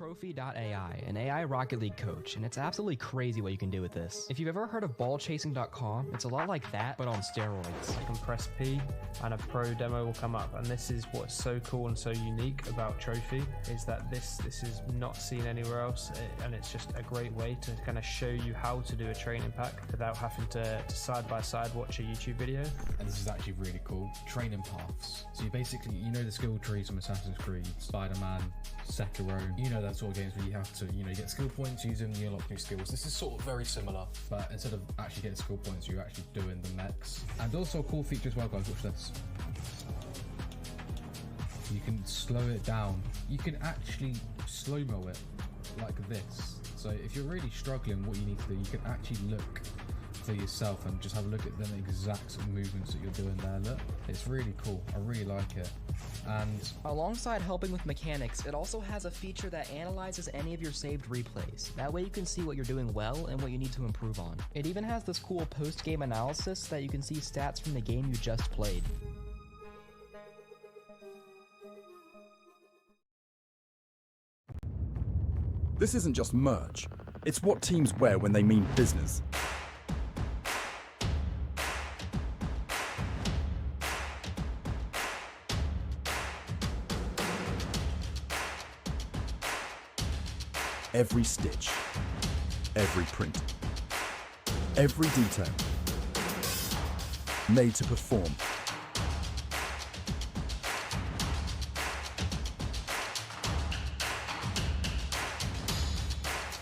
trophi.ai, an AI Rocket League coach, and it's absolutely crazy what you can do with this. If you've ever heard of ballchasing.com, it's a lot like that, but on steroids. You can press P and a pro demo will come up, and this is what's so cool and so unique about Trophy, is that this is not seen anywhere else, and it's just a great way to kind of show you how to do a training pack without having to side by side watch a YouTube video. And this is actually really cool. Training paths. So you basically, you know the skill trees from Assassin's Creed, Spider-Man, Sekiro, you know that sort of games where you have to, you get skill points, use them, you unlock new skills. This is sort of very similar, but instead of actually getting skill points, you're actually doing the mechs. And also a cool feature as well, guys, watch this. You can slow it down. You can actually slow-mo it like this. So if you're really struggling, what you need to do, you can actually look for yourself and just have a look at the exact movements that you're doing there. Look, it's really cool. I really like it. And alongside helping with mechanics, it also has a feature that analyzes any of your saved replays. That way you can see what you're doing well and what you need to improve on. It even has this cool post-game analysis that you can see stats from the game you just played. This isn't just merch, it's what teams wear when they mean business. Every stitch, every print, every detail, made to perform.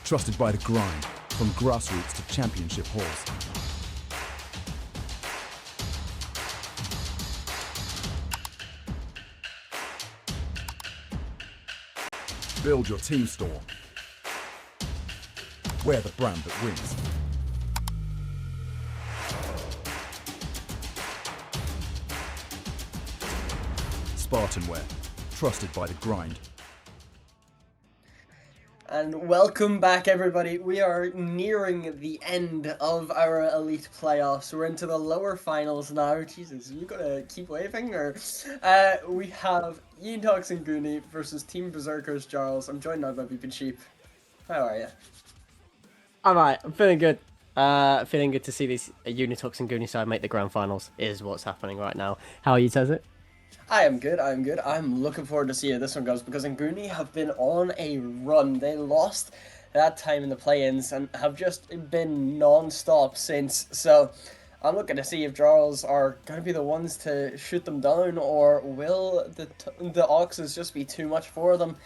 Trusted by the grind, from grassroots to championship halls. Build your team store. Wear the brand that wins. SpartanWare, trusted by the grind. And welcome back, everybody. We are nearing the end of our Elite Playoffs. We're into the lower finals now. Jesus, you gonna keep waving? Or we have Unitox and Goonie versus Team Berserkers Jarls. I'm joined now by Beepin Sheep. How are you? Alright, I'm feeling good. Feeling good to see these Unitox and Goonie side make the grand finals is what's happening right now. How are you, Tezit? I am good. I'm looking forward to see how this one goes because Nguni have been on a run. They lost that time in the play-ins and have just been non-stop since. So I'm looking to see if Jarls are going to be the ones to shoot them down, or will the Oxes just be too much for them?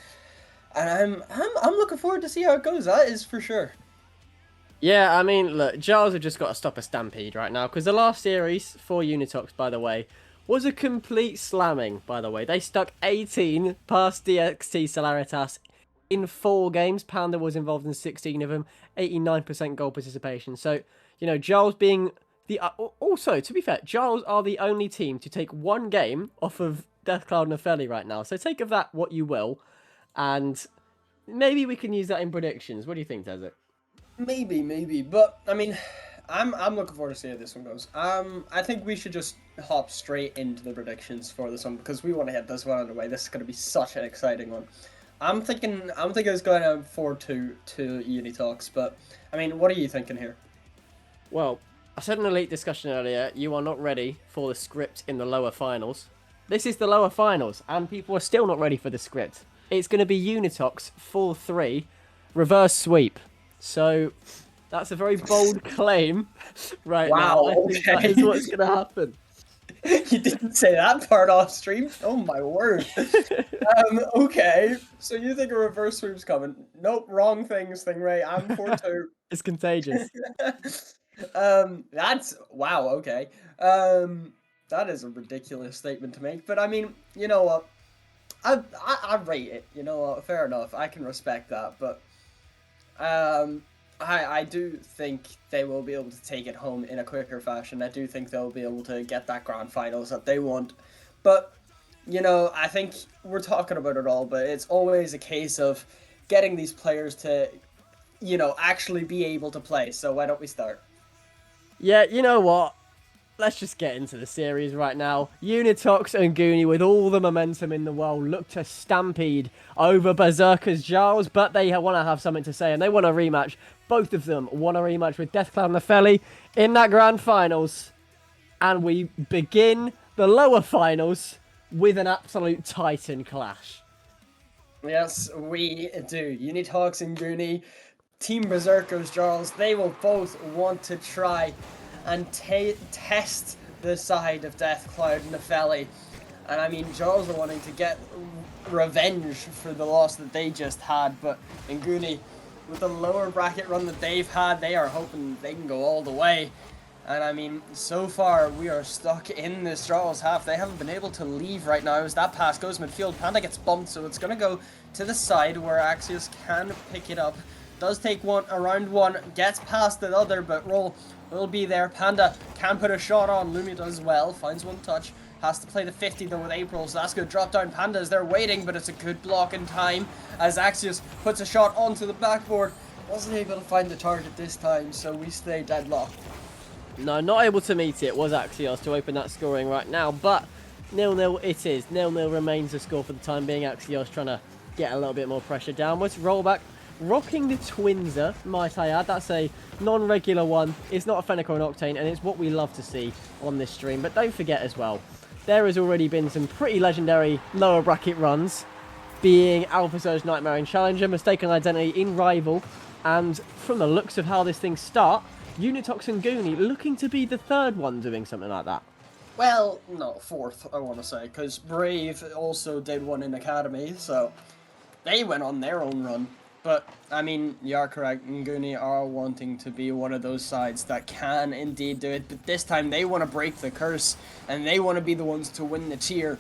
And I'm looking forward to see how it goes. That is for sure. Yeah, I mean, look, Jarls have just got to stop a stampede right now, because the last series for Unitox, by the way, was a complete slamming, by the way. They stuck 18 past DXT Solaritas in 4 games. Panda was involved in 16 of them, 89% goal participation. So, Jarls being the... also, to be fair, Jarls are the only team to take 1 game off of Deathcloud and Ofeli right now. So take of that what you will, and maybe we can use that in predictions. What do you think, Tezit? Maybe, but I mean, I'm looking forward to see how this one goes. I think we should just hop straight into the predictions for this one because we want to get this one out of the way. This is going to be such an exciting one. I'm thinking it's going out 4-2 to Unitox, but I mean, what are you thinking here? Well, I said in an Elite discussion earlier, you are not ready for the script in the lower finals. This is the lower finals, and people are still not ready for the script. It's going to be Unitox 4-3 reverse sweep. So that's a very bold claim right now. I think that is what's going to happen. You didn't say that part off stream? Oh my word. Okay, so you think a reverse sweep's coming? Nope, wrong thing, Stingray. I'm 4-2. It's contagious. That's... Wow, okay. That is a ridiculous statement to make, but I mean, you know what? I rate it, you know what? Fair enough. I can respect that, but... I do think they will be able to take it home in a quicker fashion. I do think they'll be able to get that grand finals that they want. But, I think we're talking about it all, but it's always a case of getting these players to, actually be able to play. So why don't we start? Yeah, you know what? let's just get into the series right now. Unitox and Goonie, with all the momentum in the world, look to stampede over Berserker's Giles, but they want to have something to say, and they want a rematch. Both of them want a rematch with Deathcloud and Nepheli in that grand finals. And we begin the lower finals with an absolute titan clash. Yes, we do. Unitox and Goonie, Team Berserker's Giles, they will both want to try and test the side of Deathcloud and Nepheli. And I mean, Giles are wanting to get revenge for the loss that they just had, but in Goonie, with the lower bracket run that they've had, they are hoping they can go all the way. And I mean, so far, we are stuck in this Giles half. They haven't been able to leave right now as that pass goes midfield. Panda gets bumped, so it's going to go to the side where Axios can pick it up. Does take one, around one, gets past the other, but Roll will be there. Panda can put a shot on. Lumi does well, finds one touch. Has to play the 50 though with April, so that's good. Drop down. Panda is there waiting, but it's a good block in time as Axios puts a shot onto the backboard. Wasn't able to find the target this time, so we stay deadlocked. No, not able to meet it was Axios to open that scoring right now, but 0-0 it is. 0-0 remains the score for the time being. Axios trying to get a little bit more pressure downwards. Rollback, rocking the Twinser, might I add. That's a non-regular one. It's not a Fennec or an Octane, and it's what we love to see on this stream. But don't forget as well, there has already been some pretty legendary lower bracket runs, being Alpha Surge Nightmare in Challenger, Mistaken Identity in Rival, and from the looks of how this thing start, Unitox and Goonie looking to be the third one doing something like that. Well, no, fourth, I want to say, because Brave also did one in Academy, so they went on their own run. But, I mean, you are correct, Goonie are wanting to be one of those sides that can indeed do it, but this time they want to break the curse, and they want to be the ones to win the tier.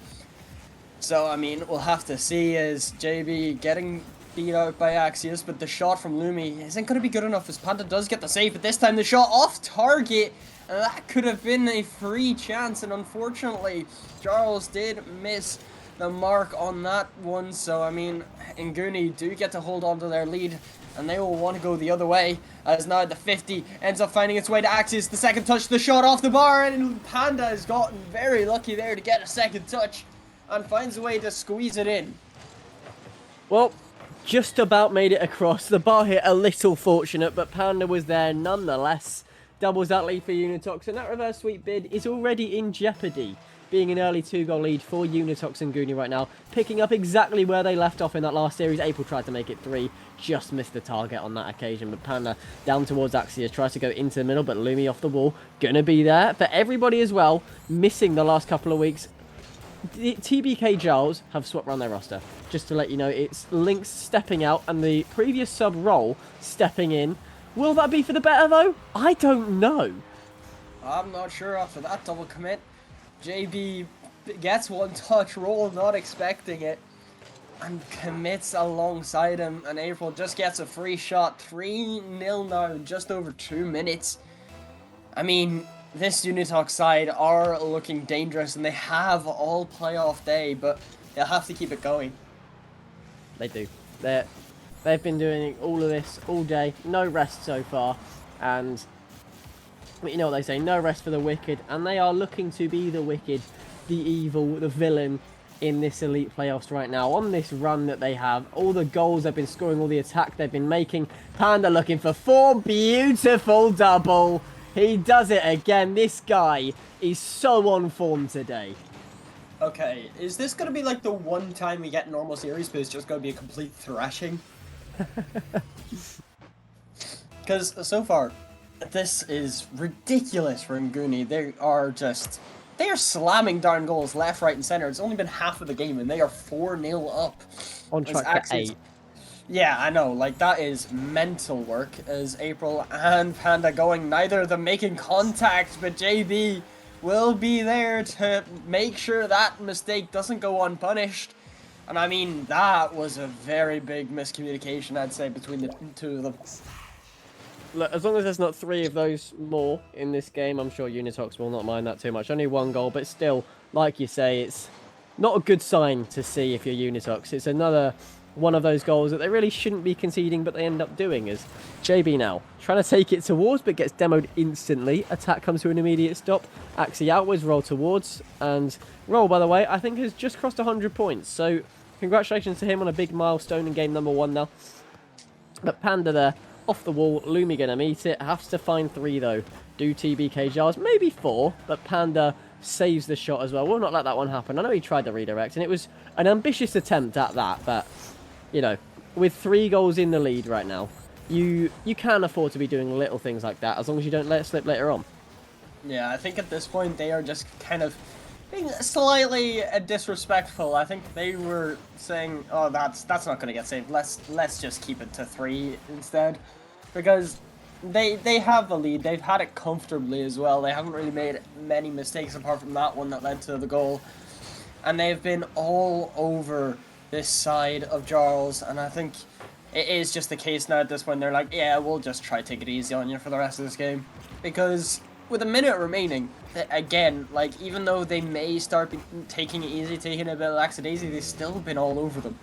So, I mean, we'll have to see as JB getting beat out by Axios, but the shot from Lumi isn't going to be good enough as Panda does get the save, but this time the shot off target, and that could have been a free chance, and unfortunately, Giles did miss the mark on that one, so I mean, Nguni do get to hold on to their lead, and they will want to go the other way, as now the 50 ends up finding its way to Axios, the second touch, the shot off the bar, and Panda has gotten very lucky there to get a second touch, and finds a way to squeeze it in. Well, just about made it across. The bar hit a little fortunate, but Panda was there nonetheless. Doubles that lead for Unitox, and that reverse sweep bid is already in jeopardy, being an early 2-goal lead for Unitox and Goonie right now, picking up exactly where they left off in that last series. April tried to make it 3, just missed the target on that occasion, but Panda down towards Axios, tries to go into the middle, but Lumi off the wall, gonna be there for everybody as well, missing the last couple of weeks. The TBK Giles have swapped around their roster. Just to let you know, it's Lynx stepping out and the previous sub Roll stepping in. Will that be for the better though? I don't know. I'm not sure after that double commit. JB gets one touch, Roll not expecting it, and commits alongside him, and April just gets a free shot. 3-0 now in just over 2 minutes. I mean, this Unitox side are looking dangerous, and they have all playoff day, but they'll have to keep it going. They do. They've been doing all of this all day, no rest so far, and you know what they say, no rest for the wicked, and they are looking to be the wicked, the evil, the villain in this elite playoffs right now, on this run that they have. All the goals they've been scoring, all the attack they've been making. Panda looking for 4, beautiful double. He does it again. This guy is so on form today. Okay, is this going to be like the one time we get normal series, but it's just going to be a complete thrashing? Because so far, this is ridiculous for Nguni. They are slamming down goals left, right, and center. It's only been half of the game, and they are 4-0 up. On track for 8. Yeah, I know, like, that is mental work, as April and Panda going, neither of them making contact, but JB will be there to make sure that mistake doesn't go unpunished. And I mean, that was a very big miscommunication, I'd say, between the two of them. Look, as long as there's not 3 of those more in this game, I'm sure Unitox will not mind that too much. Only 1 goal, but still, like you say, it's not a good sign to see if you're Unitox. It's another one of those goals that they really shouldn't be conceding, but they end up doing. As JB now trying to take it towards, but gets demoed instantly. Attack comes to an immediate stop. Axie outwards, roll towards, and roll, by the way, I think has just crossed 100 points. So congratulations to him on a big milestone in game number 1 now. But Panda there, off the wall. Lumi gonna meet it. Has to find 3 though. Do TBK Giles, maybe 4, but Panda saves the shot as well. Will not let that one happen. I know he tried the redirect, and it was an ambitious attempt at that, but you know, with 3 goals in the lead right now, you can afford to be doing little things like that as long as you don't let it slip later on. Yeah, I think at this point they are just kind of being slightly disrespectful. I think they were saying, "Oh, that's not going to get saved. Let's just keep it to 3 instead," because they have the lead. They've had it comfortably as well. They haven't really made many mistakes apart from that one that led to the goal, and they've been all over this side of Jarls. And I think it is just the case now at this point. They're like, yeah, we'll just try to take it easy on you for the rest of this game, because with a minute remaining, again, like, even though they may start taking it easy, taking it a bit lackadaisy, they've still been all over them.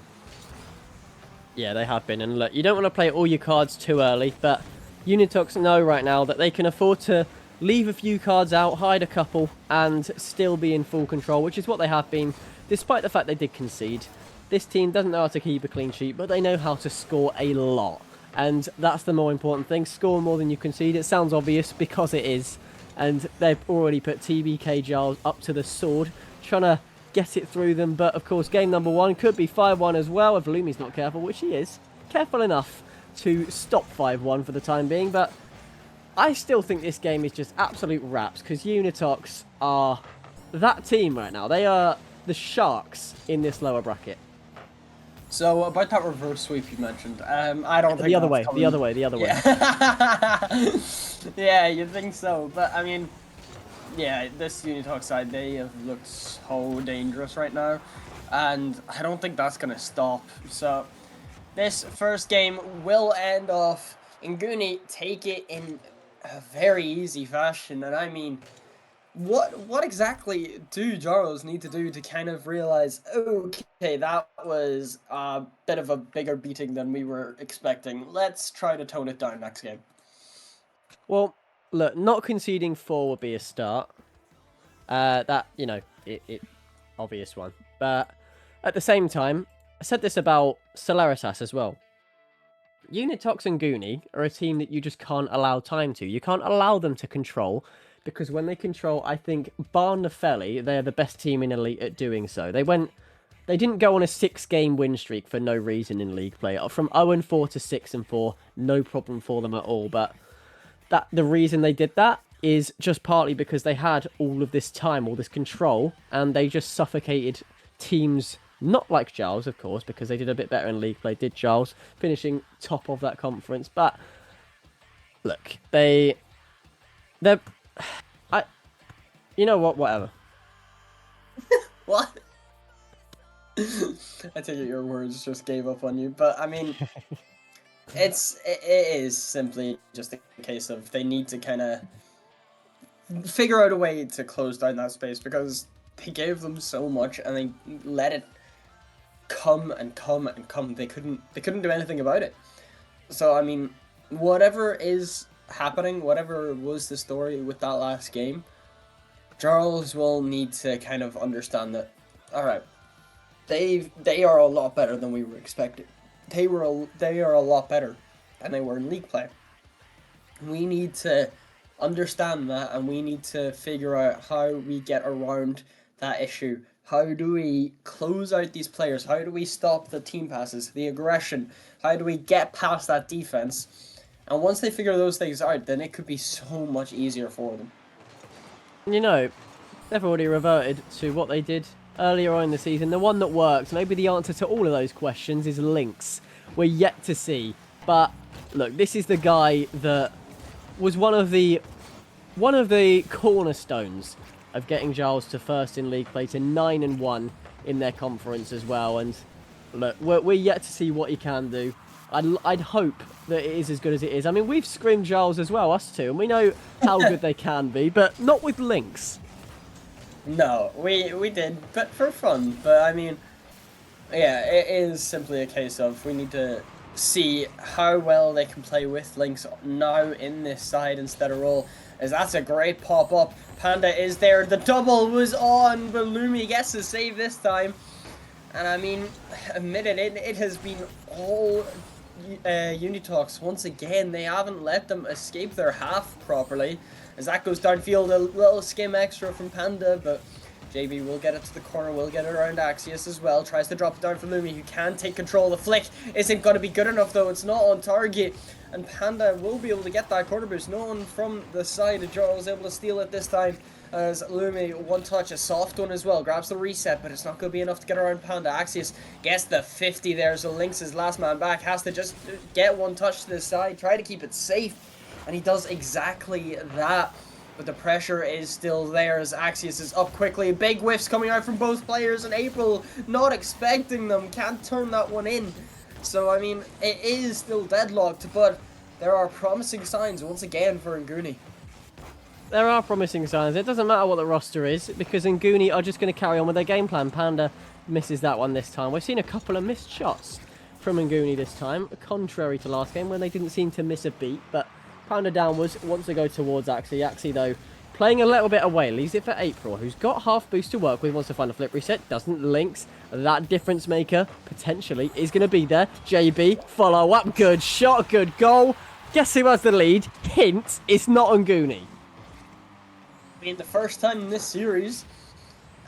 Yeah, they have been. And look, you don't want to play all your cards too early, but Unitox know right now that they can afford to leave a few cards out, hide a couple, and still be in full control, which is what they have been, despite the fact they did concede. This team doesn't know how to keep a clean sheet, but they know how to score a lot. And that's the more important thing. Score more than you concede. It sounds obvious because it is. And they've already put TBK Giles up to the sword, trying to get it through them. But of course, game number 1 could be 5-1 as well if Lumi's not careful, which he is. Careful enough to stop 5-1 for the time being. But I still think this game is just absolute wraps, because Unitox are that team right now. They are the Sharks in this lower bracket. So about that reverse sweep you mentioned, I don't think the other way. Yeah, you think so, but I mean, yeah, this Unitox side, they have looked so dangerous right now, and I don't think that's gonna stop. So this first game will end off Nguni take it in a very easy fashion, and I mean, what exactly do Jarls need to do to kind of realize, okay, that was a bit of a bigger beating than we were expecting. Let's try to tone it down next game. Well, look, not conceding 4 would be a start. That, you know, it obvious one. But at the same time, I said this about Solaritas as well. Unitox and Goonie are a team that you just can't allow time to. You can't allow them to control, because when they control, I think, bar Nefelli, they're the best team in Elite at doing so. They didn't go on a 6-game win streak for no reason in League play. From 0-4 to 6-4, no problem for them at all. But the reason they did that is just partly because they had all of this time, all this control, and they just suffocated teams, not like Giles, of course, because they did a bit better in League play, did Giles, finishing top of that conference. But look, they're you know what, whatever. What? I take it your words just gave up on you, but I mean, it is simply just a case of they need to kind of figure out a way to close down that space, because they gave them so much and they let it come and come and come. They couldn't do anything about it. So I mean, whatever is happening, whatever was the story with that last game, Jarls will need to kind of understand that, alright, they are a lot better than we were expecting. They are a lot better than they were in League play. We need to understand that, and we need to figure out how we get around that issue. How do we close out these players? How do we stop the team passes, the aggression? How do we get past that defense? And once they figure those things out, then it could be so much easier for them. You know, they've already reverted to what they did earlier on in the season. The one that works, maybe the answer to all of those questions, is Lynx. We're yet to see. But look, this is the guy that was one of the cornerstones of getting Giles to first in League play, to 9-1 in their conference as well. And look, we're yet to see what he can do. I'd hope that it is as good as it is. I mean, we've scrimmed Giles as well, us two, and we know how good they can be, but not with Lynx. No, we did, but for fun. But I mean, Yeah, it is simply a case of we need to see how well they can play with Lynx now in this side instead of roll, as that's a great pop-up. Panda is there, the double was on, but Lumi gets the save this time. And I mean, admit it, it has been all Unitox. Once again, they haven't let them escape their half properly. As that goes downfield, a little skim extra from Panda, but JB will get it to the corner, will get it around Axius as well. Tries to drop it down for Lumi, who can take control. The flick isn't going to be good enough, though. It's not on target. And Panda will be able to get that quarter boost. No one from the side of Jarl is able to steal it this time. As Lumi, one touch, a soft one as well. Grabs the reset, but it's not going to be enough to get around Panda. Axius gets the 50 there, so Lynx is last man back. Has to just get one touch to the side, try to keep it safe. And he does exactly that. But the pressure is still there as Axius is up quickly. Big whiffs coming out from both players, and April not expecting them. Can't turn that one in. So, I mean, it is still deadlocked, but there are promising signs once again for Nguni. There are promising signs. It doesn't matter what the roster is, because Nguni are just going to carry on with their game plan. Panda misses that one this time. We've seen a couple of missed shots from Nguni this time, contrary to last game when they didn't seem to miss a beat, but Panda downwards, wants to go towards Axie. Axie, though, playing a little bit away, leaves it for April, who's got half boost to work with, wants to find a flip reset, doesn't. Lynx, that difference maker, potentially, is going to be there. JB, follow up, good shot, good goal. Guess who has the lead? Hint, it's not Nguni. I mean, the first time in this series,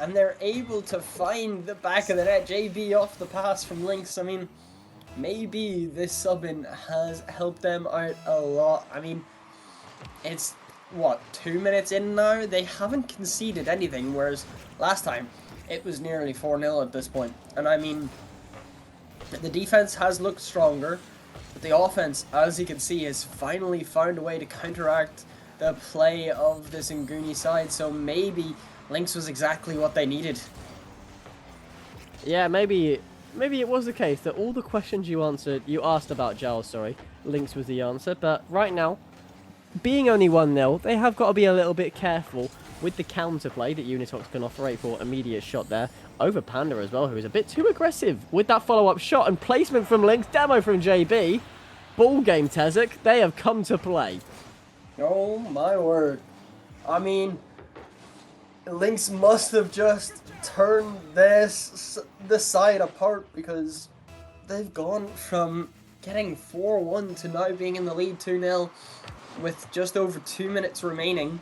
and they're able to find the back of the net. JB off the pass from Lynx. I mean, maybe this sub-in has helped them out a lot. I mean, it's, what, 2 minutes in now? They haven't conceded anything, whereas last time it was nearly 4-0 at this point. And I mean, the defense has looked stronger, but the offense, as you can see, has finally found a way to counteract the play of this Nguni side. So maybe Lynx was exactly what they needed. Yeah, maybe it was the case that all the questions you asked about Giles, Lynx was the answer. But right now, being only 1-0, they have got to be a little bit careful with the counterplay that Unitox can offer. For immediate shot there over Panda as well, who is a bit too aggressive with that follow-up shot and placement from Lynx. Demo from JB. Ball game, Tezek. They have come to play. Oh my word. I mean, Lynx must have just turned this side apart, because they've gone from getting 4-1 to now being in the lead 2-0 with just over 2 minutes remaining.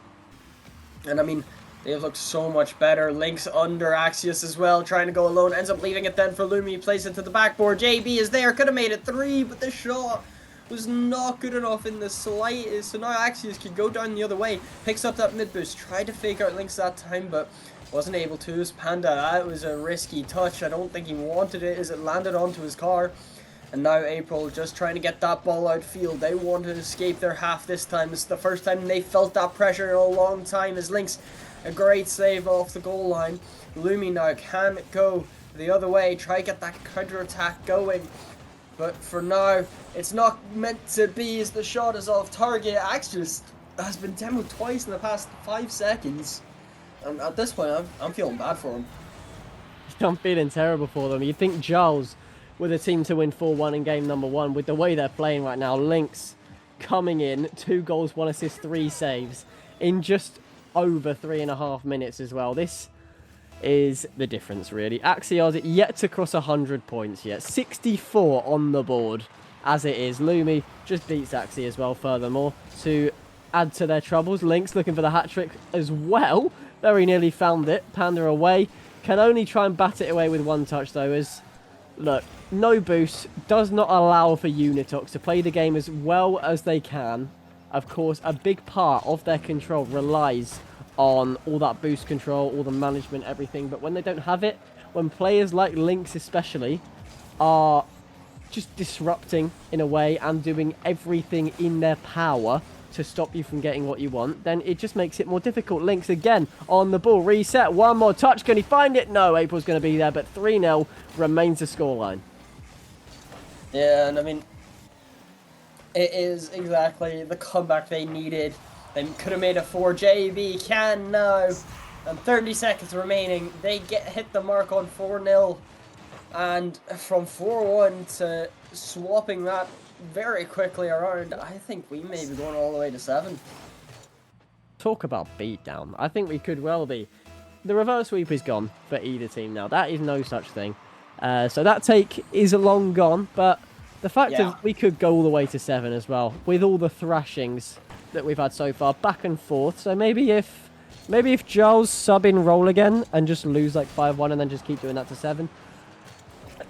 And I mean, they have looked so much better. Lynx under Axius as well, trying to go alone, ends up leaving it then for Lumi, plays it to the backboard. JB is there, could have made it 3, but the shot was not good enough in the slightest. So now Axius could go down the other way, picks up that mid boost, tried to fake out Lynx that time, but wasn't able to. As Panda, that was a risky touch. I don't think he wanted it as it landed onto his car. And now April just trying to get that ball outfield. They want to escape their half this time. It's the first time they felt that pressure in a long time, as Lynx, a great save off the goal line. Lumi now can go the other way, try to get that counter attack going. But for now, it's not meant to be, as the shot is off target. Axius has been demoed twice in the past 5 seconds. And at this point, I'm feeling bad for him. I'm feeling terrible for them. You'd think Giles with a team to win 4-1 in game number 1 with the way they're playing right now. Lynx coming in, 2 goals, 1 assist, 3 saves in just over 3.5 minutes as well. This is the difference, really. Axios yet to cross 100 points yet. 64 on the board as it is. Lumi just beats Axie as well, furthermore, to add to their troubles. Lynx looking for the hat-trick as well. Very nearly found it. Panda away. Can only try and bat it away with 1 touch, though, as, look, no boost does not allow for Unitox to play the game as well as they can. Of course, a big part of their control relies on all that boost control, all the management, everything. But when they don't have it, when players like Lynx especially are just disrupting in a way and doing everything in their power to stop you from getting what you want, then it just makes it more difficult. Lynx again on the ball, reset, 1 more touch, can he find it? No, April's going to be there, but 3-0 remains the scoreline. Yeah, and I mean, it is exactly the comeback they needed. They could have made a 4. JB can now, and 30 seconds remaining, they hit the mark on 4-0. And from 4-1 to swapping that very quickly around, I think we may be going all the way to 7. Talk about beatdown. I think we could well be. The reverse sweep is gone for either team now. That is no such thing. So that take is long gone, but the fact that we could go all the way to 7 as well, with all the thrashings that we've had so far, back and forth. So maybe if Giles sub in roll again and just lose like 5-1 and then just keep doing that to 7,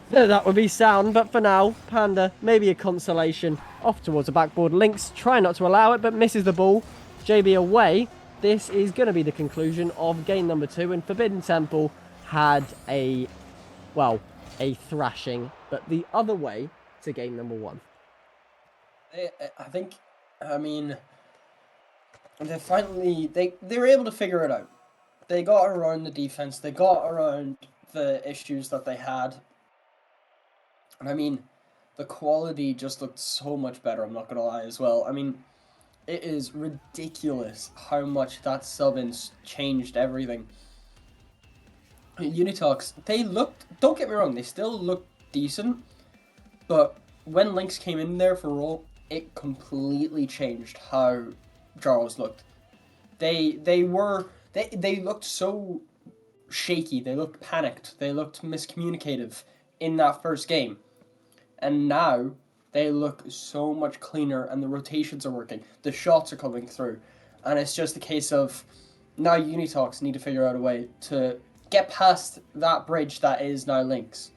that would be sound. But for now, Panda, maybe a consolation, off towards the backboard. Lynx try not to allow it, but misses the ball. JB away. This is going to be the conclusion of game number 2, and Forbidden Temple had a thrashing, but the other way to game number 1. I mean, they were able to figure it out. They got around the defense. They got around the issues that they had. And I mean, the quality just looked so much better, I'm not going to lie as well. I mean, it is ridiculous how much that sub-ins changed everything. Unitox, don't get me wrong, they still looked decent, but when Lynx came in there for roll, it completely changed how Jarls looked. They looked so shaky, they looked panicked, they looked miscommunicative in that first game. And now they look so much cleaner, and the rotations are working. The shots are coming through. And it's just a case of now Unitox need to figure out a way to get past that bridge that is now Lynx.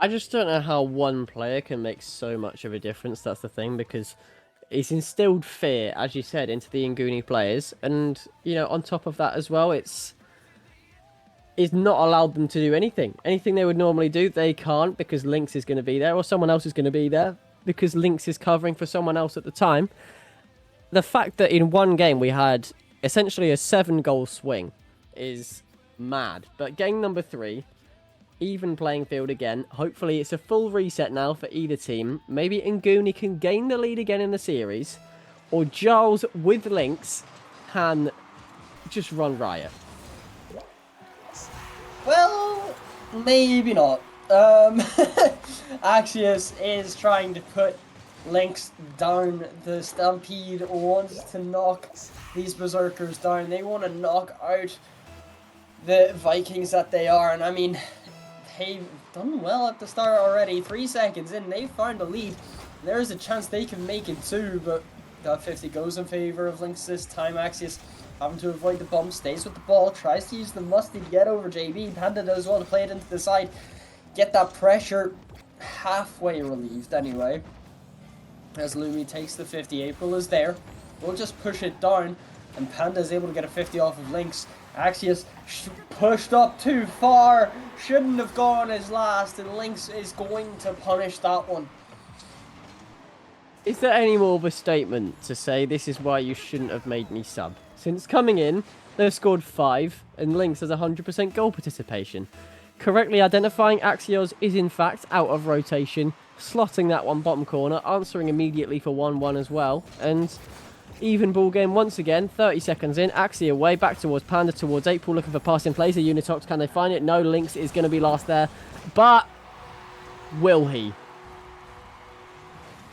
I just don't know how one player can make so much of a difference. That's the thing, because it's instilled fear, as you said, into the Nguni players. And, you know, on top of that as well, it's not allowed them to do anything. Anything they would normally do, they can't, because Lynx is going to be there, or someone else is going to be there, because Lynx is covering for someone else at the time. The fact that in one game we had essentially a 7-goal swing is mad. But game number 3, even playing field again. Hopefully it's a full reset now for either team. Maybe Nguni can gain the lead again in the series, or Giles with Lynx can just run riot. Well, maybe not. Axios is trying to put Lynx down. The Stampede wants to knock these Berserkers down. They want to knock out the Vikings that they are. And I mean, they've done well at the start already. 3 seconds in, they found a lead. There's a chance they can make it too, but that 50 goes in favor of Lynx this time. Axios having to avoid the bump, stays with the ball, tries to use the musty to get over JB. Panda does well to play it into the side, get that pressure halfway relieved anyway. As Lumi takes the 50, April is there. We'll just push it down, and Panda is able to get a 50 off of Lynx. Axios pushed up too far, shouldn't have gone as last, and Lynx is going to punish that one. Is there any more of a statement to say this is why you shouldn't have made me sub? Since coming in, they've scored 5, and Lynx has 100% goal participation. Correctly identifying Axios is in fact out of rotation, slotting that one bottom corner, answering immediately for 1-1 as well, and even ball game once again. 30 seconds in, Axie away, back towards Panda, towards April, looking for passing plays. The Unitox, can they find it? No, Lynx is going to be last there, but will he?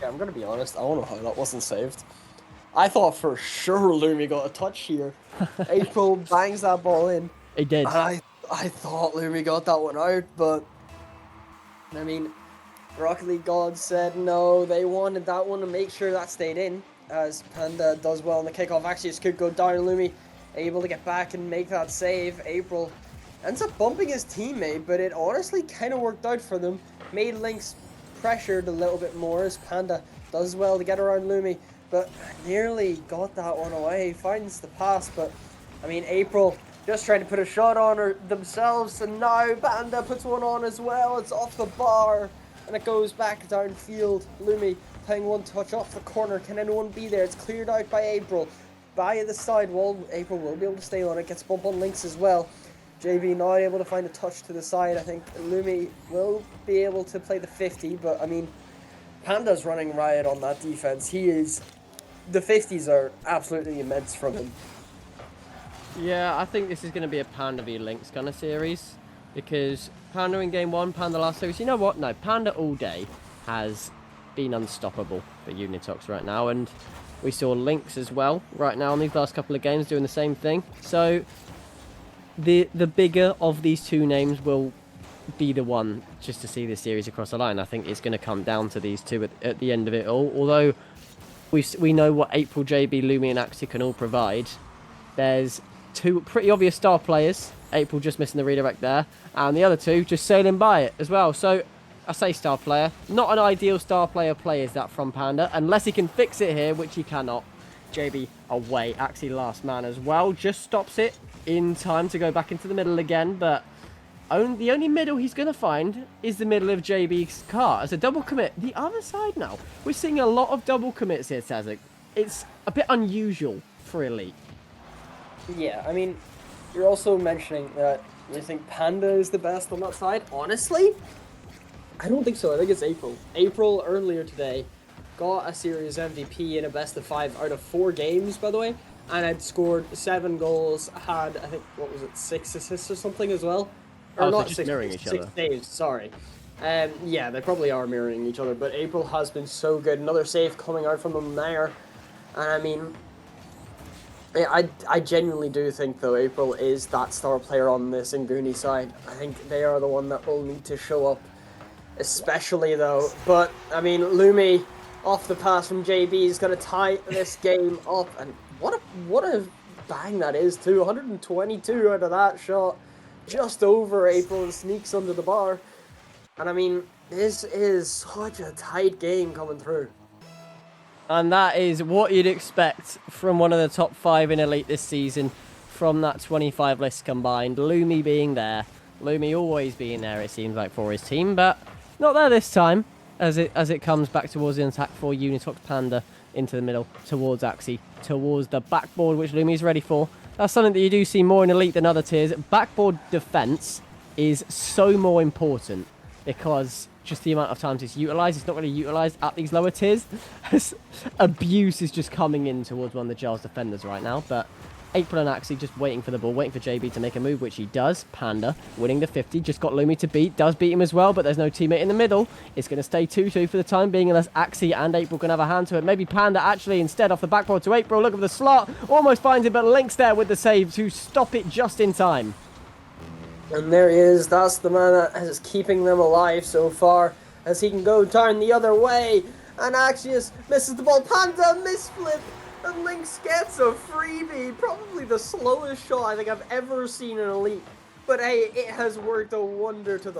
Yeah, I'm going to be honest, I don't know how that wasn't saved. I thought for sure Lumi got a touch here. April bangs that ball in. He did. And I thought Lumi got that one out, but I mean, Rocket League gods said no, they wanted that one to make sure that stayed in, as Panda does well on the kickoff. Actually, it could go down. Lumi able to get back and make that save. April ends up bumping his teammate, but it honestly kind of worked out for them. Made Lynx pressured a little bit more, as Panda does well to get around Lumi, but nearly got that one away. Finds the pass, but I mean, April just trying to put a shot on her themselves, and now Panda puts one on as well. It's off the bar, and it goes back downfield. Lumi playing one touch off the corner. Can anyone be there? It's cleared out by April. By the side wall, April will be able to stay on it. Gets bump on Lynx as well. JB not able to find a touch to the side. I think Lumi will be able to play the 50, but I mean, Panda's running riot on that defense. The 50s are absolutely immense from him. Yeah, I think this is going to be a Panda v Lynx kind of series. because Panda in game 1, Panda last series, you know what? No, Panda all day has been unstoppable for Unitox right now, and we saw Lynx as well right now in these last couple of games doing the same thing. So the bigger of these two names will be the one just to see this series across the line. I think it's going to come down to these two at the end of it all. Although we know what April, JB, Lumi and Axie can all provide. There's two pretty obvious star players. April just missing the redirect there, and the other two just sailing by it as well. So I say star player. Not an ideal star player play is that from Panda, unless he can fix it here, which he cannot. JB away. Axie last man as well. Just stops it in time to go back into the middle again, but the only middle he's going to find is the middle of JB's car. As a double commit, the other side now. We're seeing a lot of double commits here, Tazek. It's a bit unusual for Elite. Yeah, I mean, you're also mentioning that you think Panda is the best on that side. Honestly, I don't think so. I think it's April. April earlier today got a series MVP in a best of 5 out of 4 games, by the way, and had scored 7 goals, had, I think, what was it, 6 assists or something as well? Or so not just 6, mirroring each 6 other. saves, sorry. Yeah, they probably are mirroring each other, but April has been so good. Another save coming out from them there. And I mean, I genuinely do think, though, April is that star player on this Nguni side. I think they are the one that will need to show up, especially, though. But, I mean, Lumi, off the pass from JB, is going to tie this game up. And what a bang that is, too. 122 out of that shot. Just over April and sneaks under the bar. And, I mean, this is such a tight game coming through. And that is what you'd expect from one of the top 5 in Elite this season from that 25 list combined. Lumi being there. Lumi always being there, it seems like, for his team, but not there this time as it comes back towards the attack for Unitox. Panda into the middle, towards Axie, towards the backboard, which Lumi is ready for. That's something that you do see more in Elite than other tiers. Backboard defense is so more important because just the amount of times it's utilised, it's not really utilised at these lower tiers. Abuse is just coming in towards one of the Giles defenders right now, but April and Axie just waiting for the ball, waiting for JB to make a move, which he does. Panda winning the 50, just got Lumi to beat, does beat him as well, but there's no teammate in the middle. It's going to stay 2-2 for the time being, unless Axie and April can have a hand to it. Maybe Panda actually instead off the backboard to April, look at the slot, almost finds it, but Lynx there with the save to stop it just in time. And there he is, that's the man that is keeping them alive so far, as he can go down the other way, and Axius misses the ball, Panda misflip, and Lynx gets a freebie, probably the slowest shot I think I've ever seen in Elite, but hey, it has worked a wonder to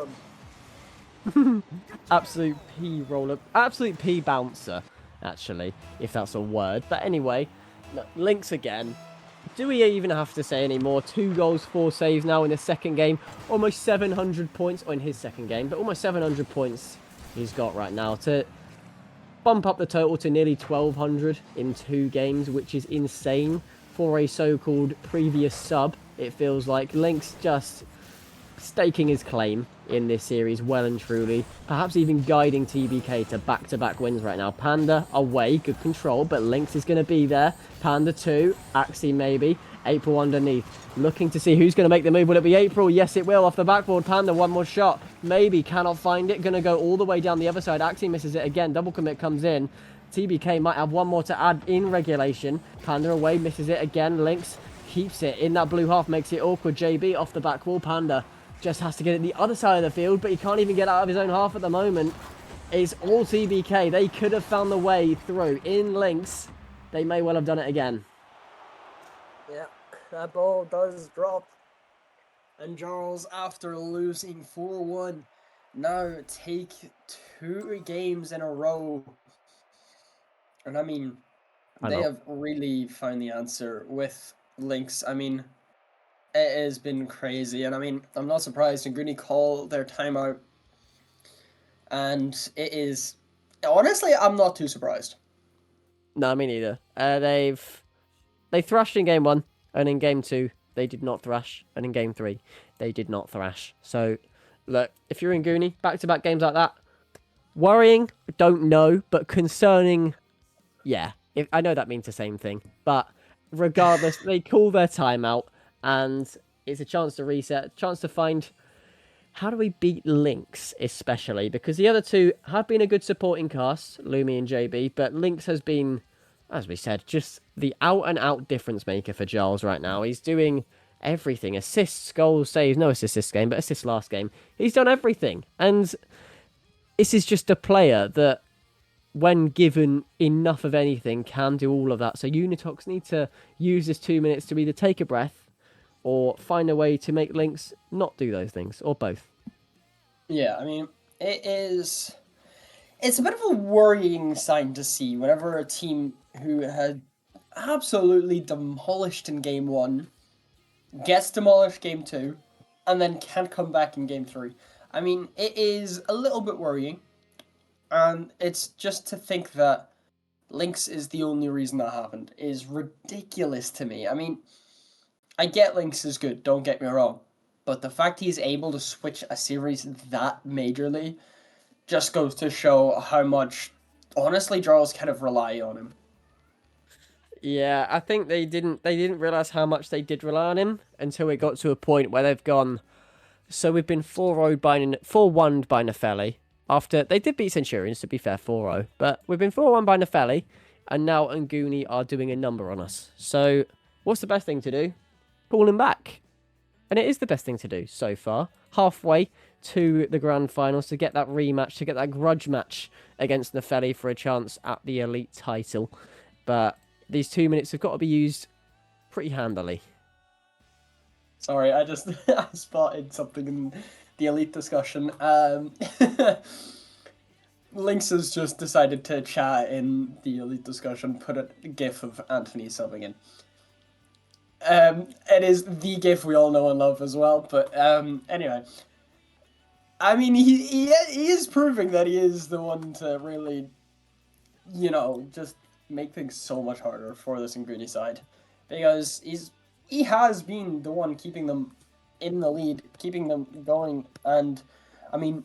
them. Absolute P roller, absolute P bouncer, actually, if that's a word, but anyway, Lynx again. Do we even have to say any more? 2 goals, 4 saves now in the second game. Almost 700 points, or in his second game, but almost 700 points he's got right now to bump up the total to nearly 1,200 in 2 games, which is insane for a so-called previous sub. It feels like Lynx just staking his claim in this series well and truly, perhaps even guiding TBK to back-to-back wins right now. Panda away, good control, but Lynx is going to be there. Panda 2, Axie maybe, April underneath, looking to see who's going to make the move. Will it be April? Yes, it will. Off the backboard, Panda, one more shot, maybe, cannot find it, going to go all the way down the other side. Axie misses it again, double commit comes in. TBK might have one more to add in regulation. Panda away, misses it again. Lynx keeps it in that blue half, makes it awkward. JB off the back wall. Panda just has to get it the other side of the field, but he can't even get out of his own half at the moment. It's all TBK. They could have found the way through. In Lynx, they may well have done it again. Yeah, that ball does drop. And Charles, after losing 4-1, now take 2 games in a row. And I mean, they have really found the answer with Lynx. I mean, it has been crazy. And I mean, I'm not surprised Nguni called their timeout. And it is, honestly, I'm not too surprised. No, me neither. They thrashed in game 1, and in game 2, they did not thrash, and in game 3, they did not thrash. So, look, if you're in Nguni, back-to-back games like that, worrying, don't know, but concerning, yeah. I know that means the same thing, but regardless, they call their timeout, and it's a chance to reset, a chance to find how do we beat Lynx, especially? Because the other two have been a good supporting cast, Lumi and JB, but Lynx has been, as we said, just the out-and-out difference maker for Giles right now. He's doing everything. Assists, goals, saves. No assists this game, but assists last game. He's done everything. And this is just a player that, when given enough of anything, can do all of that. So Unitox need to use this 2 minutes to either take a breath or find a way to make Lynx not do those things, or both. Yeah, I mean, it's a bit of a worrying sign to see whenever a team who had absolutely demolished in game 1 gets demolished game 2 and then can't come back in game 3. I mean, it is a little bit worrying, and it's just to think that Lynx is the only reason that happened is ridiculous to me. I mean, I get Lynx is good, don't get me wrong, but the fact he's able to switch a series that majorly just goes to show how much, honestly, Charles kind of rely on him. Yeah, I think they didn't realise how much they did rely on him until it got to a point where they've gone, so we've been 4-1'd by Nefelli. After they did beat Centurions, to be fair, 4-0, but we've been 4-1 by Nefelli, and now Nguni are doing a number on us. So what's the best thing to do? Pull him back. And it is the best thing to do so far. Halfway to the grand finals to get that rematch, to get that grudge match against Nefelli for a chance at the elite title. But these 2 minutes have got to be used pretty handily. Sorry, I spotted something in the elite discussion. Lynx has just decided to chat in the elite discussion, put a gif of Anthony subbing in. It is the gif we all know and love as well, but anyway. I mean, he is proving that he is the one to really, just make things so much harder for this Nguni side. Because he has been the one keeping them in the lead, keeping them going, and, I mean,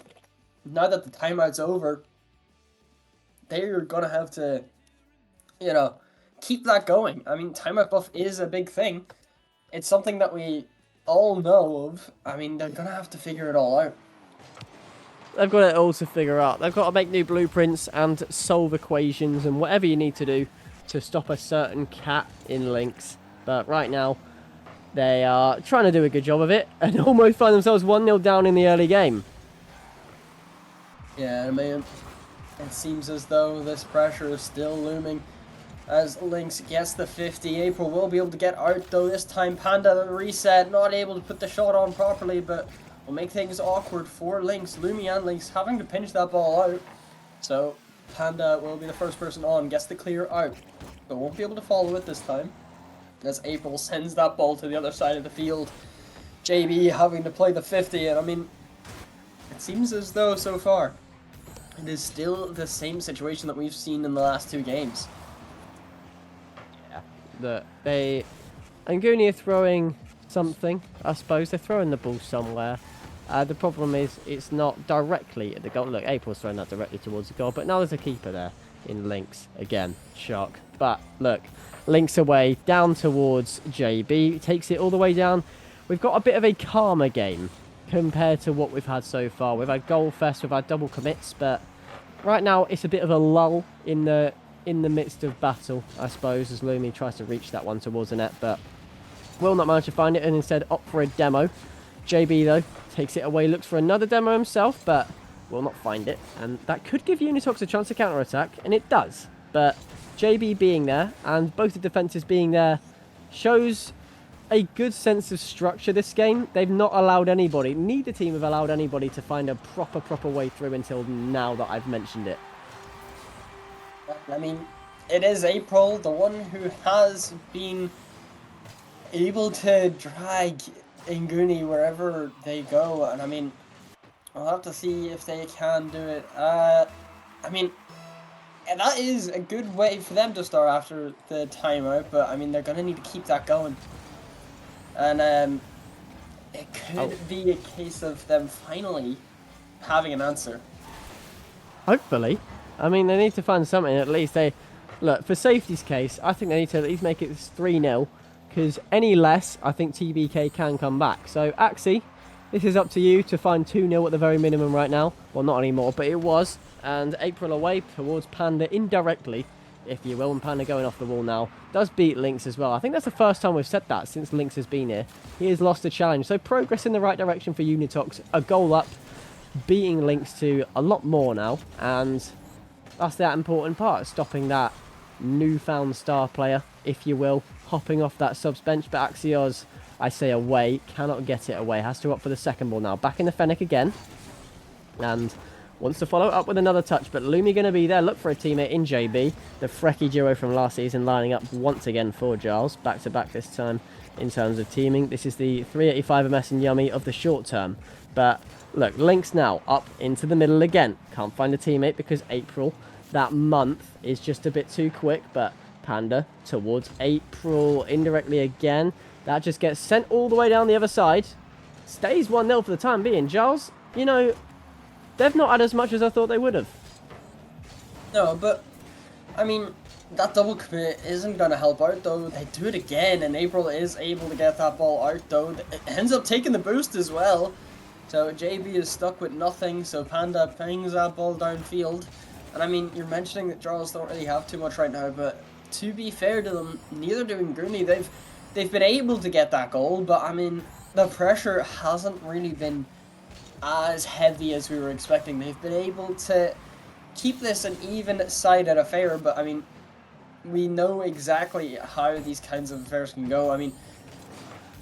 now that the timeout's over, they're gonna have to, keep that going. I mean, timeout buff is a big thing. It's something that we all know of. I mean, they're gonna have to figure it all out. They've got it all to figure out. They've got to make new blueprints and solve equations and whatever you need to do to stop a certain cat in Lynx. But right now, they are trying to do a good job of it and almost find themselves 1-0 down in the early game. Yeah, man. It seems as though this pressure is still looming as Lynx gets the 50. April will be able to get out, though this time Panda the reset, not able to put the shot on properly, but will make things awkward for Lynx. Lumi and Lynx having to pinch that ball out. So Panda will be the first person on, gets the clear out, but won't be able to follow it this time, as April sends that ball to the other side of the field. JB having to play the 50, and I mean, it seems as though so far it is still the same situation that we've seen in the last 2 games. Yeah, Nguni are throwing something, I suppose. They're throwing the ball somewhere. The problem is it's not directly at the goal. Look, April's throwing that directly towards the goal, but now there's a keeper there in Lynx. Again, shock. But look, Lynx away, down towards JB. Takes it all the way down. We've got a bit of a calmer game compared to what we've had so far. We've had goal fest, we've had double commits, but right now it's a bit of a lull in the midst of battle, I suppose, as Lumi tries to reach that one towards the net, but will not manage to find it and instead opt for a demo. JB, though, takes it away, looks for another demo himself, but will not find it. And that could give Unitox a chance to counter-attack, and it does. But JB being there, and both the defences being there, shows a good sense of structure this game. They've not allowed anybody, neither team have allowed anybody to find a proper way through until now that I've mentioned it. I mean, it is April, the one who has been able to drag Nguni wherever they go, and I mean, I'll have to see if they can do it. I mean, and that is a good way for them to start after the timeout, but I mean, they're going to need to keep that going. And it could be a case of them finally having an answer. Hopefully. I mean, they need to find something at least. Look, for safety's case, I think they need to at least make it 3-0, because any less, I think TBK can come back. So, Axie, This is up to you to find 2-0 at the very minimum right now. Well, not anymore, but it was. And April away towards Panda indirectly, if you will. And Panda going off the wall now. Does beat Lynx as well. I think that's the first time we've said that since Lynx has been here. He has lost the challenge. So progress in the right direction for Unitox. A goal up, beating Lynx to a lot more now. And that's that important part. Stopping that newfound star player, if you will. Hopping off that subs bench. But Axios, I say away, cannot get it away. Has to opt for the second ball now. Back in the Fennec again. And wants to follow up with another touch. But Lumi going to be there. Look for a teammate in JB. The Frecky duo from last season lining up once again for Giles. Back to back this time in terms of teaming. This is the 385 MS and Yummy of the short term. But look, Lynx now up into the middle again. Can't find a teammate because April, that month, is just a bit too quick. But Panda towards April indirectly again. That just gets sent all the way down the other side. Stays 1-0 for the time being. Giles, you know, they've not had as much as I thought they would have. No, but, I mean, that double commit isn't going to help out, though. They do it again, and April is able to get that ball out, though. It ends up taking the boost as well. So JB is stuck with nothing, so Panda pings that ball downfield. And, I mean, you're mentioning that Giles don't really have too much right now, but to be fair to them, neither do Nguni. They've been able to get that goal, but I mean, the pressure hasn't really been as heavy as we were expecting. They've been able to keep this an even-sided affair, but I mean, we know exactly how these kinds of affairs can go. I mean,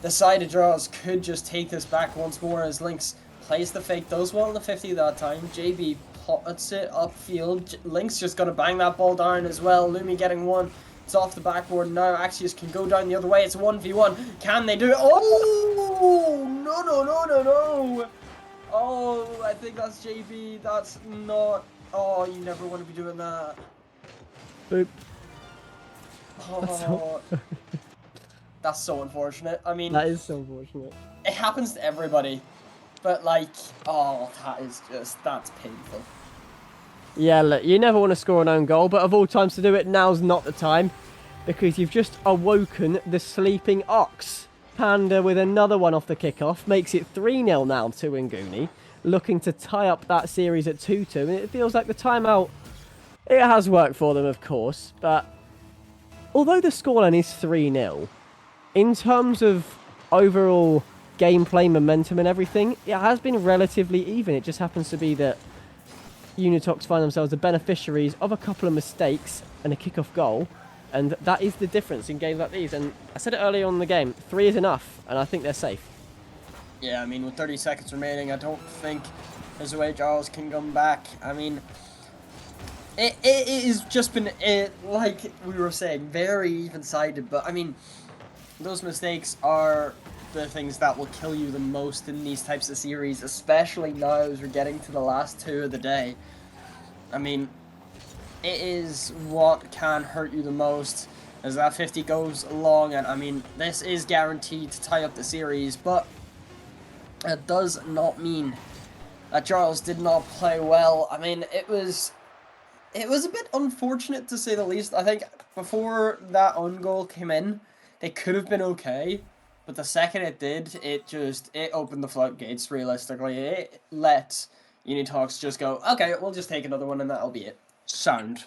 the side of Draws could just take this back once more as Lynx plays the fake, does well in the 50 that time. JB puts it upfield. Lynx just gonna bang that ball down as well. Lumi getting one. It's off the backboard now. Axios can go down the other way. It's a 1v1. Can they do it? Oh! No. Oh, I think that's JB. That's not... Oh, you never want to be doing that. Boop. Oh. That's so unfortunate. I mean... That is so unfortunate. It happens to everybody. But, like, oh, that's painful. Yeah, look, you never want to score an own goal, but of all times to do it, now's not the time. Because you've just awoken the sleeping ox. Panda with another one off the kickoff. Makes it 3-0 now to Nguni. Looking to tie up that series at 2-2. And it feels like the timeout, it has worked for them, of course. But although the scoreline is 3-0, in terms of overall gameplay, momentum and everything, it has been relatively even. It just happens to be that Unitox find themselves the beneficiaries of a couple of mistakes and a kickoff goal, and that is the difference in games like these. And I said it earlier on in the game, 3 is enough, and I think they're safe. Yeah, I mean, with 30 seconds remaining, I don't think there's a way Giles can come back. I mean, it has just been, like we were saying, very even-sided, but I mean, those mistakes are the things that will kill you the most in these types of series, especially now as we're getting to the last 2 of the day. I mean, it is what can hurt you the most as that 50 goes along, and I mean, this is guaranteed to tie up the series, but it does not mean that Giles did not play well. I mean, it was a bit unfortunate to say the least. I think before that own goal came in, they could have been okay. But the second it did, it opened the floodgates, realistically. It let Unitox just go, okay, we'll just take another one and that'll be it. Sound.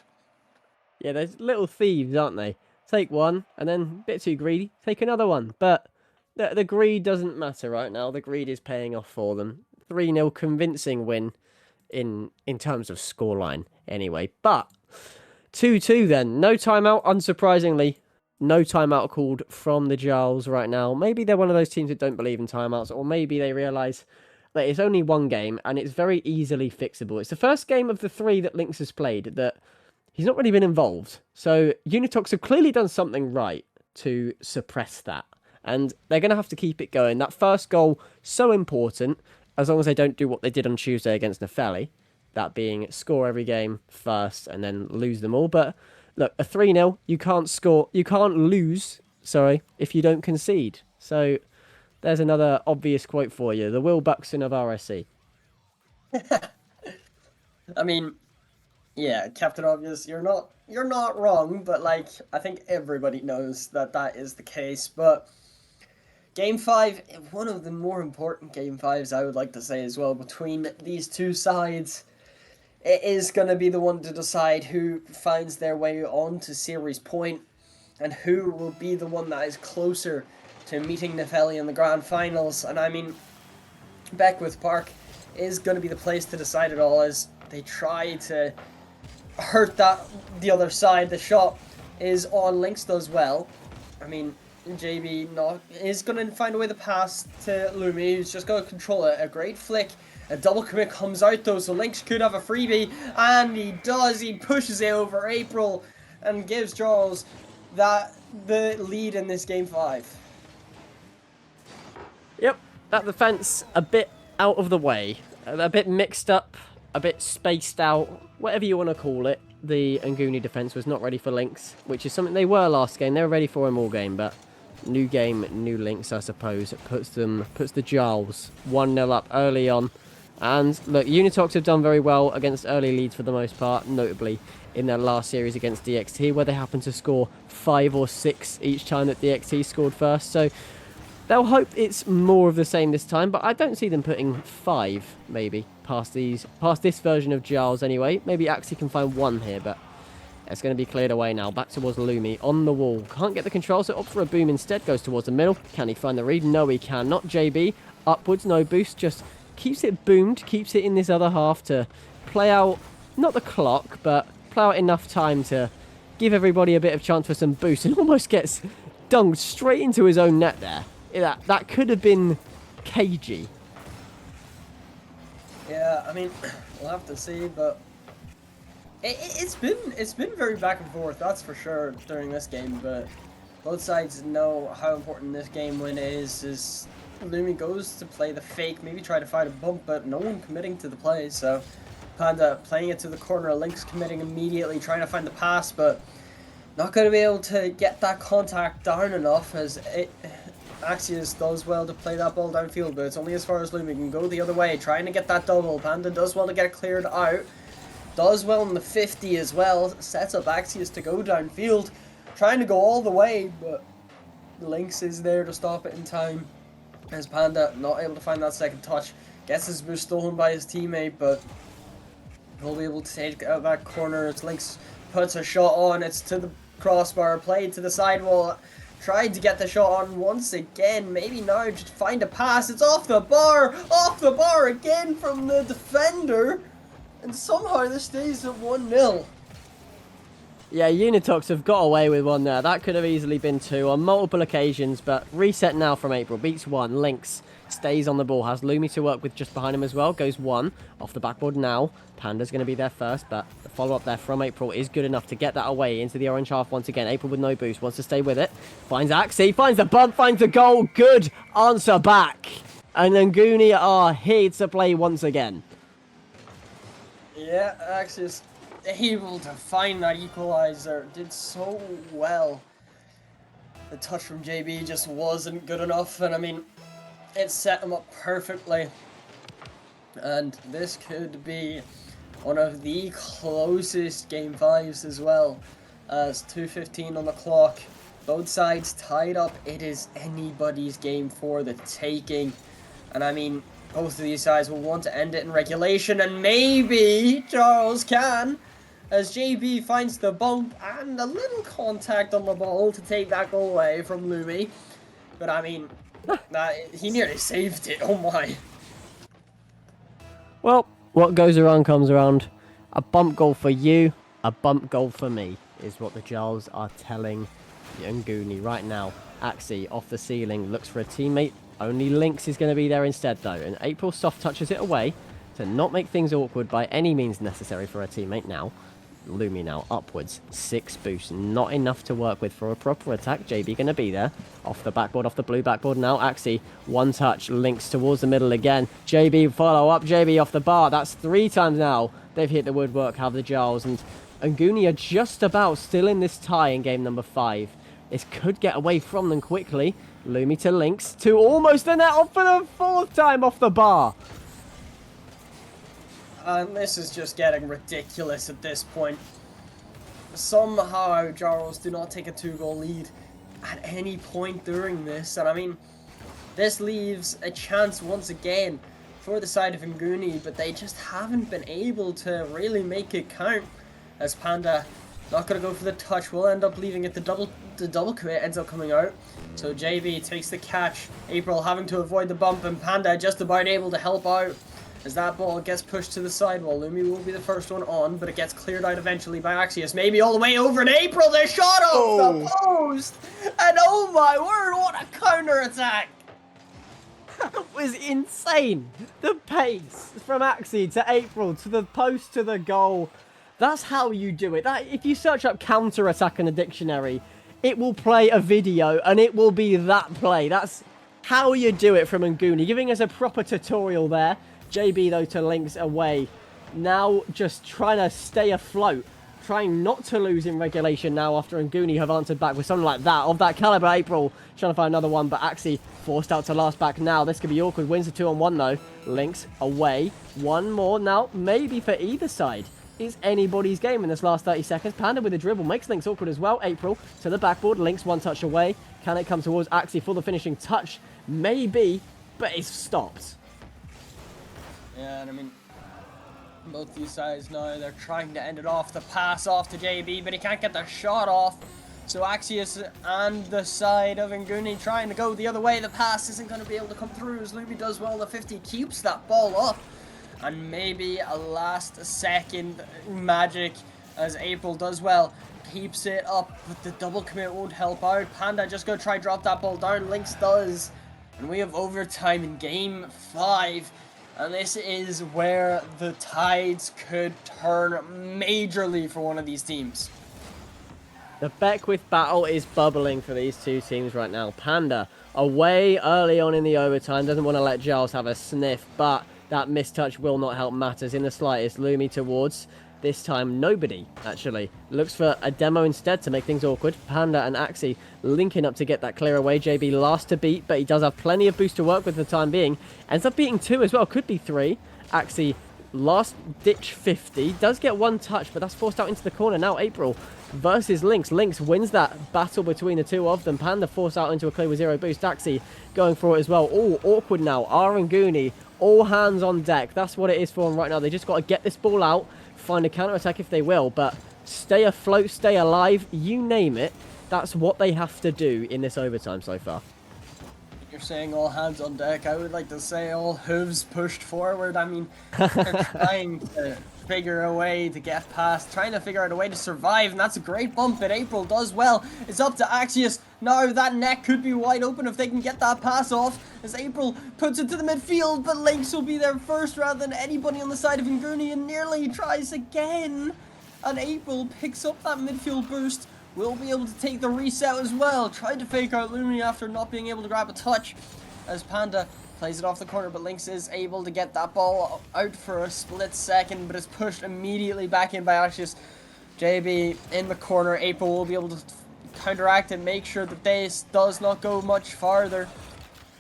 Yeah, they're little thieves, aren't they? Take one, and then a bit too greedy, take another one. But the greed doesn't matter right now. The greed is paying off for them. 3-0 convincing win in terms of scoreline, anyway. But 2-2 then. No timeout, unsurprisingly. No timeout called from the Giles right now. Maybe they're one of those teams that don't believe in timeouts, or maybe they realise that it's only one game and it's very easily fixable. It's the first game of the 3 that Lynx has played that he's not really been involved. So Unitox have clearly done something right to suppress that. And they're going to have to keep it going. That first goal, so important, as long as they don't do what they did on Tuesday against Nefelli. That being score every game first and then lose them all. But look, a 3-0, you can't lose, if you don't concede. So there's another obvious quote for you. The Will Buxton of RSC. I mean, yeah, Captain Obvious, you're not wrong, but like, I think everybody knows that is the case. But Game 5, one of the more important Game 5s, I would like to say as well, between these two sides. It is going to be the one to decide who finds their way on to series point and who will be the one that is closer to meeting Nefelli in the grand finals. And I mean, Beckwith Park is going to be the place to decide it all as they try to hurt the other side. The shot is on. Lynx does well. I mean, JB is going to find a way to pass to Lumi, who's just going to control it. A great flick. A double commit comes out though, so Lynx could have a freebie, and he does. He pushes it over April and gives Charles the lead in this Game 5. Yep, that defense a bit out of the way, a bit mixed up, a bit spaced out, whatever you want to call it. The Nguni defense was not ready for Lynx, which is something they were last game. They were ready for him all game, but new game, new Lynx, I suppose. It puts the Giles 1-0 up early on. And look, Unitox have done very well against early leads for the most part, notably in their last series against DXT, where they happened to score 5 or 6 each time that DXT scored first. So they'll hope it's more of the same this time, but I don't see them putting 5 maybe past this version of Giles anyway. Maybe Axie can find 1 here, but it's going to be cleared away now. Back towards Lumi on the wall. Can't get the control, so opts for a boom instead. Goes towards the middle. Can he find the read? No, he can. Not JB. Upwards, no boost. Just keeps it boomed. Keeps it in this other half to play out, not the clock, but play out enough time to give everybody a bit of chance for some boost. And almost gets dunked straight into his own net there. That could have been cagey. Yeah, I mean, we'll have to see, but it's been very back and forth, that's for sure, during this game, but both sides know how important this game win is Lumi goes to play the fake, maybe try to find a bump, but no one committing to the play, so Panda playing it to the corner, Lynx committing immediately, trying to find the pass, but not going to be able to get that contact down enough as Axius does well to play that ball downfield, but it's only as far as Lumi can go the other way, trying to get that double. Panda does well to get it cleared out, does well in the 50 as well, sets up Axius to go downfield, trying to go all the way, but Lynx is there to stop it in time, as Panda not able to find that second touch, gets his boost stolen by his teammate, but he'll be able to take out that corner as Lynx puts a shot on. It's to the crossbar, played to the sidewall. Tried to get the shot on once again. Maybe now just find a pass. It's off the bar again from the defender. And somehow this stays at 1-0. Yeah, Unitox have got away with one there. That could have easily been 2 on multiple occasions, but reset now from April. Beats 1. Lynx stays on the ball. Has Lumi to work with just behind him as well. Goes 1 off the backboard now. Panda's going to be there first, but the follow-up there from April is good enough to get that away into the orange half once again. April with no boost. Wants to stay with it. Finds Axie. Finds the bump. Finds the goal. Good answer back. And Nguni are here to play once again. Yeah, Axius able to find that equalizer. Did so well. The touch from JB just wasn't good enough, and I mean, it set him up perfectly. And this could be one of the closest Game 5s as well, as 2:15 on the clock. Both sides tied up. It is anybody's game for the taking. And I mean, both of these sides will want to end it in regulation, and maybe Charles can, as JB finds the bump and a little contact on the ball to take that goal away from Lumi. But I mean, he nearly saved it. Oh my. Well, what goes around comes around. A bump goal for you, a bump goal for me, is what the Giles are telling Nguni right now. Axie off the ceiling, looks for a teammate. Only Lynx is going to be there instead though, and April soft touches it away to not make things awkward by any means necessary for a teammate now. Lumi now upwards, 6 boosts, not enough to work with for a proper attack. JB going to be there, off the backboard, off the blue backboard now. Axie, 1 touch, Lynx towards the middle again. JB follow up, JB off the bar. That's 3 times now they've hit the woodwork, have the Giles, and Nguni are just about still in this tie in game number 5. This could get away from them quickly. Lumi to Lynx, to almost the net, off for the 4th time off the bar. And this is just getting ridiculous at this point. Somehow, Jarls do not take a 2-goal lead at any point during this. And I mean, This leaves a chance once again for the side of Nguni, but they just haven't been able to really make it count, as Panda not going to go for the touch, will end up leaving it. The double commit ends up coming out. So JB takes the catch. April having to avoid the bump, and Panda just about able to help out as that ball gets pushed to the sidewall. Lumi will be the first one on, but it gets cleared out eventually by Axius. Maybe all the way over to April. The shot off the post! And oh my word, what a counter attack! That was insane. The pace from Axie to April to the post to the goal. That's how you do it. If you search up counter attack in a dictionary, it will play a video and it will be that play. That's how you do it from Nguni, giving us a proper tutorial there. JB though to Lynx away. Now just trying to stay afloat. Trying not to lose in regulation now after Nguni have answered back with something like that. Of that caliber, April trying to find another one, but Axie forced out to last back now. This could be awkward. Wins the 2-on-1 though. Lynx away. One more now, maybe for either side. Is anybody's game in this last 30 seconds. Panda with a dribble makes Lynx awkward as well. April to the backboard. Lynx one touch away. Can it come towards Axie for the finishing touch? Maybe, but it's stopped. Yeah, and I mean, both these sides now, they're trying to end it off. The pass off to JB, but he can't get the shot off. So Axius and the side of Nguni trying to go the other way. The pass isn't going to be able to come through as Lumi does well. The 50 keeps that ball up. And maybe a last second magic as April does well. Keeps it up, but the double commit won't help out. Panda just going to try drop that ball down. Lynx does. And we have overtime in game 5. And this is where the tides could turn majorly for one of these teams. The Beckwith battle is bubbling for these two teams right now. Panda away early on in the overtime. Doesn't want to let Giles have a sniff, but that mistouch will not help matters in the slightest. Lumi towards, this time nobody, actually. Looks for a demo instead to make things awkward. Panda and Axie linking up to get that clear away. JB last to beat, but he does have plenty of boost to work with for the time being. Ends up beating 2 as well, could be 3. Axie last ditch 50. Does get 1 touch, but that's forced out into the corner. Now April versus Lynx. Lynx wins that battle between the two of them. Panda forced out into a clear with 0 boost. Axie going for it as well. All awkward now. Nguni, all hands on deck. That's what it is for them right now. They just got to get this ball out, find a counter-attack if they will, but stay afloat, stay alive, you name it. That's what they have to do in this overtime so far. You're saying all hands on deck. I would like to say all hooves pushed forward. I mean, they're trying to figure a way to get past, trying to figure out a way to survive, and that's a great bump that April does well. It's up to Axius. Now that neck could be wide open if they can get that pass off, as April puts it to the midfield, but Lynx will be there first rather than anybody on the side of Nguni, and nearly tries again. And April picks up that midfield boost, will be able to take the reset as well. Tried to fake out Lumi after not being able to grab a touch, as Panda plays it off the corner, but Lynx is able to get that ball out for a split second, but it's pushed immediately back in by Axius. JB in the corner. April will be able to counteract and make sure that this does not go much farther.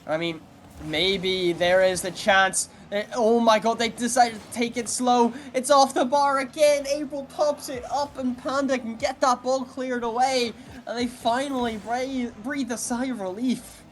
I mean, maybe there is the chance. Oh my god, they decided to take it slow. It's off the bar again. April pops it up and Panda can get that ball cleared away. And they finally breathe a sigh of relief.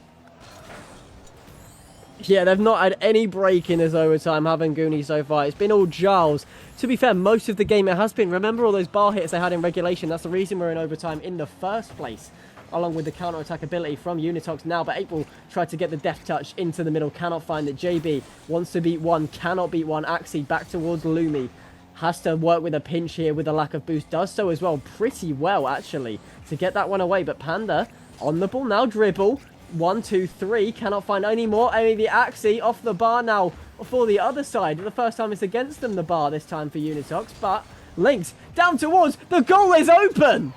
Yeah, they've not had any break in this overtime, have Nguni so far. It's been all Giles. To be fair, most of the game it has been. Remember all those bar hits they had in regulation? That's the reason we're in overtime in the first place, along with the counter-attack ability from Unitox now. But April tried to get the death touch into the middle. Cannot find it. JB wants to beat 1. Cannot beat 1. Axie back towards Lumi. Has to work with a pinch here with a lack of boost. Does so as well. Pretty well, actually, to get that one away. But Panda on the ball now. Dribble. 1, 2, 3. Cannot find any more. Maybe Axie off the bar now for the other side. The first time it's against them, the bar this time for Unitox. But Lynx down towards. The goal is open.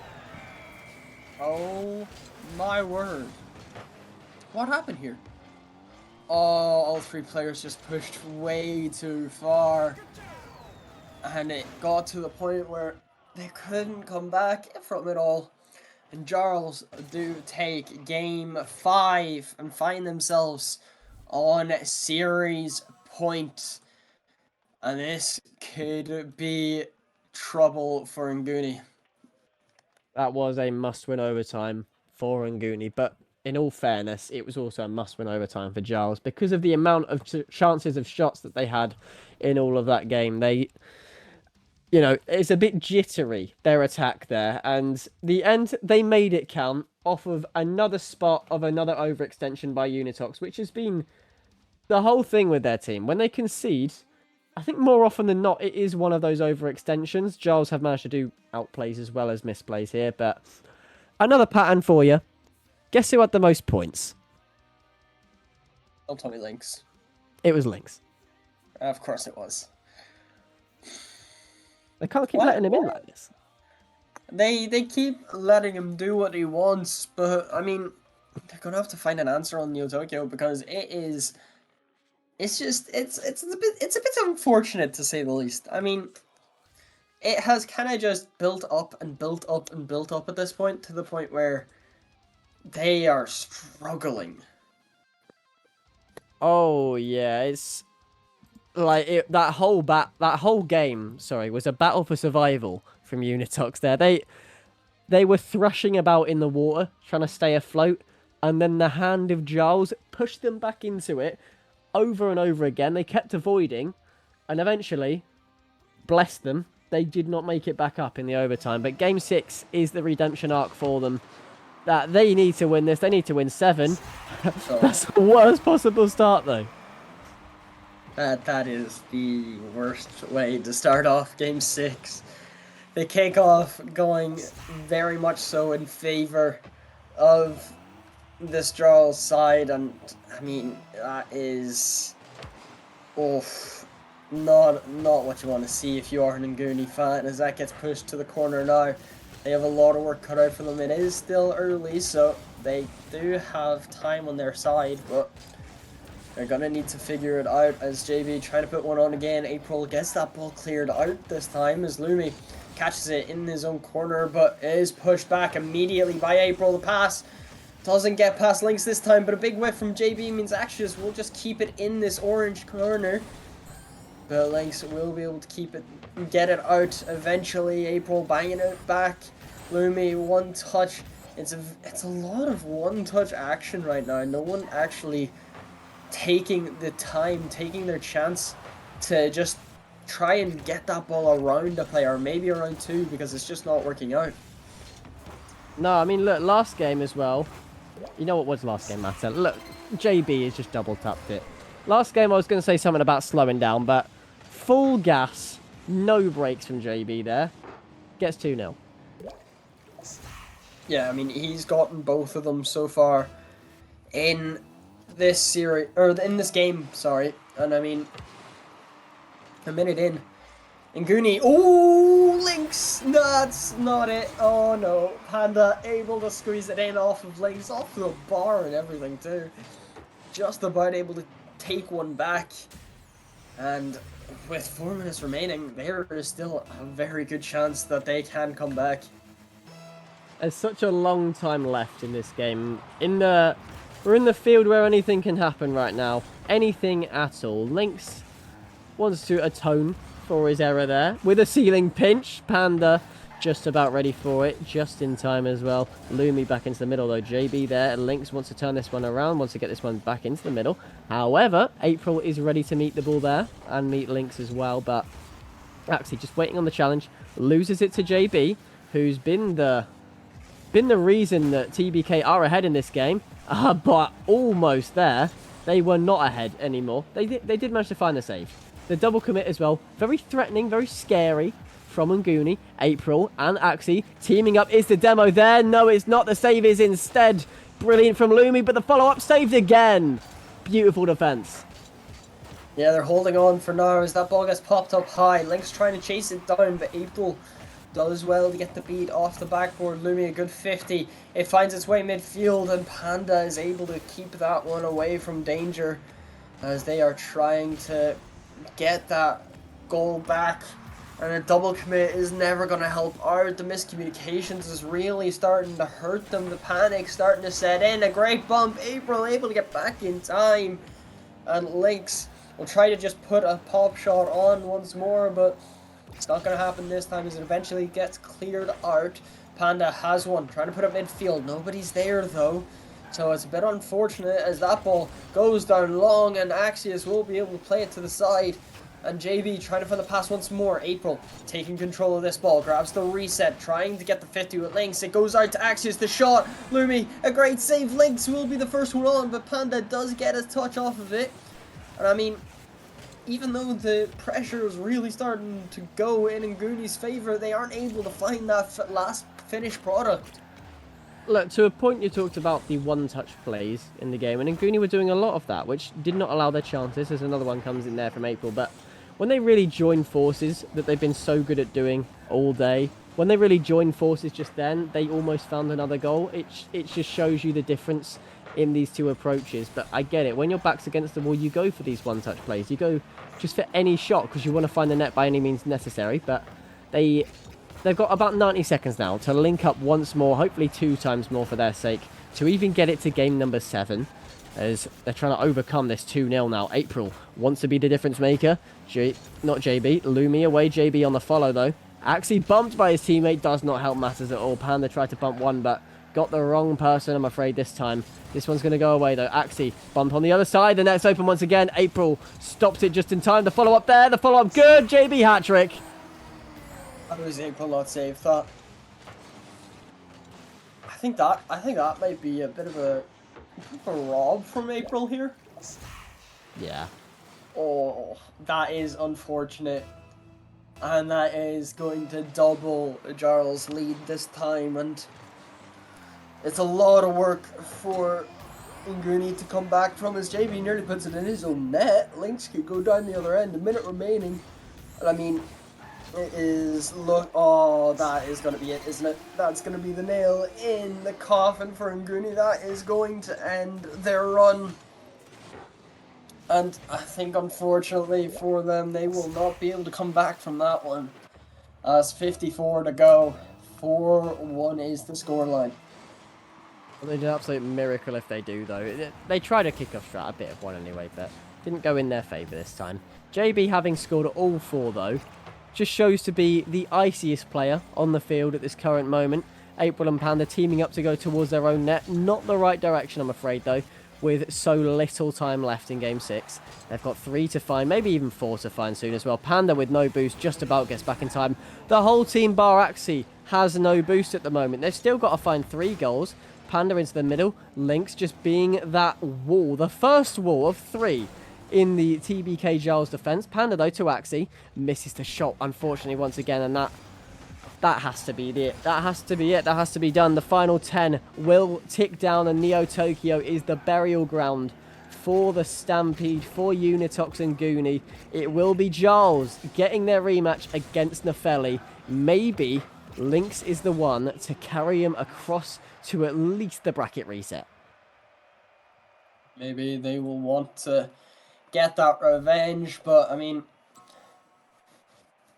Oh my word. What happened here? Oh, all 3 players just pushed way too far. And it got to the point where they couldn't come back from it all. And Charles do take game 5 and find themselves on series point. And this could be trouble for Nguni. That was a must-win overtime for Nguni, but in all fairness, it was also a must-win overtime for Giles because of the amount of chances of shots that they had in all of that game. They, it's a bit jittery, their attack there. And the end, they made it count off of another spot of another overextension by Unitox, which has been the whole thing with their team. When they concede, I think more often than not, it is one of those overextensions. Giles have managed to do outplays as well as misplays here, but another pattern for you. Guess who had the most points? Don't tell me Lynx. It was Lynx. Of course it was. They can't keep letting him in like this. They keep letting him do what he wants, but I mean, they're gonna have to find an answer on Neo Tokyo because it's a bit unfortunate to say the least. I mean, it has kind of just built up and built up and built up at this point to the point where they are struggling. Oh yeah, it's like that whole game. Sorry, was a battle for survival from Unitox. There, they were thrashing about in the water trying to stay afloat, and then the hand of Giles pushed them back into it over and over again. They kept avoiding, and eventually, bless them, they did not make it back up in the overtime. But Game 6 is the redemption arc for them. That they need to win this. They need to win 7. That's the worst possible start, though. That is the worst way to start off Game 6. They kick off going very much so in favor of this Giles side, and I mean, that is not what you want to see if you are an Nguni fan, as that gets pushed to the corner now. They have a lot of work cut out for them. It is still early, so they do have time on their side, but they're going to need to figure it out as JB trying to put one on again. April gets that ball cleared out this time as Lumi catches it in his own corner, but is pushed back immediately by April. The pass doesn't get past Lynx this time, but a big whiff from JB means Axios will just keep it in this orange corner. But Lynx will be able to keep it, get it out eventually. April banging it back. Lumi, one touch. It's a lot of one-touch action right now. No one actually taking the time, taking their chance to just try and get that ball around a player, maybe around 2, because it's just not working out. No, I mean, look, last game as well. You know what was last game, Matt? Look, JB has just double-tapped it. Last game I was going to say something about slowing down, but full gas, no brakes from JB there. Gets 2-0. Yeah, I mean, he's gotten both of them so far in this series, or in this game, sorry. And I mean, a minute in. Nguni, oh, Lynx, that's not it. Oh no, Panda able to squeeze it in off of Lynx, off the bar and everything too. Just about able to take one back. And with 4 minutes remaining, there is still a very good chance that they can come back. There's such a long time left in this game. We're in the field where anything can happen right now. Anything at all. Lynx wants to atone for his error there with a ceiling pinch. Panda just about ready for it, just in time as well. Lumi back into the middle though. JB there. Lynx wants to turn this one around, wants to get this one back into the middle. However, April is ready to meet the ball there and meet Lynx as well, but actually just waiting on the challenge. Loses it to JB, who's been the reason that TBK are ahead in this game, but almost there. They were not ahead anymore. They did manage to find the save. The double commit as well. Very threatening, very scary from Nguni. April and Axie teaming up. Is the demo there? No, it's not. The save is instead. Brilliant from Lumi, but the follow-up saved again. Beautiful defense. Yeah, they're holding on for now as that ball gets popped up high. Lynx trying to chase it down, but April does well to get the beat off the backboard. Lumi a good 50. It finds its way midfield, and Panda is able to keep that one away from danger as they are trying to get that goal back. And a double commit is never going to help out. The miscommunications is really starting to hurt them. The panic starting to set in. A great bump. April able to get back in time. And Lynx will try to just put a pop shot on once more, but it's not going to happen this time as it eventually gets cleared out. Panda has one, trying to put up midfield. Nobody's there though. So it's a bit unfortunate as that ball goes down long and Axius will be able to play it to the side. And JB trying to find the pass once more. April taking control of this ball, grabs the reset, trying to get the 50 with Lynx. It goes out to Axius, the shot. Lumi, a great save. Lynx will be the first one on, but Panda does get a touch off of it. And I mean, even though the pressure is really starting to go in Nguni's favour, they aren't able to find that last finished product. Look, to a point you talked about the one-touch plays in the game, and Nguni were doing a lot of that, which did not allow their chances, as another one comes in there from April. But when they really join forces that they've been so good at doing all day, when they really joined forces just then, they almost found another goal. It just shows you the difference in these two approaches. But I get it. When your back's against the wall, you go for these one-touch plays. You go just for any shot because you want to find the net by any means necessary. But they've got about 90 seconds now to link up once more, hopefully 2 times more for their sake, to even get it to game number 7. As they're trying to overcome this 2-0 now. April wants to be the difference maker. Not JB. Lumi away. JB on the follow, though. Actually bumped by his teammate. Does not help matters at all. Panda tried to bump one, but got the wrong person, I'm afraid, this time. This one's going to go away, though. Axie bump on the other side. The net's open once again. April stops it just in time. The follow-up there. The follow-up good. JB hat-trick. How was April not save that? I think that might be a bit of a rob from April here. Yeah. Oh, that is unfortunate. And that is going to double Jarl's lead this time, and it's a lot of work for Nguni to come back from as JB nearly puts it in his own net. Lynx could go down the other end, a minute remaining. And I mean, it is, oh, that is going to be it, isn't it? That's going to be the nail in the coffin for Nguni. That is going to end their run. And I think, unfortunately for them, they will not be able to come back from that one. As 54 to go. 4-1 is the scoreline. Well, they'd an absolute miracle if they do, though. They tried a kick-off strat, a bit of one anyway, but didn't go in their favour this time. JB having scored all 4, though, just shows to be the iciest player on the field at this current moment. April and Panda teaming up to go towards their own net. Not the right direction, I'm afraid, though, with so little time left in Game 6. They've got 3 to find, maybe even 4 to find soon as well. Panda with no boost just about gets back in time. The whole team bar Axie has no boost at the moment. They've still got to find 3 goals. Panda into the middle. Lynx just being that wall. The first wall of 3 in the TBK Giles defense. Panda, though, to Axie. Misses the shot, unfortunately, once again. And that has to be it. That has to be it. That has to be done. The final 10 will tick down, and Neo Tokyo is the burial ground for the Stampede, for Unitox and Goonie. It will be Giles getting their rematch against Nefelli. Maybe Lynx is the one to carry him across to at least the bracket reset. Maybe they will want to get that revenge, but I mean,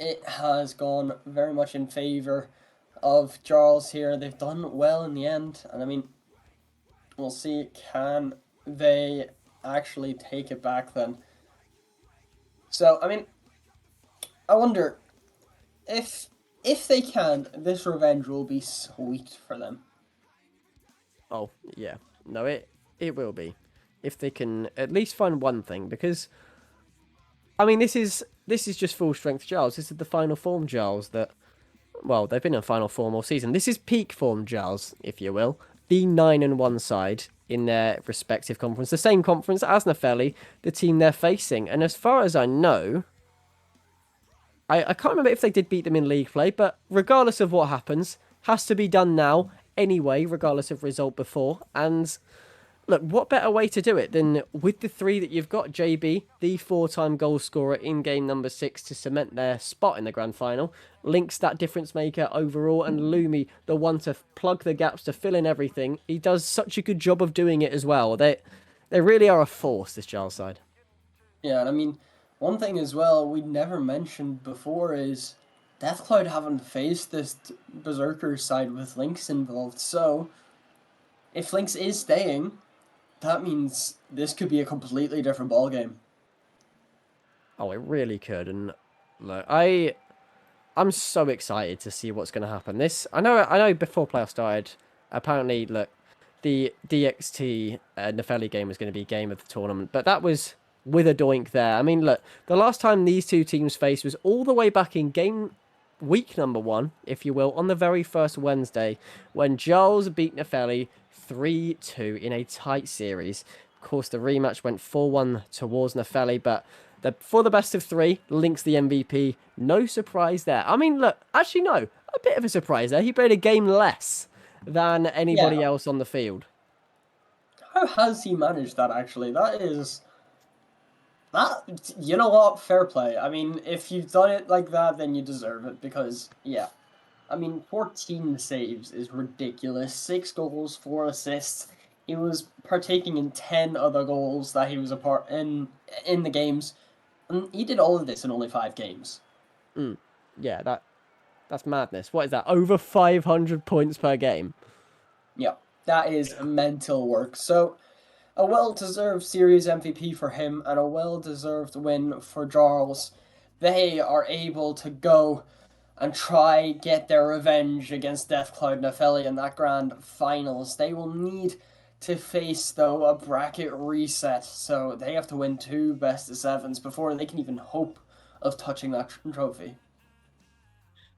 it has gone very much in favour of Charles here. They've done well in the end, and I mean, we'll see, can they actually take it back then? So, I mean, I wonder if they can, this revenge will be sweet for them. Oh, yeah. No, it will be. If they can at least find one thing, because I mean, this is just full strength Giles. This is the final form Giles that, well, they've been in final form all season. This is peak form Giles, if you will. The 9-1 side in their respective conference. The same conference as Nefelli, the team they're facing. And as far as I know, I can't remember if they did beat them in league play, but regardless of what happens, has to be done now anyway, regardless of result before. And look, what better way to do it than with the 3 that you've got? JB, the 4-time goal scorer in game number 6 to cement their spot in the grand final. Lynx, that difference maker overall, and Lumi, the one to plug the gaps, to fill in everything. He does such a good job of doing it as well. They really are a force, this Giles side. Yeah, and I mean, one thing as well we never mentioned before is Deathcloud haven't faced this Berserker side with Lynx involved. So, if Lynx is staying, that means this could be a completely different ballgame. Oh, it really could. And look, I'm so excited to see what's going to happen. I know before playoffs started, apparently, look, the DXT Nefelli game was going to be game of the tournament, but that was with a doink there. I mean, look, the last time these two teams faced was all the way back in game week number 1, if you will, on the very first Wednesday, when Giles beat Nefelli 3-2 in a tight series. Of course, the rematch went 4-1 towards Nefelli, but for the best of 3, Link's the MVP. No surprise there. I mean, look, actually, no, a bit of a surprise there. He played a game less than anybody else on the field. How has he managed that, actually? That, you know what? Fair play. I mean, if you've done it like that, then you deserve it, because, yeah. I mean, 14 saves is ridiculous. 6 goals, 4 assists. He was partaking in 10 other goals that he was a part in the games. And he did all of this in only 5 games. Yeah, that's madness. What is that? Over 500 points per game. Yeah, that is mental work. So, a well-deserved series MVP for him and a well-deserved win for Charles. They are able to go and try get their revenge against Deathcloud Nefelli in that grand finals. They will need to face, though, a bracket reset, so they have to win 2 best-of-7s before they can even hope of touching that trophy.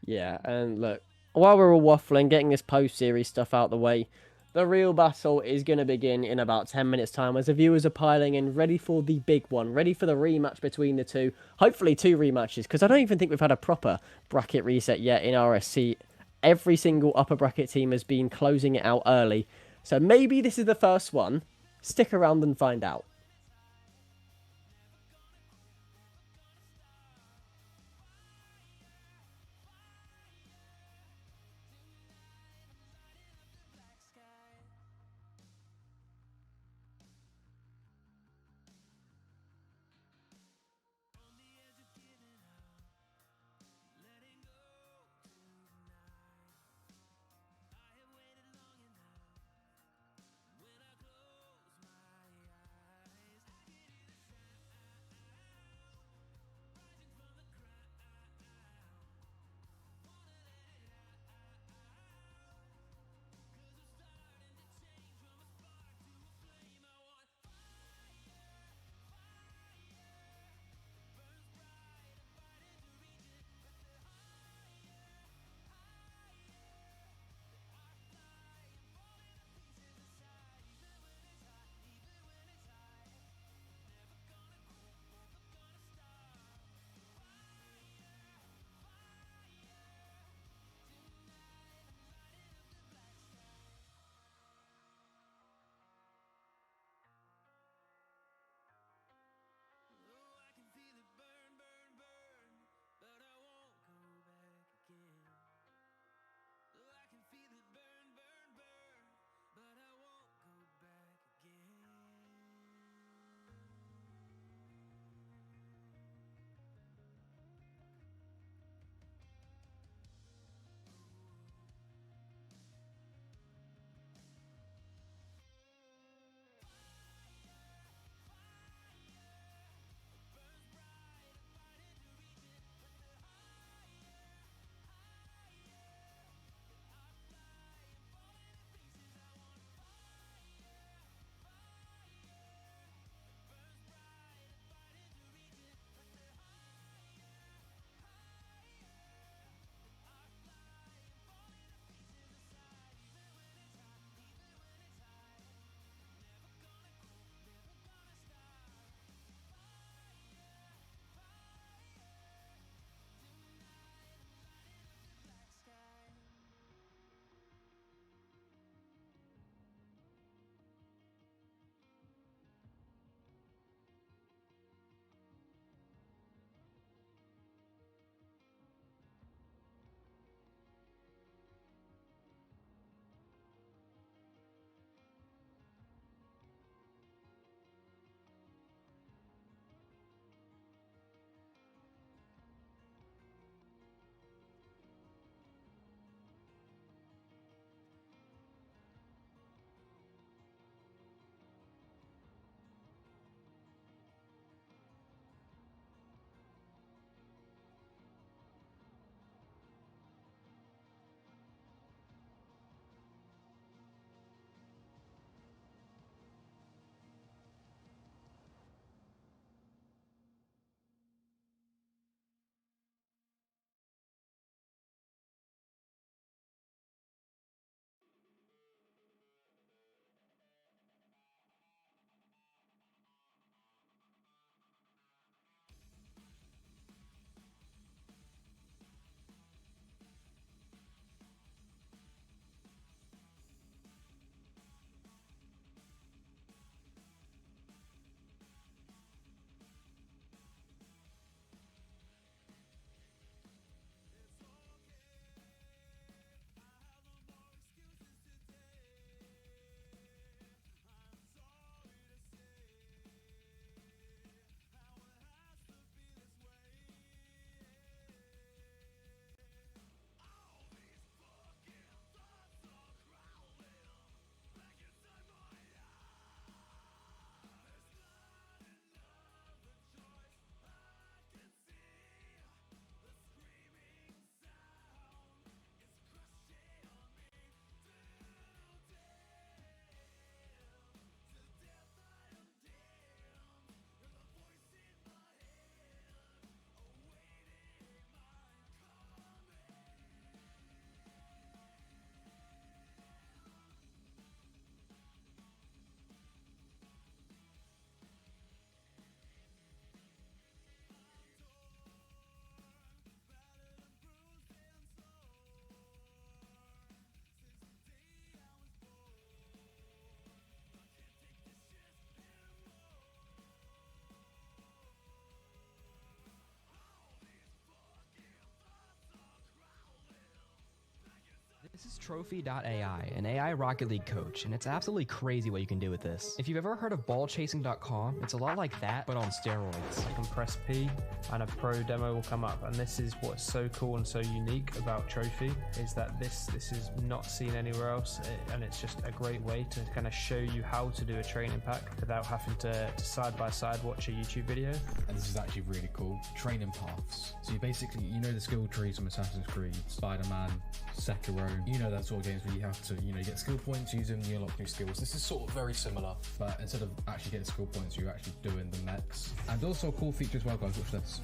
Yeah, and look, while we're all waffling, getting this post-series stuff out the way, the real battle is going to begin in about 10 minutes' time as the viewers are piling in, ready for the big one, ready for the rematch between the two. Hopefully 2 rematches, because I don't even think we've had a proper bracket reset yet in RSC. Every single upper bracket team has been closing it out early, so maybe this is the first one. Stick around and find out. This is trophi.ai, an AI Rocket League coach, and it's absolutely crazy what you can do with this. If you've ever heard of ballchasing.com, it's a lot like that, but on steroids. You can press P and a pro demo will come up, and this is what's so cool and so unique about Trophy, is that this is not seen anywhere else, and it's just a great way to kind of show you how to do a training pack without having to side by side watch a YouTube video. And this is actually really cool. Training paths. So you basically, you know the skill trees from Assassin's Creed, SpartanWare, Sekiro, you know that sort of games where you have to, get skill points, use them, you unlock new skills. This is sort of very similar, but instead of actually getting skill points, you're actually doing the mechs. And also a cool feature as well, guys, watch this.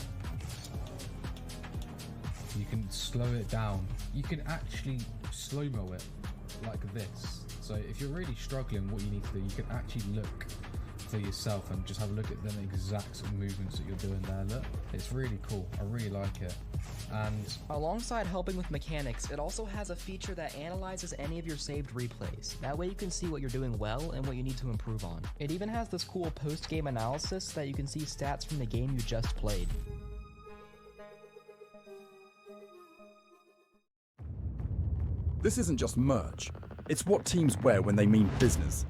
You can slow it down. You can actually slow-mo it like this. So if you're really struggling, what you need to do, you can actually look for yourself and just have a look at the exact sort of movements that you're doing there. Look, it's really cool. I really like it. And alongside helping with mechanics, it also has a feature that analyzes any of your saved replays. That way you can see what you're doing well and what you need to improve on. It even has this cool post-game analysis that you can see stats from the game you just played. This isn't just merch, it's what teams wear when they mean business.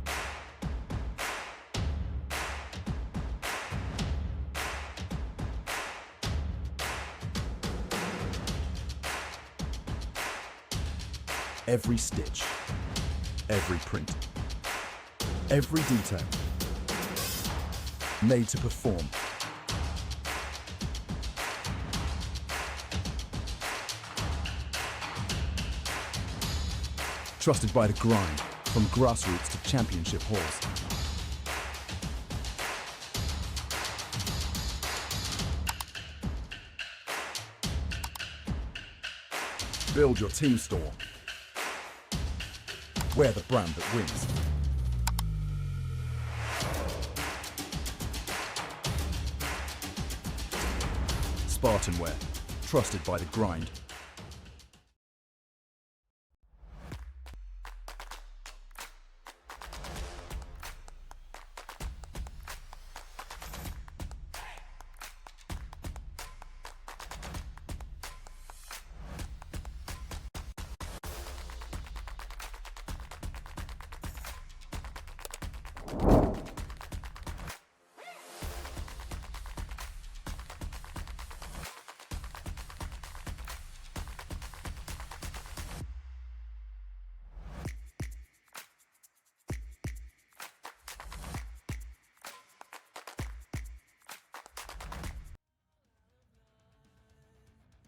Every stitch, every print, every detail, made to perform. Trusted by the grind, from grassroots to championship halls. Build your team store. Wear the brand that wins. SpartanWare, trusted by the grind.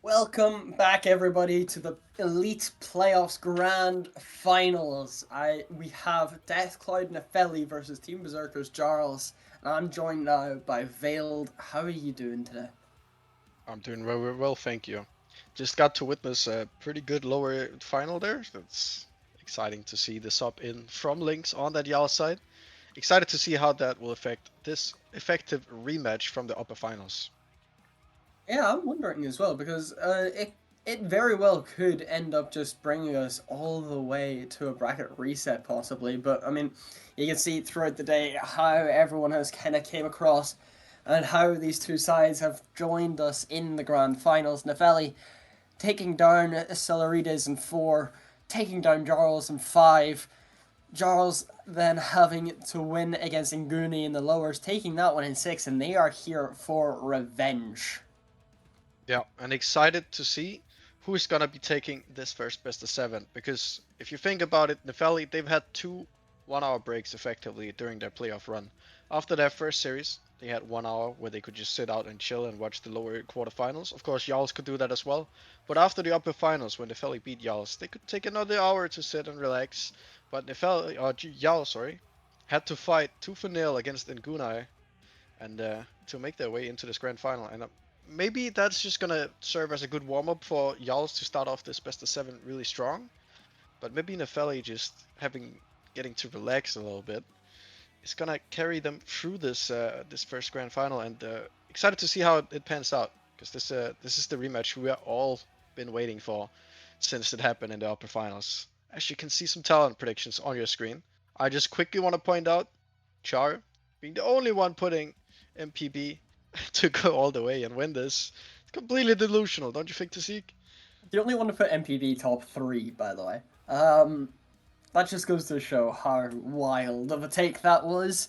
Welcome back, everybody, to the Elite Playoffs Grand Finals. We have Deathcloud Nefelli versus Team Berserkers Jarls, and I'm joined now by Veiled. How are you doing today? I'm doing very well, thank you. Just got to witness a pretty good lower final there. That's exciting to see the sub in from Lynx on that Jarl side. Excited to see how that will affect this effective rematch from the upper finals. Yeah, I'm wondering as well, because it very well could end up just bringing us all the way to a bracket reset, possibly. But, I mean, you can see throughout the day how everyone has kind of came across and how these two sides have joined us in the grand finals. Nefelli taking down Celerides in 4, taking down Jarls in 5. Jarls then having to win against Nguni in the lowers, taking that one in 6, and they are here for revenge. Yeah, and excited to see who is going to be taking this first best of 7, because if you think about it, Nefelli, they've had 2 1-hour breaks effectively during their playoff run. After their first series, they had 1 hour where they could just sit out and chill and watch the lower quarterfinals. Of course, Jarls could do that as well, but after the upper finals, when Nefelli beat Jarls, they could take another hour to sit and relax. But Jarls, had to fight tooth and nail against Ngunai and to make their way into this grand final. And maybe that's just gonna serve as a good warm-up for Jarls to start off this best of 7 really strong. But maybe Nefelli just getting to relax a little bit is gonna carry them through this this first grand final, and excited to see how it pans out, because this is the rematch we are all been waiting for since it happened in the upper finals. As you can see some talent predictions on your screen. I just quickly want to point out Char being the only one putting MPB to go all the way and win this. It's completely delusional, don't you think, Tasik? The only one to put MPB top 3, by the way. That just goes to show how wild of a take that was.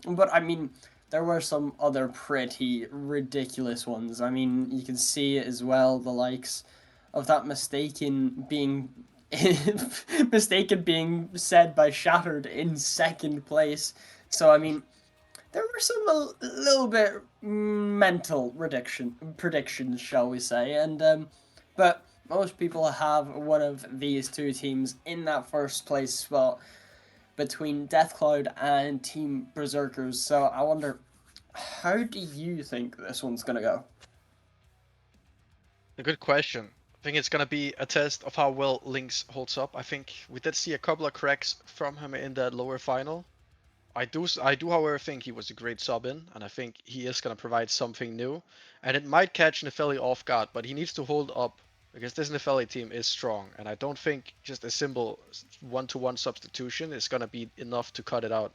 But I mean, there were some other pretty ridiculous ones. I mean, you can see it as well, the likes of that mistaken being said by Shattered in second place. So I mean, there were some a little bit mental predictions, shall we say, and but most people have one of these two teams in that first place spot between Deathcloud and Team Berserkers. So I wonder, how do you think this one's gonna go? A good question. I think it's gonna be a test of how well Lynx holds up. I think we did see a couple of cracks from him in that lower final. I do, however, think he was a great sub in, and I think he is gonna provide something new. And it might catch Nefelli off guard, but he needs to hold up because this Nefelli team is strong, and I don't think just a simple one-to-one substitution is gonna be enough to cut it out.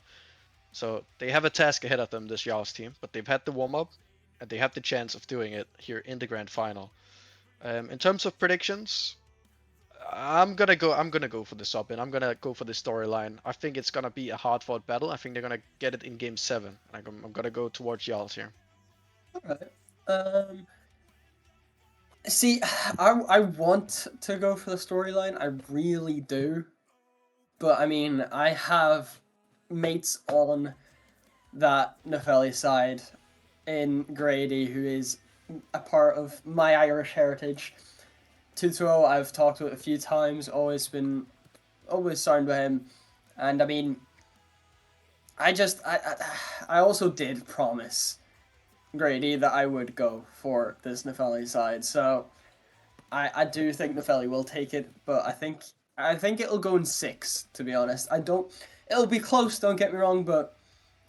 So they have a task ahead of them, this Yao's team, but they've had the warm-up, and they have the chance of doing it here in the grand final. In terms of predictions, I'm gonna go for the sub in. I'm gonna go for the storyline. I think it's gonna be a hard fought battle. I think they're gonna get it in game 7. I'm gonna go towards Jarls here. Alright. See, I want to go for the storyline. I really do. But I mean, I have mates on that Nefelli side in Grady who is a part of my Irish heritage. Tutuo, I've talked with a few times, always signed by him, and I mean, I also did promise Grady that I would go for this Nefelli side, so I do think Nefelli will take it, but I think it'll go in 6, to be honest. It'll be close, don't get me wrong, but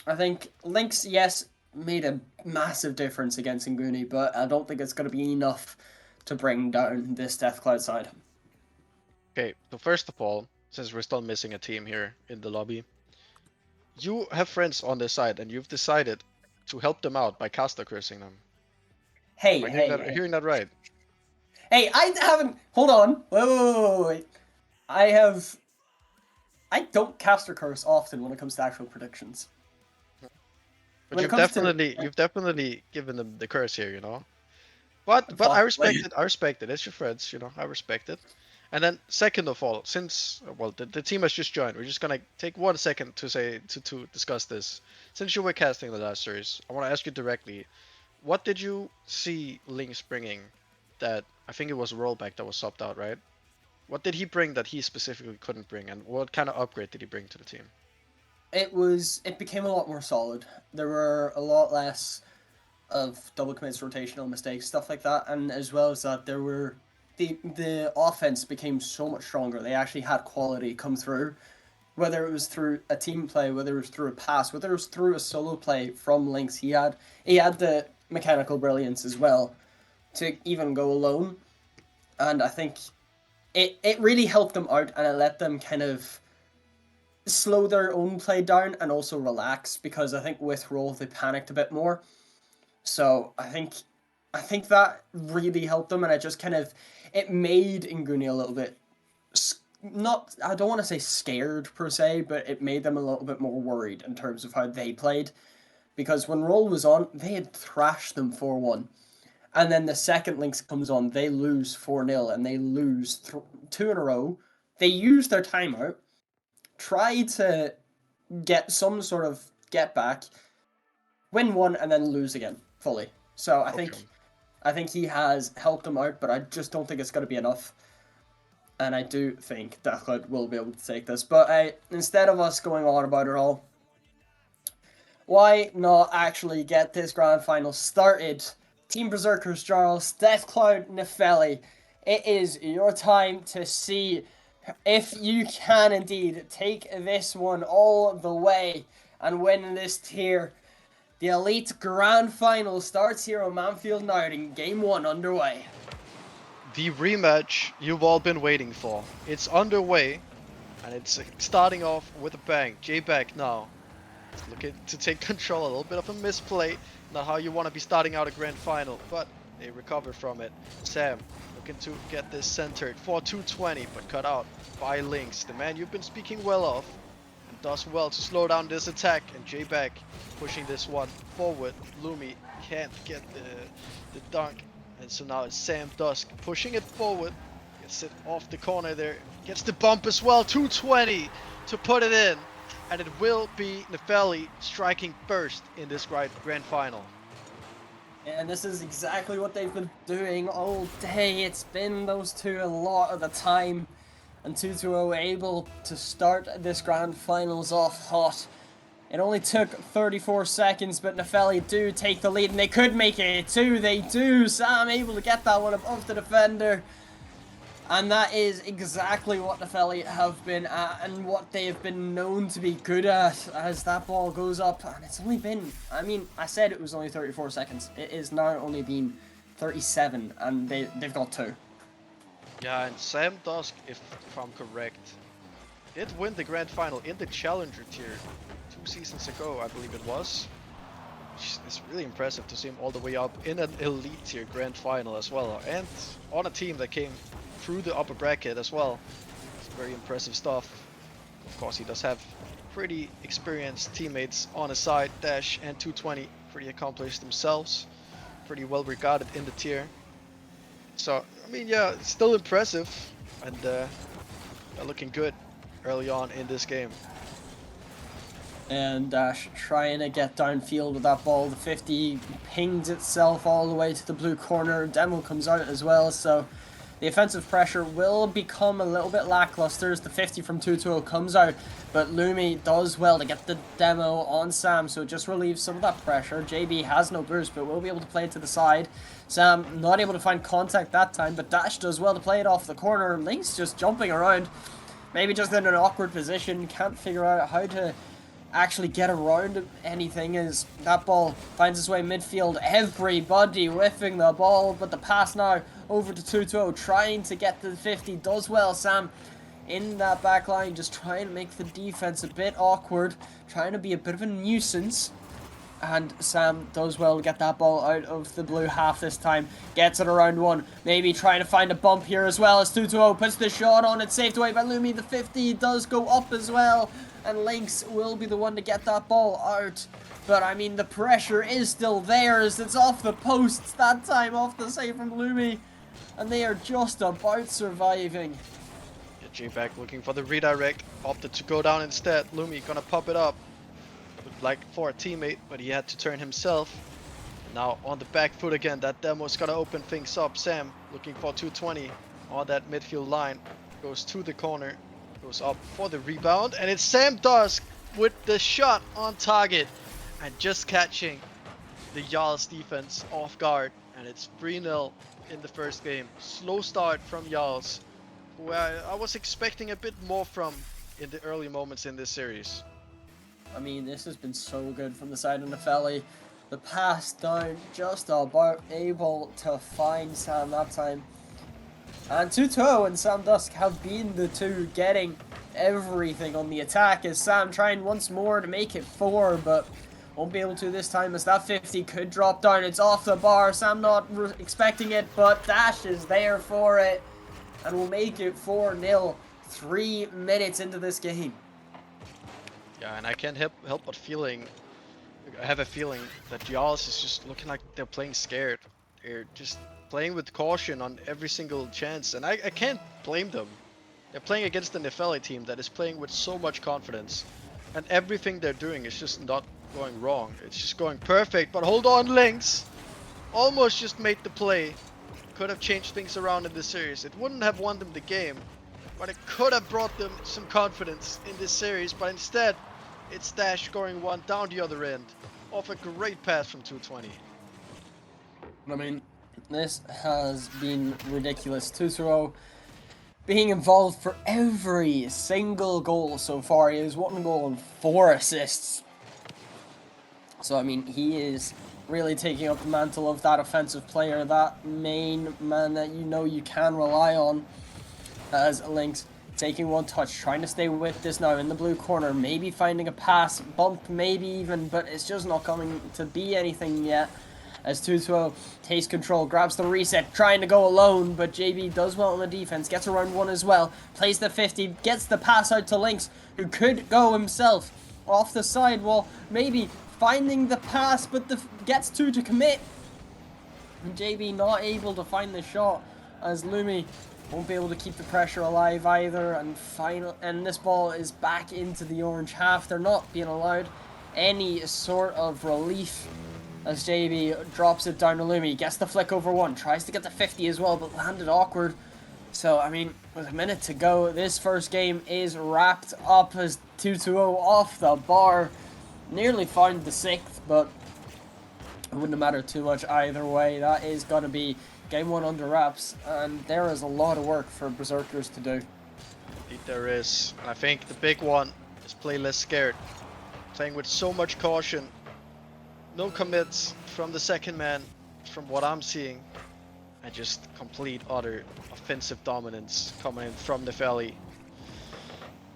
I think Lynx, yes, made a massive difference against Nguni, but I don't think it's going to be enough to bring down this Deathcloud side. Okay, so first of all, since we're still missing a team here in the lobby, you have friends on this side, and you've decided to help them out by caster cursing them. Hey, Hearing that right? Hey, I haven't. Hold on. Wait. I don't caster curse often when it comes to actual predictions. But you've definitely given them the curse here, you know. But I respect it. I respect it. It's your friends, you know. I respect it. And then second of all, since the team has just joined, we're just gonna take 1 second to discuss this. Since you were casting the last series, I want to ask you directly, what did you see Lynx bringing that I think it was a rollback that was subbed out, right? What did he bring that he specifically couldn't bring, and what kind of upgrade did he bring to the team? It became a lot more solid. There were a lot less of double commits, rotational mistakes, stuff like that, and as well as that, there were the offense became so much stronger. They actually had quality come through, whether it was through a team play, whether it was through a pass, whether it was through a solo play from Lynx. He had the mechanical brilliance as well to even go alone, and I think it really helped them out, and it let them kind of slow their own play down and also relax, because I think with Roll they panicked a bit more. So I think that really helped them, and it made Nguni a little bit not, I don't want to say scared per se, but it made them a little bit more worried in terms of how they played, because when Roll was on, they had thrashed them 4-1. And then the second Lynx comes on, they lose 4-0, and they lose 2 in a row. They use their timeout, try to get some sort of get back, win 1, and then lose again fully. So I think he has helped them out, but I just don't think it's going to be enough. And I do think Deathcloud will be able to take this. But instead of us going on about it all, why not actually get this grand final started? Team Berserkers, Jarls, Deathcloud, Nefelli. It is your time to see if you can indeed take this one all the way and win this tier. The Elite Grand Final starts here on Manfield Narding, Game 1 underway. The rematch you've all been waiting for. It's underway, and it's starting off with a bang. J-Back now looking to take control. A little bit of a misplay. Not how you want to be starting out a grand final, but They recover from it. Sam looking to get this centered for 220, but cut out by Lynx, the man you've been speaking well of, and does well to slow down this attack. And J-Back pushing this one forward. Lumi can't get the dunk, and so now it's Sam Dusk pushing it forward. Gets it off the corner there. Gets the bump as well. 220 to put it in, and it will be Nefelli striking first in this grand final. And this is exactly what they've been doing all day. It's been those two a lot of the time. And 2-2-0 able to start this grand finals off hot. It only took 34 seconds, but Nefelli do take the lead, and they could make it too. They do. Sam able to get that one above the defender. And that is exactly what Nefelli have been at, and what they have been known to be good at, as that ball goes up. And it's only been, I mean, I said it was only 34 seconds. It is now only been 37, and they've got two. Yeah, and Sam Dusk, if I'm correct, did win the grand final in the Challenger tier 2 seasons ago, I believe it was. It's really impressive to see him all the way up in an elite tier grand final as well, and on a team that came through the upper bracket as well. It's very impressive stuff. Of course, he does have pretty experienced teammates on his side. Dash and 220 pretty accomplished themselves, pretty well regarded in the tier. So I mean, yeah, it's still impressive, and they're looking good early on in this game. And Dash trying to get downfield with that ball. The 50 pings itself all the way to the blue corner. Demo comes out as well, so the offensive pressure will become a little bit lackluster as the 50 from 2-2-0 comes out. But Lumi does well to get the demo on Sam, so it just relieves some of that pressure. JB has no boost, but will be able to play it to the side. Sam not able to find contact that time, but Dash does well to play it off the corner. Link's just jumping around, maybe just in an awkward position. Can't figure out how to actually get around anything as that ball finds its way midfield. Everybody whiffing the ball, but the pass now over to 2-2-0, trying to get to the 50, does well. Sam in that back line, just trying to make the defense a bit awkward, trying to be a bit of a nuisance. And Sam does well to get that ball out of the blue half this time. Gets it around one. Maybe trying to find a bump here as well as 2-2-0 puts the shot on. It's saved away by Lumi. The 50 does go up as well. And Lynx will be the one to get that ball out. But I mean, the pressure is still there as it's off the posts that time, off the save from Lumi. And they are just about surviving. Yeah, J-Back looking for the redirect. Opted to go down instead. Lumi gonna pop it up. Looked like for a teammate, but he had to turn himself. And now on the back foot again. That demo's gonna open things up. Sam looking for 220 on that midfield line. Goes to the corner. Goes up for the rebound. And it's Sam Dusk with the shot on target. And just catching the Jarl's defense off guard. And it's 3-0 in the first game. Slow start from Jarl's, who I was expecting a bit more from in the early moments in this series. I mean, this has been so good from the side of Nefelli. The pass down, just about able to find Sam that time. And 2-2 and Sam Dusk have been the two getting everything on the attack, as Sam trying once more to make it 4, but won't be able to this time as that 50 could drop down. It's off the bar. Sam not expecting it, but Dash is there for it. And will make it 4-0 3 minutes into this game. Yeah, and I can't help but I have a feeling that Jarls is just looking like they're playing scared. They're just playing with caution on every single chance, and I can't blame them. They're playing against the Nefelli team that is playing with so much confidence, and everything they're doing is just not going wrong. It's just going perfect. But hold on, Lynx almost just made the play. Could have changed things around in this series. It wouldn't have won them the game, but it could have brought them some confidence in this series. But instead, it's Dash scoring one down the other end off a great pass from 220. I mean, this has been ridiculous. 2-0 being involved for every single goal so far. He has 1 goal and 4 assists. So, I mean, he is really taking up the mantle of that offensive player, that main man that you know you can rely on. As Lynx taking one touch, trying to stay with this now in the blue corner, maybe finding a pass, bump maybe even, but it's just not coming to be anything yet. as 2-0 takes control, grabs the reset, trying to go alone, but JB does well on the defense, gets around one as well, plays the 50, gets the pass out to Lynx, who could go himself off the sidewall, maybe finding the pass, but gets 2 to commit. And JB not able to find the shot, as Lumi won't be able to keep the pressure alive either, and this ball is back into the orange half. They're not being allowed any sort of relief as JB drops it down to Lumi, gets the flick over one, tries to get the 50 as well, but landed awkward. So, I mean, with a minute to go, this first game is wrapped up as 2-0 off the bar. Nearly found the 6th, but it wouldn't have mattered too much either way. That is going to be game 1 under wraps, and there is a lot of work for Berserkers to do. Indeed there is, and I think the big one is play less scared. Playing with so much caution. No commits from the second man, from what I'm seeing. And just complete utter offensive dominance coming in from the valley.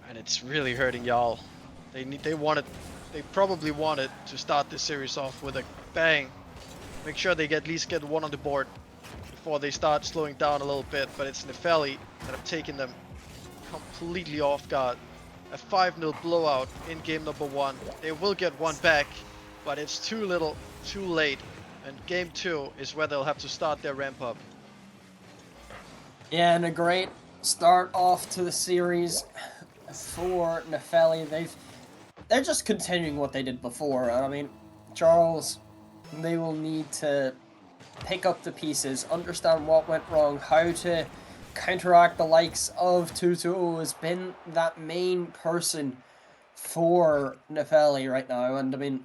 And it's really hurting y'all. They probably wanted to start this series off with a bang. Make sure they at least get one on the board before they start slowing down a little bit, but it's Nefeli that have taken them completely off guard. A 5-0 blowout in game number 1. They will get one back, but it's too little, too late. And game 2 is where they'll have to start their ramp up. Yeah, and a great start off to the series for Nefeli. They're just continuing what they did before. I mean, Charles, they will need to pick up the pieces, understand what went wrong, how to counteract the likes of 2-2, who has been that main person for Nefeli right now. And I mean,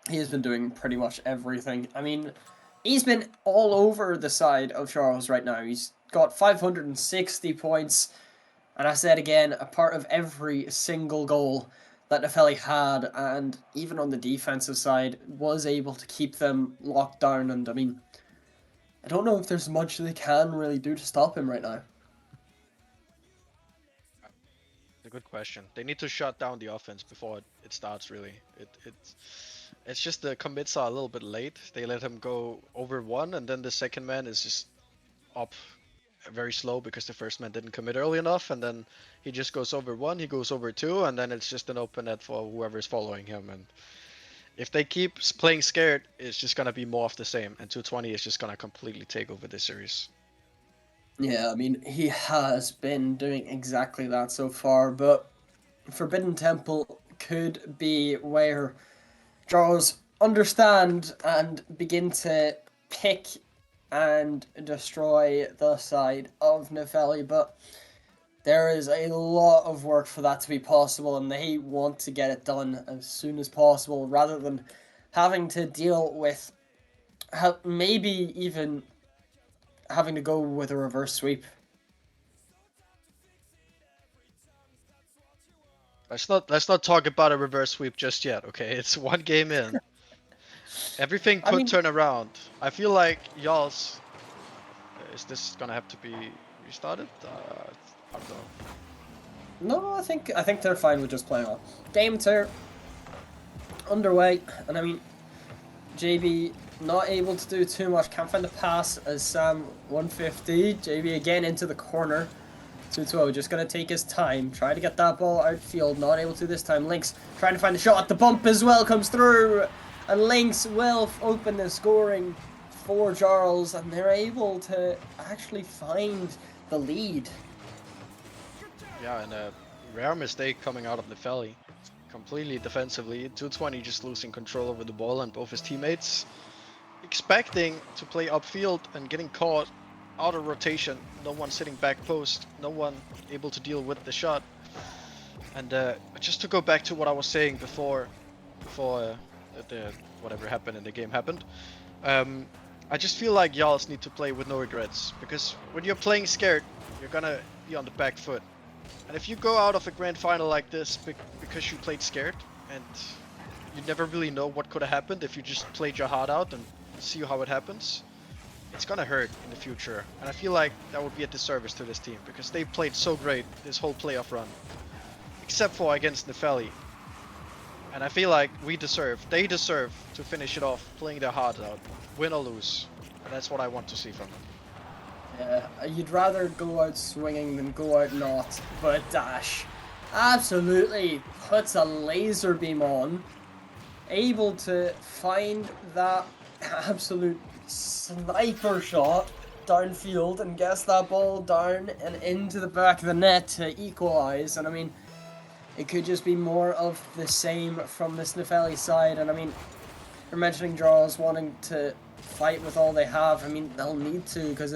he has been doing pretty much everything. I mean, he's been all over the side of Charles right now. He's got 560 points, and I said again, a part of every single goal that Nefeli had, and even on the defensive side, was able to keep them locked down. And I mean, I don't know if there's much they can really do to stop him right now. It's a good question. They need to shut down the offense before it starts, really. It's just the commits are a little bit late. They let him go over one, and then the second man is just up very slow because the first man didn't commit early enough, and then he just goes over one, he goes over two, and then it's just an open net for whoever's following him. And if they keep playing scared, it's just gonna be more of the same, and 220 is just gonna completely take over this series. Yeah, I mean, he has been doing exactly that so far, but Forbidden Temple could be where Charles understand and begin to pick and destroy the side of Nefeli, but there is a lot of work for that to be possible, and they want to get it done as soon as possible, rather than having to deal with maybe even having to go with a reverse sweep. Let's not talk about a reverse sweep just yet, okay? It's one game in. Everything could turn around. I feel like y'all's... Is this gonna have to be restarted? I don't know. No, I think they're fine with just playing on. Game 2 underway, and I mean, JB not able to do too much. Can't find the pass as Sam 150. JB again into the corner. 2-2 just gonna take his time. Try to get that ball outfield. Not able to this time. Lynx trying to find the shot. The bump as well comes through, and Lynx will open the scoring for Charles, and they're able to actually find the lead. Yeah, and a rare mistake coming out of Nefeli. Completely defensively. 220 just losing control over the ball, and both his teammates expecting to play upfield and getting caught out of rotation. No one sitting back post. No one able to deal with the shot. And just to go back to what I was saying before whatever happened in the game happened. I just feel like y'all need to play with no regrets, because when you're playing scared, you're gonna be on the back foot. And if you go out of a grand final like this because you played scared, and you never really know what could have happened if you just played your heart out and see how it happens, it's gonna hurt in the future. And I feel like that would be a disservice to this team, because they played so great this whole playoff run. Except for against Nefeli. And I feel like they deserve to finish it off, playing their heart out, win or lose. And that's what I want to see from them. Yeah, you'd rather go out swinging than go out not, but Dash absolutely puts a laser beam on, able to find that absolute sniper shot downfield and gets that ball down and into the back of the net to equalize. And I mean, it could just be more of the same from this Nefelli side. And I mean, you're mentioning Jaws wanting to fight with all they have. I mean, they'll need to, because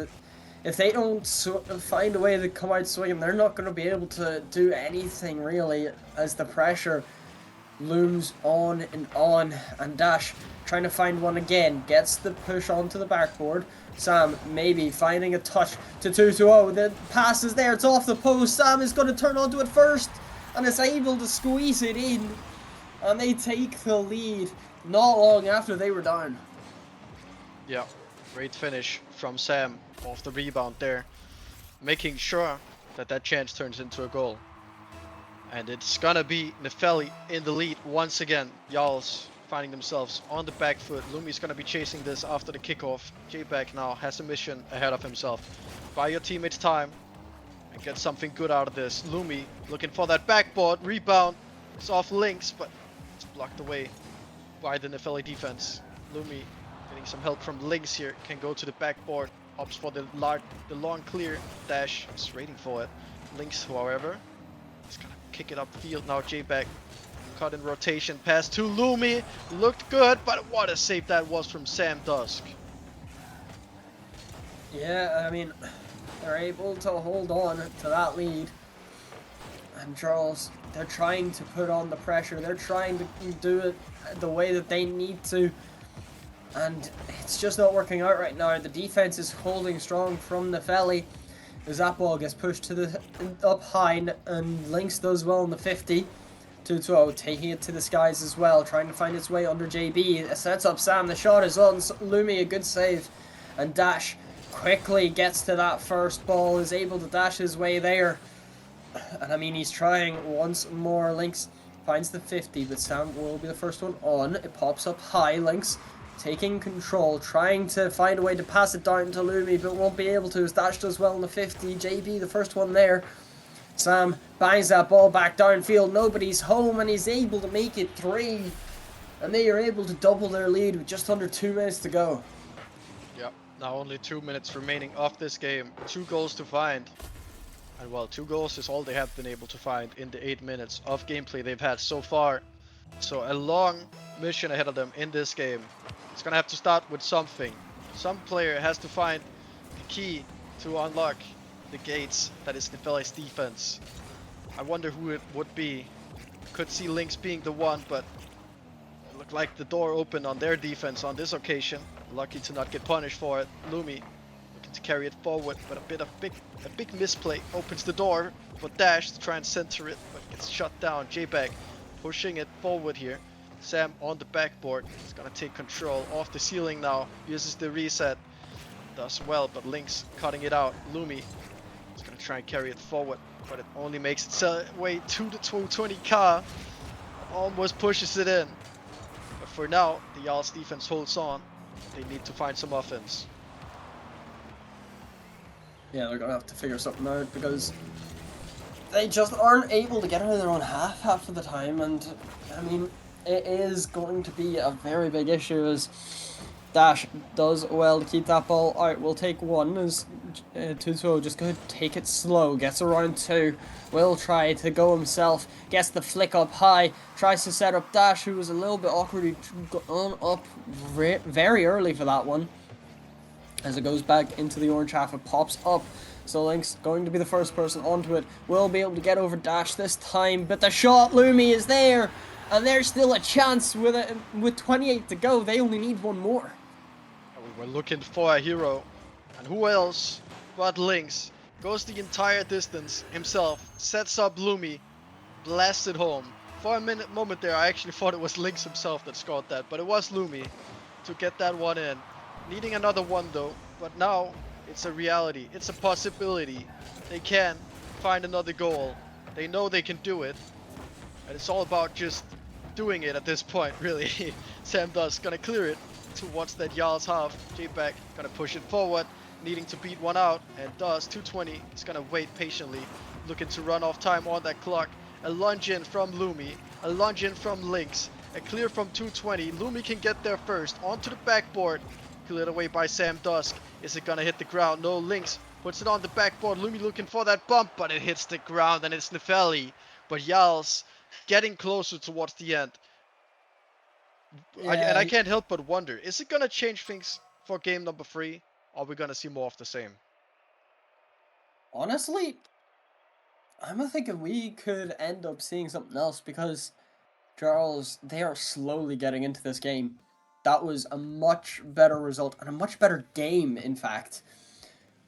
if they don't find a way to come out swinging, they're not going to be able to do anything really, as the pressure looms on. And Dash trying to find one again, gets the push onto the backboard. Sam maybe finding a touch to 2-0, the pass is there, it's off the post. Sam is going to turn onto it first and is able to squeeze it in, and they take the lead not long after they were down. Yeah, great finish from Sam off the rebound there, making sure that that chance turns into a goal. And it's gonna be Nefelli in the lead once again. Jarls finding themselves on the back foot. Lumi's gonna be chasing this after the kickoff. J-Back now has a mission ahead of himself. Buy your teammates time and get something good out of this. Lumi looking for that backboard. Rebound. It's off Lynx, but it's blocked away by the Nefelli defense. Lumi getting some help from Lynx here. Can go to the backboard. Opts for the long clear. Dash is waiting for it. Lynx, however, is gonna kick it upfield now. J-Back caught in rotation. Pass to Lumi. Looked good, but what a save that was from Sam Dusk. Yeah, I mean, they're able to hold on to that lead. And Charles, they're trying to put on the pressure. They're trying to do it the way that they need to. And it's just not working out right now. The defense is holding strong from Nefelli. As that ball gets pushed to the up high, and Lynx does well in the 50. 2-2, taking it to the skies as well, trying to find its way under JB. It sets up Sam, the shot is on. Lumi, a good save. And Dash quickly gets to that first ball, is able to dash his way there. And I mean, he's trying once more. Lynx finds the 50, but Sam will be the first one on. It pops up high. Lynx taking control, trying to find a way to pass it down to Lumi, but won't be able to, as Dash does well in the 50. JB, the first one there. Sam bangs that ball back downfield. Nobody's home, and he's able to make it 3. And they are able to double their lead with just under 2 minutes to go. Yep, now only 2 minutes remaining of this game. 2 goals to find. And well, 2 goals is all they have been able to find in the 8 minutes of gameplay they've had so far. So a long mission ahead of them in this game. It's gonna have to start with something. Some player has to find the key to unlock the gates that is Nefelli's defense. I wonder who it would be. Could see Lynx being the one, but it looked like the door opened on their defense on this occasion. Lucky to not get punished for it. Lumi looking to carry it forward, but a big misplay opens the door for Dash to try and center it, but gets shut down. J-Back pushing it forward here. Sam on the backboard. He's gonna take control off the ceiling now. Uses the reset. Does well, but Lynx cutting it out. Lumi is gonna try and carry it forward, but it only makes its way to the 220 car. Almost pushes it in. But for now, the Jarls defense holds on. They need to find some offense. Yeah, they're gonna have to figure something out, because they just aren't able to get out of their own half of the time. And I mean, it is going to be a very big issue, as Dash does well to keep that ball out. We'll take one, as 2-2 just going to take it slow. Gets around 2. Will try to go himself. Gets the flick up high. Tries to set up Dash, who was a little bit awkward. He gone up very early for that one. As it goes back into the orange half, it pops up. So Lynx going to be the first person onto it. Will be able to get over Dash this time, but the shot, Lumi, is there. And there's still a chance with 28 to go. They only need one more. We were looking for a hero, and who else but Lynx goes the entire distance himself, sets up Lumi, blasts it home. For a moment there, I actually thought it was Lynx himself that scored that, but it was Lumi to get that one in. Needing another one though, but now it's a reality, it's a possibility. They can find another goal. They know they can do it, and it's all about just doing it at this point, really. Sam Dusk gonna clear it towards that Jarl's half. J-Back gonna push it forward, needing to beat one out, and does. 220 is gonna wait patiently, looking to run off time on that clock. A lunge in from Lumi, a lunge in from Lynx, a clear from 220. Lumi can get there first, onto the backboard, cleared away by Sam Dusk. Is it gonna hit the ground? No, Lynx puts it on the backboard. Lumi looking for that bump, but it hits the ground, and it's Nefelli. But Jarl's getting closer towards the end. Yeah, I can't help but wonder, is it gonna change things for game number 3? Or are we gonna see more of the same? honestly, I'm thinking we could end up seeing something else because Charles, they are slowly getting into this game. That was a much better result and a much better game, in fact,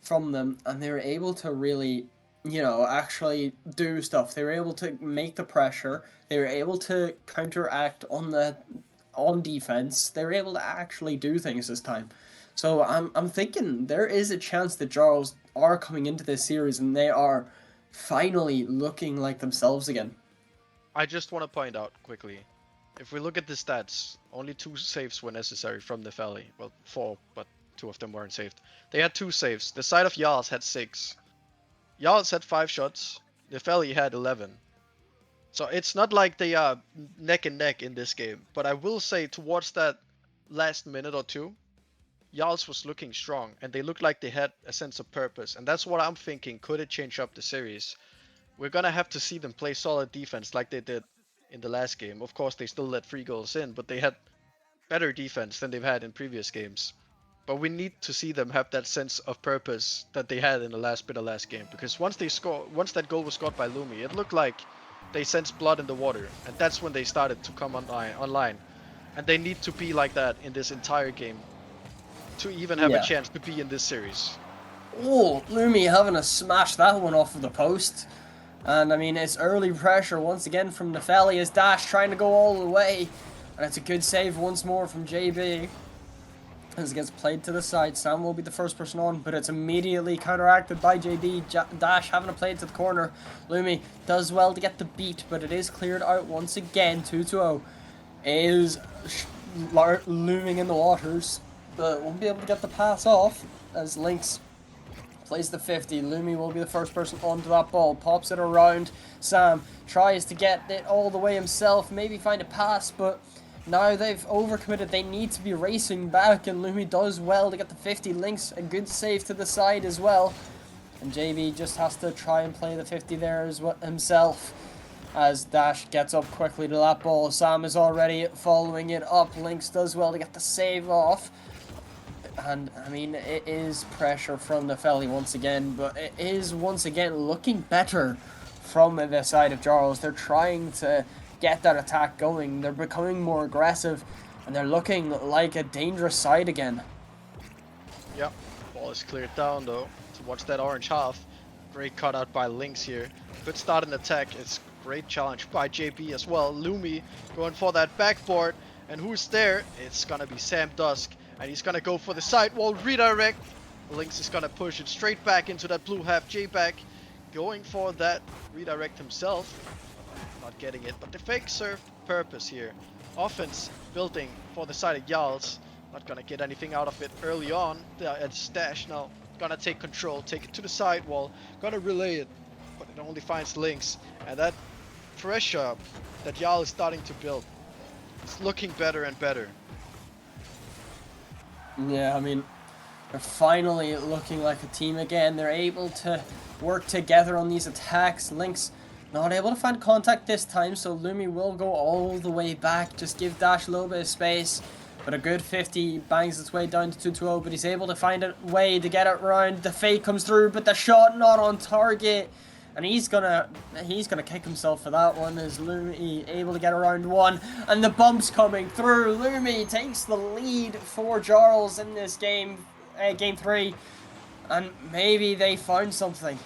from them. And they were able to really, actually do stuff. They were able to make the pressure. They were able to counteract on defense. They were able to actually do things this time. So I'm thinking there is a chance that Charles are coming into this series and they are finally looking like themselves again. I just want to point out quickly, if we look at the stats, only 2 saves were necessary from Nefelli. Well, 4, but 2 of them weren't saved. They had 2 saves. The side of Jarls had 6. Jarls had 5 shots. Nefelli had 11. So it's not like they are neck and neck in this game. But I will say towards that last minute or 2, Jarls was looking strong, and they looked like they had a sense of purpose. And that's what I'm thinking. Could it change up the series? We're gonna have to see them play solid defense like they did in the last game. Of course, they still let 3 goals in, but they had better defense than they've had in previous games. But we need to see them have that sense of purpose that they had in the last bit of last game. Because once that goal was scored by Lumi, it looked like they sensed blood in the water, and that's when they started to come online. And they need to be like that in this entire game to even have a chance to be in this series. Oh, Lumi having to smash that one off of the post. And I mean, it's early pressure once again from Nefelli as Dash trying to go all the way. And it's a good save once more from JB. As it gets played to the side, Sam will be the first person on, but it's immediately counteracted by JB. Dash having to play it to the corner. Lumi does well to get the beat, but it is cleared out once again. 2-0 is looming in the waters, but won't be able to get the pass off as Lynx plays the 50. Lumi will be the first person onto that ball. Pops it around. Sam tries to get it all the way himself. Maybe find a pass, but now they've overcommitted. They need to be racing back, and Lumi does well to get the 50. Lynx, a good save to the side as well. And JB just has to try and play the 50 there as well himself. As Dash gets up quickly to that ball. Sam is already following it up. Lynx does well to get the save off. And, I mean, it is pressure from Nefelli once again, but it is once again looking better from the side of Charles. They're trying to get that attack going. They're becoming more aggressive, and they're looking like a dangerous side again. Yep, ball is cleared down, though, towards that orange half. Great cutout by Lynx here. Good start in attack. It's great challenge by JB as well. Lumi going for that backboard, and who's there? It's gonna be Sam Dusk. And he's gonna go for the sidewall redirect. Lynx is gonna push it straight back into that blue half. J-Back going for that redirect himself. Not getting it, but the fake served purpose here. Offense building for the side of Jarls. Not gonna get anything out of it early on. It's Dash now. Gonna take control, take it to the sidewall. Gonna relay it, but it only finds Lynx. And that pressure that Jarl is starting to build, it's looking better and better. Yeah, I mean, they're finally looking like a team again. They're able to work together on these attacks. Lynx not able to find contact this time, so Lumi will go all the way back. Just give Dash a little bit of space. But a good 50 bangs its way down to 2-2-0, but he's able to find a way to get it around. The fake comes through, but the shot not on target. And he's gonna kick himself for that one as Lumi able to get around one. And the bump's coming through. Lumi takes the lead for Jarls in this game, game 3. And maybe they found something.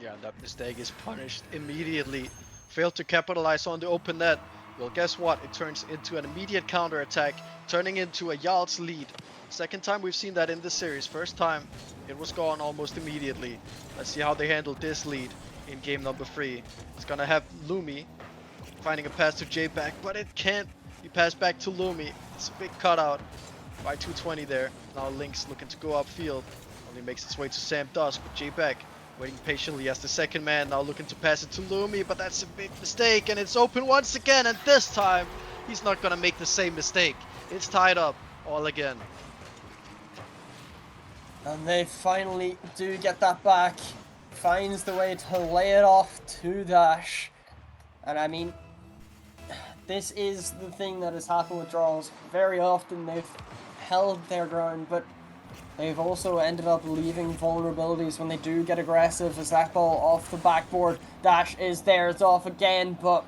Yeah, that mistake is punished immediately. Failed to capitalize on the open net. Well, guess what? It turns into an immediate counter-attack, turning into a Jarls lead. Second time we've seen that in this series. First time, it was gone almost immediately. Let's see how they handle this lead in game number 3. It's gonna have Lumi finding a pass to J-Back, but it can't be passed back to Lumi. It's a big cutout by 220 there. Now Lynx looking to go upfield. Only makes its way to Sam Dusk, but J-Back waiting patiently as the second man, now looking to pass it to Lumi, but that's a big mistake, and it's open once again, and this time he's not gonna make the same mistake. It's tied up all again. And they finally do get that back. Finds the way to lay it off to Dash. And I mean, this is the thing that has happened with draws. Very often they've held their ground, but they've also ended up leaving vulnerabilities when they do get aggressive. As that ball off the backboard, Dash is there, it's off again, but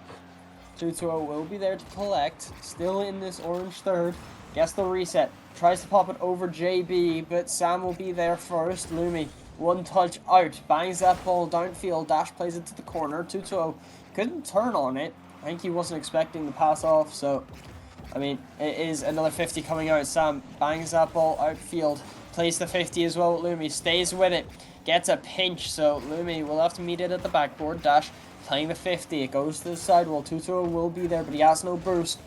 2-2-0 will be there to collect. Still in this orange third, gets the reset, tries to pop it over JB, but Sam will be there first. Lumi, one touch out, bangs that ball downfield, Dash plays it to the corner, 2-2-0, couldn't turn on it. I think he wasn't expecting the pass off, so I mean, it is another 50 coming out. Sam bangs that ball outfield, plays the 50 as well. Lumi stays with it, gets a pinch, so Lumi will have to meet it at the backboard. Dash playing the 50, it goes to the sidewall. 2-2 will be there, but he has no boost,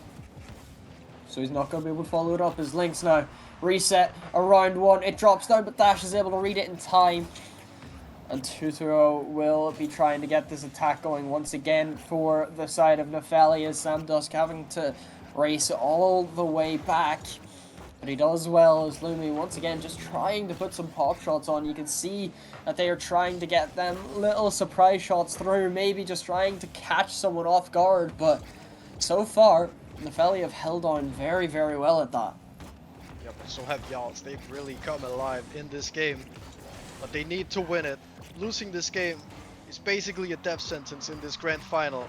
so he's not going to be able to follow it up. His Lynx now reset around one, it drops down, but Dash is able to read it in time. And 2-0 will be trying to get this attack going once again for the side of Nefelli, as Sam Dusk having to race all the way back. But he does well as Lumi once again just trying to put some pop shots on. You can see that they are trying to get them little surprise shots through, maybe just trying to catch someone off guard. But so far, Nefelli have held on very, very well at that. Yep, so have Yals. They've really come alive in this game, but they need to win it. Losing this game is basically a death sentence in this grand final.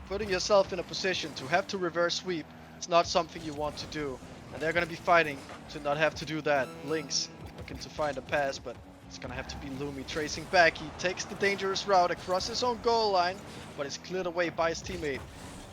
Putting yourself in a position to have to reverse sweep is not something you want to do, and they're going to be fighting to not have to do that. Lynx looking to find a pass, but it's going to have to be Lumi tracing back. He takes the dangerous route across his own goal line, but it's cleared away by his teammate.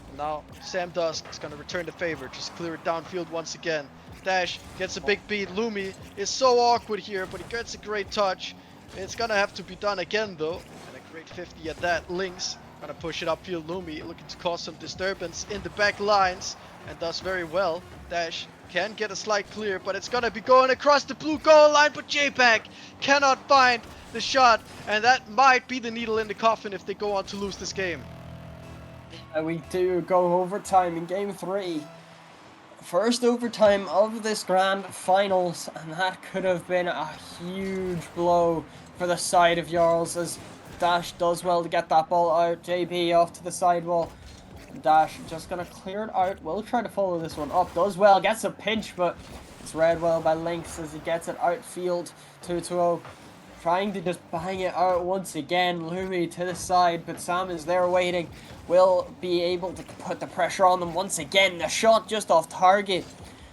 And now Sam Dusk is going to return the favor, just clear it downfield once again. Dash gets a big beat. Lumi is so awkward here, but he gets a great touch. It's gonna have to be done again though, and a great 50 at that. Lynx gonna push it upfield. Lumi looking to cause some disturbance in the back lines, and does very well. Dash can get a slight clear, but it's gonna be going across the blue goal line, but J-Back cannot find the shot, and that might be the needle in the coffin if they go on to lose this game. And we do go overtime in game 3. First overtime of this grand finals, and that could have been a huge blow for the side of Jarls, as Dash does well to get that ball out. JB off to the sidewall. Dash just gonna clear it out. Will try to follow this one up. Does well, gets a pinch, but it's read well by Lynx as he gets it outfield. 2-2-0. Trying to just bang it out once again. Lumi to the side, but Sam is there waiting. Will be able to put the pressure on them once again. The shot just off target.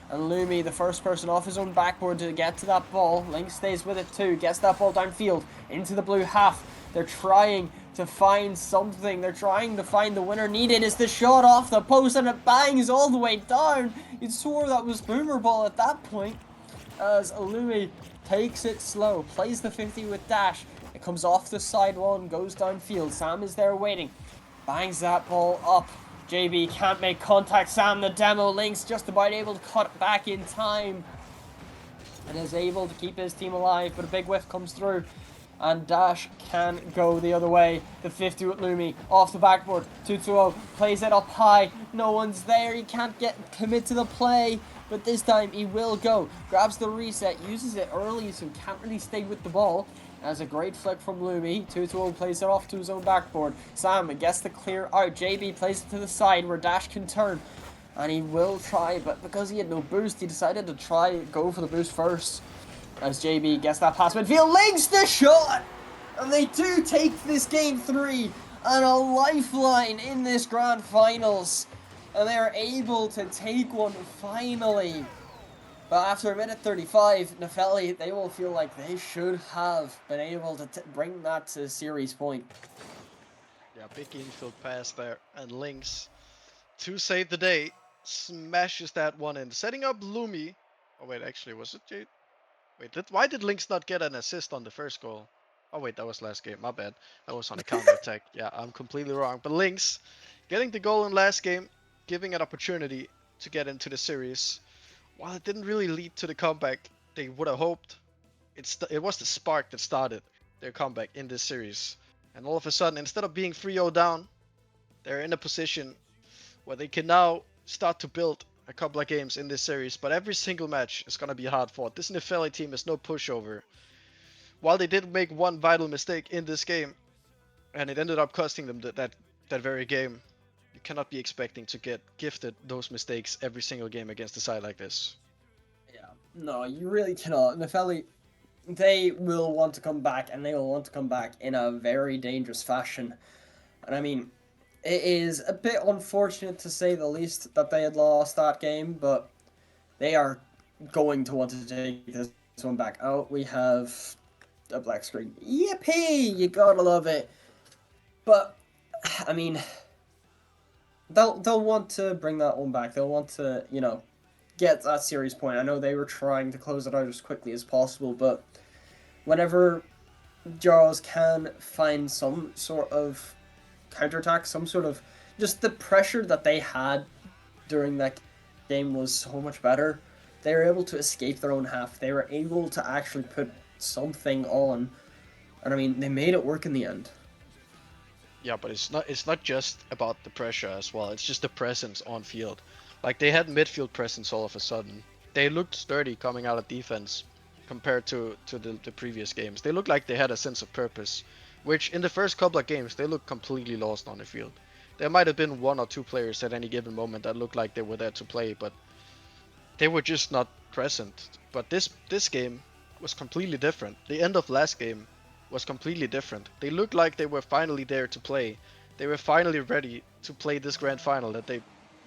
And Lumi, the first person off his own backboard to get to that ball. Lynx stays with it too. Gets that ball downfield into the blue half. They're trying to find something. They're trying to find the winner needed. Is the shot off the post, and it bangs all the way down. You'd swore that was boomer ball at that point, as Lumi takes it slow, plays the 50 with Dash. It comes off the sidewall and goes downfield. Sam is there waiting. Bangs that ball up. JB can't make contact. Sam, the demo Lynx, just about able to cut it back in time, and is able to keep his team alive, but a big whiff comes through, and Dash can go the other way. The 50 with Lumi off the backboard. 2-2-0, plays it up high. No one's there. He can't commit to the play, but this time he will go. Grabs the reset, uses it early, so can't really stay with the ball. As a great flick from Lumi. 2-2-0 plays it off to his own backboard. Sam gets the clear out. JB plays it to the side where Dash can turn, and he will try, but because he had no boost, he decided to go for the boost first. As JB gets that pass midfield, Lynx the shot! And they do take this game 3, and a lifeline in this grand finals. And they are able to take one finally. But after a minute 35, Nefelli, they will feel like they should have been able to bring that to series point. Yeah, big infield pass there, and Lynx, to save the day, smashes that one in, setting up Lumi. Oh wait, actually, was it Jade? Wait, why did Lynx not get an assist on the first goal? Oh wait, that was last game. My bad. That was on a counter attack. Yeah, I'm completely wrong. But Lynx getting the goal in last game, giving an opportunity to get into the series. While it didn't really lead to the comeback they would have hoped, it was the spark that started their comeback in this series. And all of a sudden, instead of being 3-0 down, they're in a position where they can now start to build a couple of games in this series. But every single match is going to be hard fought. This Nepheli team is no pushover. While they did make one vital mistake in this game, and it ended up costing them that very game, you cannot be expecting to get gifted those mistakes every single game against a side like this. Yeah, no, you really cannot. Nepheli, they will want to come back, and they will want to come back in a very dangerous fashion. And I mean, it is a bit unfortunate to say the least that they had lost that game, but they are going to want to take this one back out. We have a black screen. Yippee! You gotta love it. But, I mean, they'll want to bring that one back. They'll want to, you know, get that series point. I know they were trying to close it out as quickly as possible, but whenever Jarls can find some sort of counterattack, some sort of just the pressure that they had during that game was so much better. They were able to escape their own half. They were able to actually put something on, and I mean, they made it work in the end. Yeah, but it's not just about the pressure as well. It's just the presence on field. Like, they had midfield presence all of a sudden. They looked sturdy coming out of defense compared to the previous games. They looked like they had a sense of purpose, which in the first couple of games they looked completely lost on the field. There might have been one or two players at any given moment that looked like they were there to play, but they were just not present. But this game was completely different. The end of last game was completely different. They looked like they were finally there to play. They were finally ready to play this grand final that they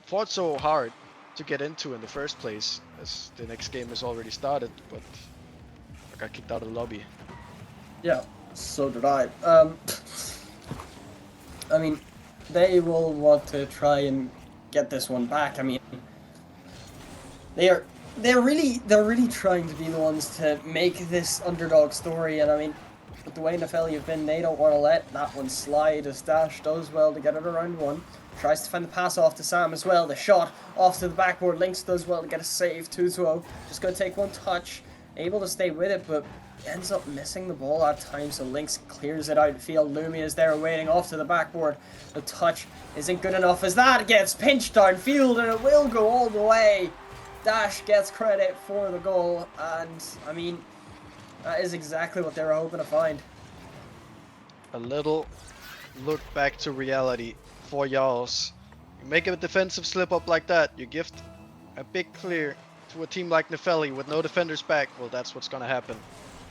fought so hard to get into in the first place, as the next game has already started, but I got kicked out of the lobby. Yeah, so did I. I mean, they will want to try and get this one back. I mean, they're really trying to be the ones to make this underdog story, and I mean, with the way Nepheli have been, they don't want to let that one slide, as Dash does well to get it around one. Tries to find the pass off to Sam as well. The shot off to the backboard. Lynx does well to get a save. 2-0. Just going to take one touch. Able to stay with it, but ends up missing the ball at times. So Lynx clears it out field. Lumi is there waiting off to the backboard. The touch isn't good enough as that gets pinched downfield, and it will go all the way. Dash gets credit for the goal, and I mean, that is exactly what they were hoping to find. A little look back to reality for Jarls. You make a defensive slip up like that, you gift a big clear to a team like Nepheli with no defenders back, well, that's what's gonna happen.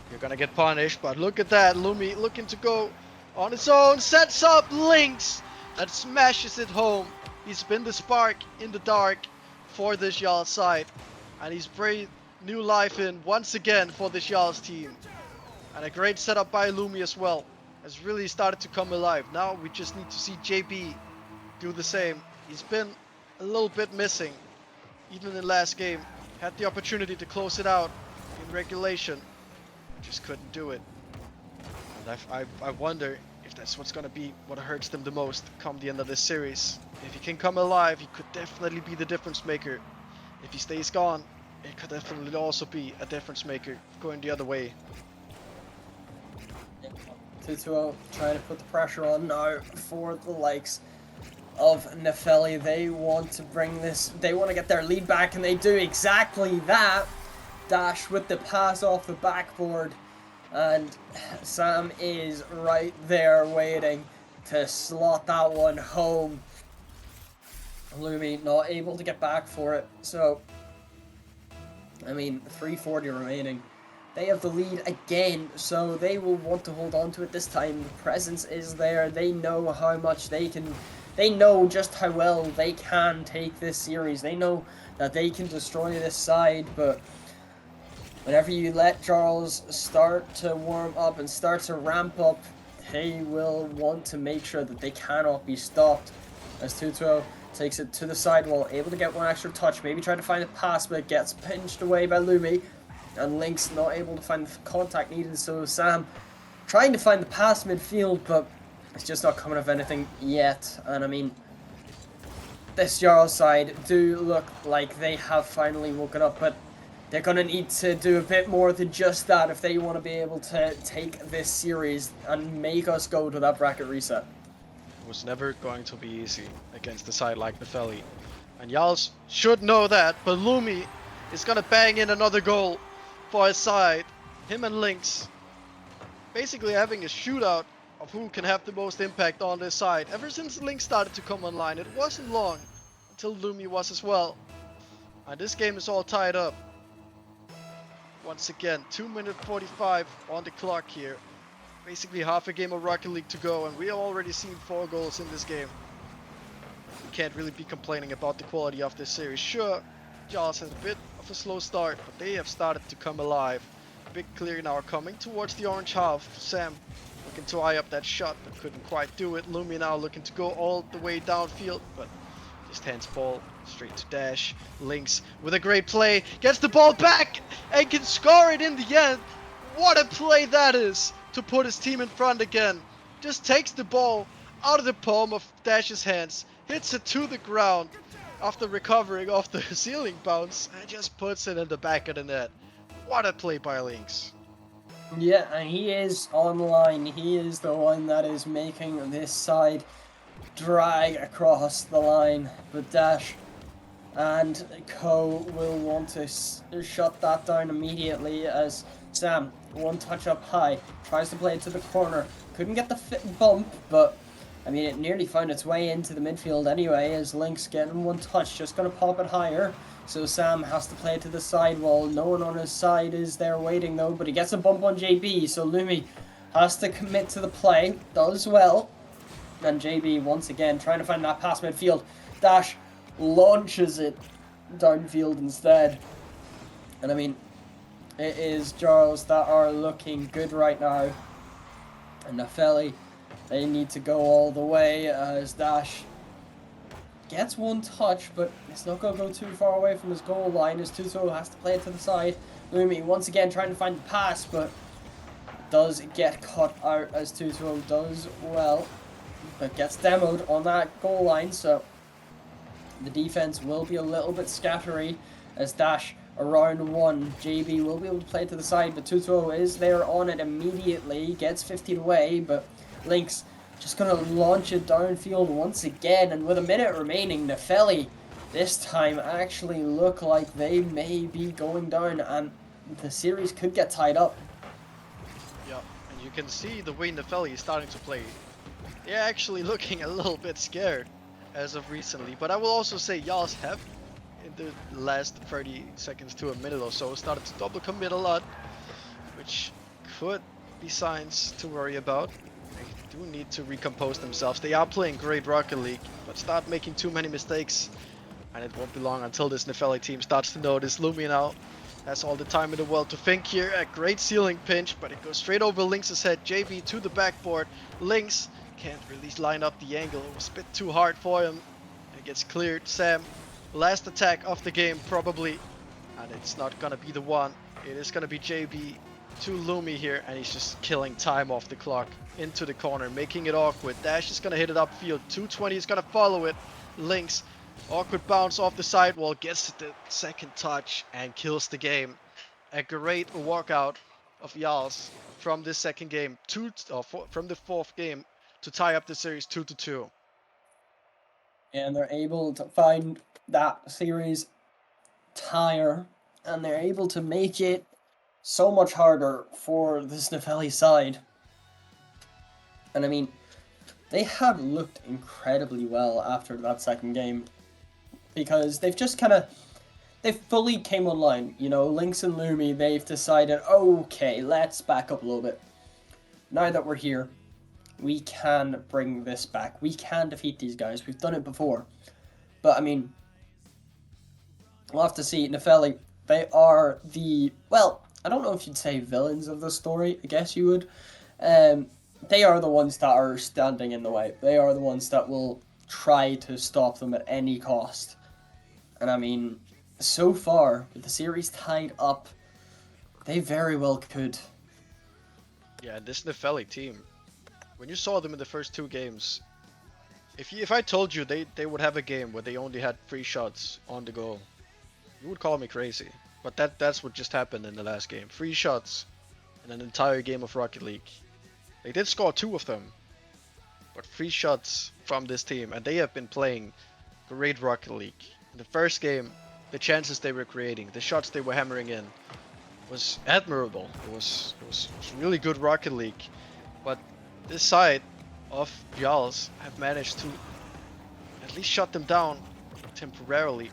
You're gonna get punished, but look at that, Lumi looking to go on his own, sets up Lynx that smashes it home. He's been the spark in the dark for this Jarls side, and he's breathed new life in once again for this Jarls team. And a great setup by Lumi as well, has really started to come alive. Now we just need to see JB do the same. He's been a little bit missing, even in last game. Had the opportunity to close it out in regulation, just couldn't do it. And I wonder if that's what's gonna be what hurts them the most come the end of this series. If he can come alive, he could definitely be the difference maker. If he stays gone, it could definitely also be a difference maker going the other way. 2-0, trying to put the pressure on now for the likes of Nepheli. They want to bring this, they want to get their lead back, and they do exactly that. Dash with the pass off the backboard, and Sam is right there waiting to slot that one home. Lumi not able to get back for it, so I mean, 3:40 remaining. They have the lead again, so they will want to hold on to it this time. The presence is there. They know how much they can. They know just how well they can take this series. They know that they can destroy this side, but whenever you let Jarls start to warm up and start to ramp up, they will want to make sure that they cannot be stopped. As 2-2 takes it to the sidewall, able to get one extra touch, maybe try to find a pass, but it gets pinched away by Lumi. And Lynx not able to find the contact needed, so Sam trying to find the pass midfield, but it's just not coming of anything yet. And I mean, this Jarl side do look like they have finally woken up, but they're going to need to do a bit more than just that if they want to be able to take this series and make us go to that bracket reset. It was never going to be easy against a side like Nefelli. And Jarls should know that, but Lumi is going to bang in another goal for his side. Him and Lynx basically having a shootout of who can have the most impact on this side. Ever since Lynx started to come online, it wasn't long until Lumi was as well. And this game is all tied up. Once again, 2 minutes 45 on the clock here. Basically half a game of Rocket League to go, and we have already seen 4 goals in this game. We can't really be complaining about the quality of this series. Sure, Jaws has a bit of a slow start, but they have started to come alive. Big clear now coming towards the orange half. Sam looking to eye up that shot, but couldn't quite do it. Lumi now looking to go all the way downfield, but just hands ball straight to Dash. Lynx with a great play, gets the ball back and can score it in the end. What a play that is to put his team in front again. Just takes the ball out of the palm of Dash's hands, hits it to the ground after recovering off the ceiling bounce, and just puts it in the back of the net. What a play by Lynx. Yeah, and he is online. He is the one that is making this side drag across the line. But Dash and Co will want to shut that down immediately as Sam, one touch up high, tries to play it to the corner. Couldn't get the bump, but I mean, it nearly found its way into the midfield anyway as Lynx getting one touch. Just going to pop it higher. So Sam has to play it to the side wall. No one on his side is there waiting though, but he gets a bump on JB. So Lumi has to commit to the play. Does well. And JB once again trying to find that pass midfield. Dash launches it downfield instead. And I mean, it is Jarls that are looking good right now. And Nefelli, they need to go all the way as Dash gets one touch, but it's not going to go too far away from his goal line as Tuto has to play it to the side. Lumi once again trying to find the pass, but does get cut out as Tuto does well, but gets demoed on that goal line, so the defense will be a little bit scattery as Dash around one. JB will be able to play it to the side, but Tuto is there on it immediately, gets 50 away, but Lynx just going to launch it downfield once again, and with a minute remaining, Nefelli this time actually look like they may be going down, and the series could get tied up. Yep, and you can see the way Nefelli is starting to play. They're actually looking a little bit scared as of recently, but I will also say Jarls have, in the last 30 seconds to a minute or so, started to double commit a lot, which could be signs to worry about. They do need to recompose themselves. They are playing great Rocket League, but start making too many mistakes, and it won't be long until this Nefelli team starts to notice. Lumi now has all the time in the world to think here. A great ceiling pinch, but it goes straight over Lynx's head. JB to the backboard. Lynx can't really line up the angle. It was a bit too hard for him. It gets cleared. Sam, last attack of the game probably, and it's not gonna be the one. It is gonna be JB to Lumi here, and he's just killing time off the clock into the corner, making it awkward. Dash is gonna hit it upfield. 220 is gonna follow it. Lynx, awkward bounce off the sidewall, gets the second touch and kills the game. A great walkout of Jarls from this second game, from the fourth game to tie up the series 2-2. And they're able to find that series tire, and they're able to make it so much harder for this Nefelli side. And I mean, they have looked incredibly well after that second game, because they've just they fully came online. You know, Lynx and Lumi, they've decided, okay, let's back up a little bit. Now that we're here, we can bring this back. We can defeat these guys. We've done it before. But I mean, we'll have to see. Nefelli, they are the, well, I don't know if you'd say villains of the story. I guess you would. They are the ones that are standing in the way. They are the ones that will try to stop them at any cost. And I mean, so far, with the series tied up, they very well could Yeah, this Nefelli team, when you saw them in the first 2 games, if I told you they would have a game where they only had 3 shots on the goal, you would call me crazy. But that's what just happened in the last game. 3 shots in an entire game of Rocket League. They did score 2 of them, but 3 shots from this team, and they have been playing great Rocket League. In the first game, the chances they were creating, the shots they were hammering in, was admirable. It was really good Rocket League. But this side of Yals have managed to at least shut them down temporarily.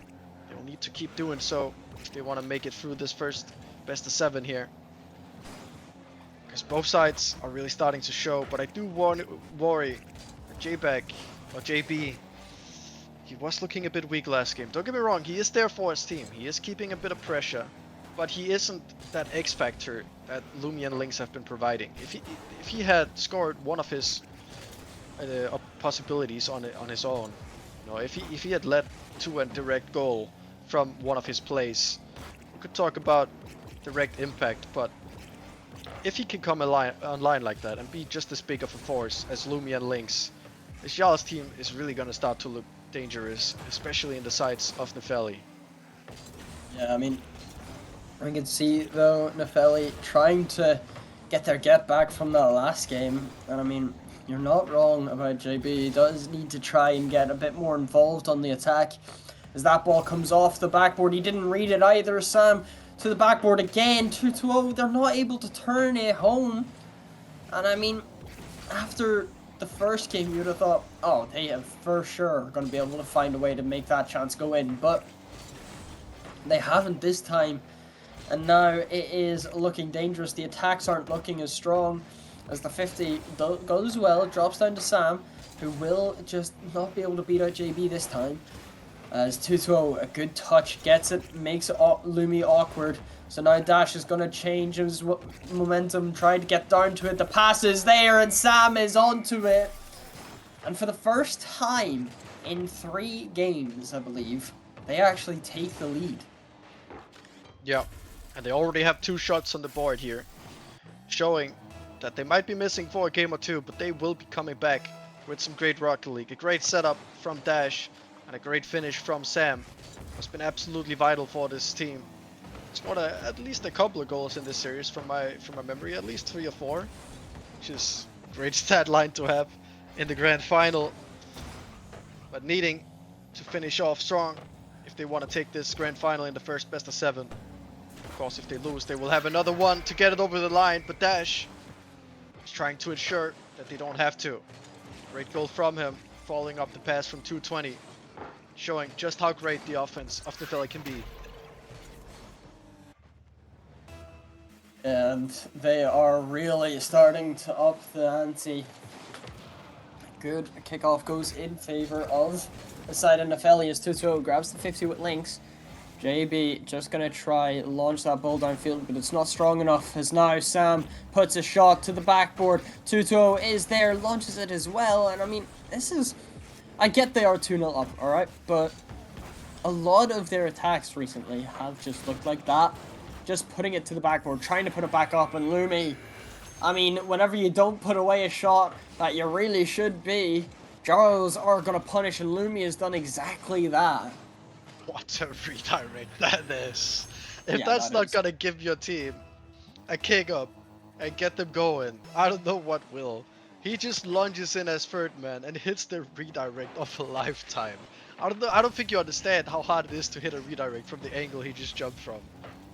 They'll need to keep doing so if they want to make it through this first best of 7 here. Because both sides are really starting to show, but I do worry that JB, he was looking a bit weak last game. Don't get me wrong, he is there for his team. He is keeping a bit of pressure, but he isn't that X factor that Lumi and Lynx have been providing. If he had scored one of his possibilities on his own, you know, if he had led to a direct goal from one of his plays, we could talk about direct impact. But if he can come online like that and be just as big of a force as Lumi and Lynx, this Yala's team is really gonna start to look dangerous, especially in the sides of Nefelli. Yeah, I mean, I can see, though, Nefelli trying to get their get back from that last game. And I mean, you're not wrong about JB. He does need to try and get a bit more involved on the attack. As that ball comes off the backboard, he didn't read it either, Sam. To the backboard again, 2-0. They're not able to turn it home. And I mean, after the first game, you'd have thought, oh, they have for sure going to be able to find a way to make that chance go in. But they haven't this time. And now it is looking dangerous. The attacks aren't looking as strong as the 50 goes well. Drops down to Sam, who will just not be able to beat out JB this time. As 2-0, a good touch, gets it, makes Lumi awkward. So now Dash is going to change his momentum, trying to get down to it. The pass is there, and Sam is onto it. And for the first time in 3 games, I believe, they actually take the lead. Yeah. And they already have 2 shots on the board here, showing that they might be missing for a game or 2, but they will be coming back with some great Rocket League. A great setup from Dash and a great finish from Sam has been absolutely vital for this team. Scored at least a couple of goals in this series from my memory, at least 3 or 4, which is a great stat line to have in the grand final. But needing to finish off strong if they want to take this grand final in the first best of 7. Of course, if they lose, they will have another one to get it over the line, but Dash is trying to ensure that they don't have to. Great goal from him, following up the pass from 220, showing just how great the offense of Nefelli can be. And they are really starting to up the ante. Good kickoff goes in favor of the side of Nefelli as 2-2 grabs the 50 with Lynx. JB just going to try launch that ball downfield, but it's not strong enough, as now Sam puts a shot to the backboard. 2-2 is there, launches it as well, and I mean, this is... I get they are 2-0 up, alright, but a lot of their attacks recently have just looked like that. Just putting it to the backboard, trying to put it back up, and Lumi, I mean, whenever you don't put away a shot that you really should be, Jarls are going to punish, and Lumi has done exactly that. What a redirect that is. If Yeah, that's that not is. gonna give your team a kick up and get them going, I don't know what will. He just lunges in as third man and hits the redirect of a lifetime. I don't think you understand how hard it is to hit a redirect from the angle he just jumped from.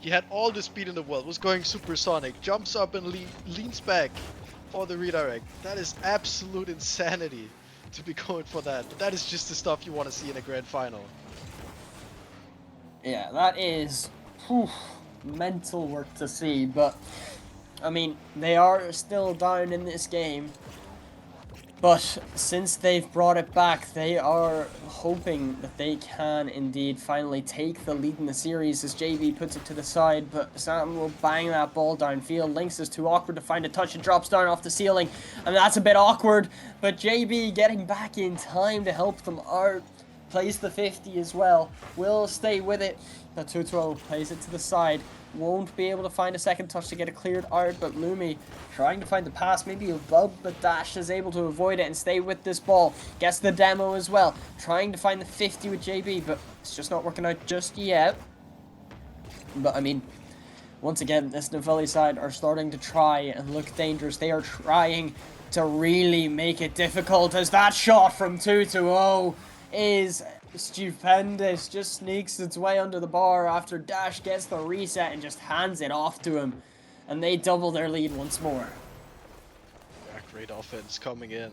He had all the speed in the world, was going supersonic, jumps up and leans back for the redirect. That is absolute insanity to be going for that. But that is just the stuff you want to see in a grand final. Yeah, that is mental work to see, but I mean, they are still down in this game. But since they've brought it back, they are hoping that they can indeed finally take the lead in the series as JB puts it to the side, but Sam will bang that ball downfield. Lynx is too awkward to find a touch and drops down off the ceiling, and that's a bit awkward, but JB getting back in time to help them out. plays the 50 as well, will stay with it. The 2-2-0 plays it to the side, won't be able to find a second touch to get it cleared out, but Lumi trying to find the pass, maybe above, but Dash is able to avoid it and stay with this ball. Gets the demo as well, trying to find the 50 with JB, but it's just not working out just yet. But I mean, once again, this Novelli side are starting to try and look dangerous. They are trying to really make it difficult, as that shot from 2-0 is stupendous. Just sneaks its way under the bar after Dash gets the reset and just hands it off to him. And they double their lead once more. Yeah, great offense coming in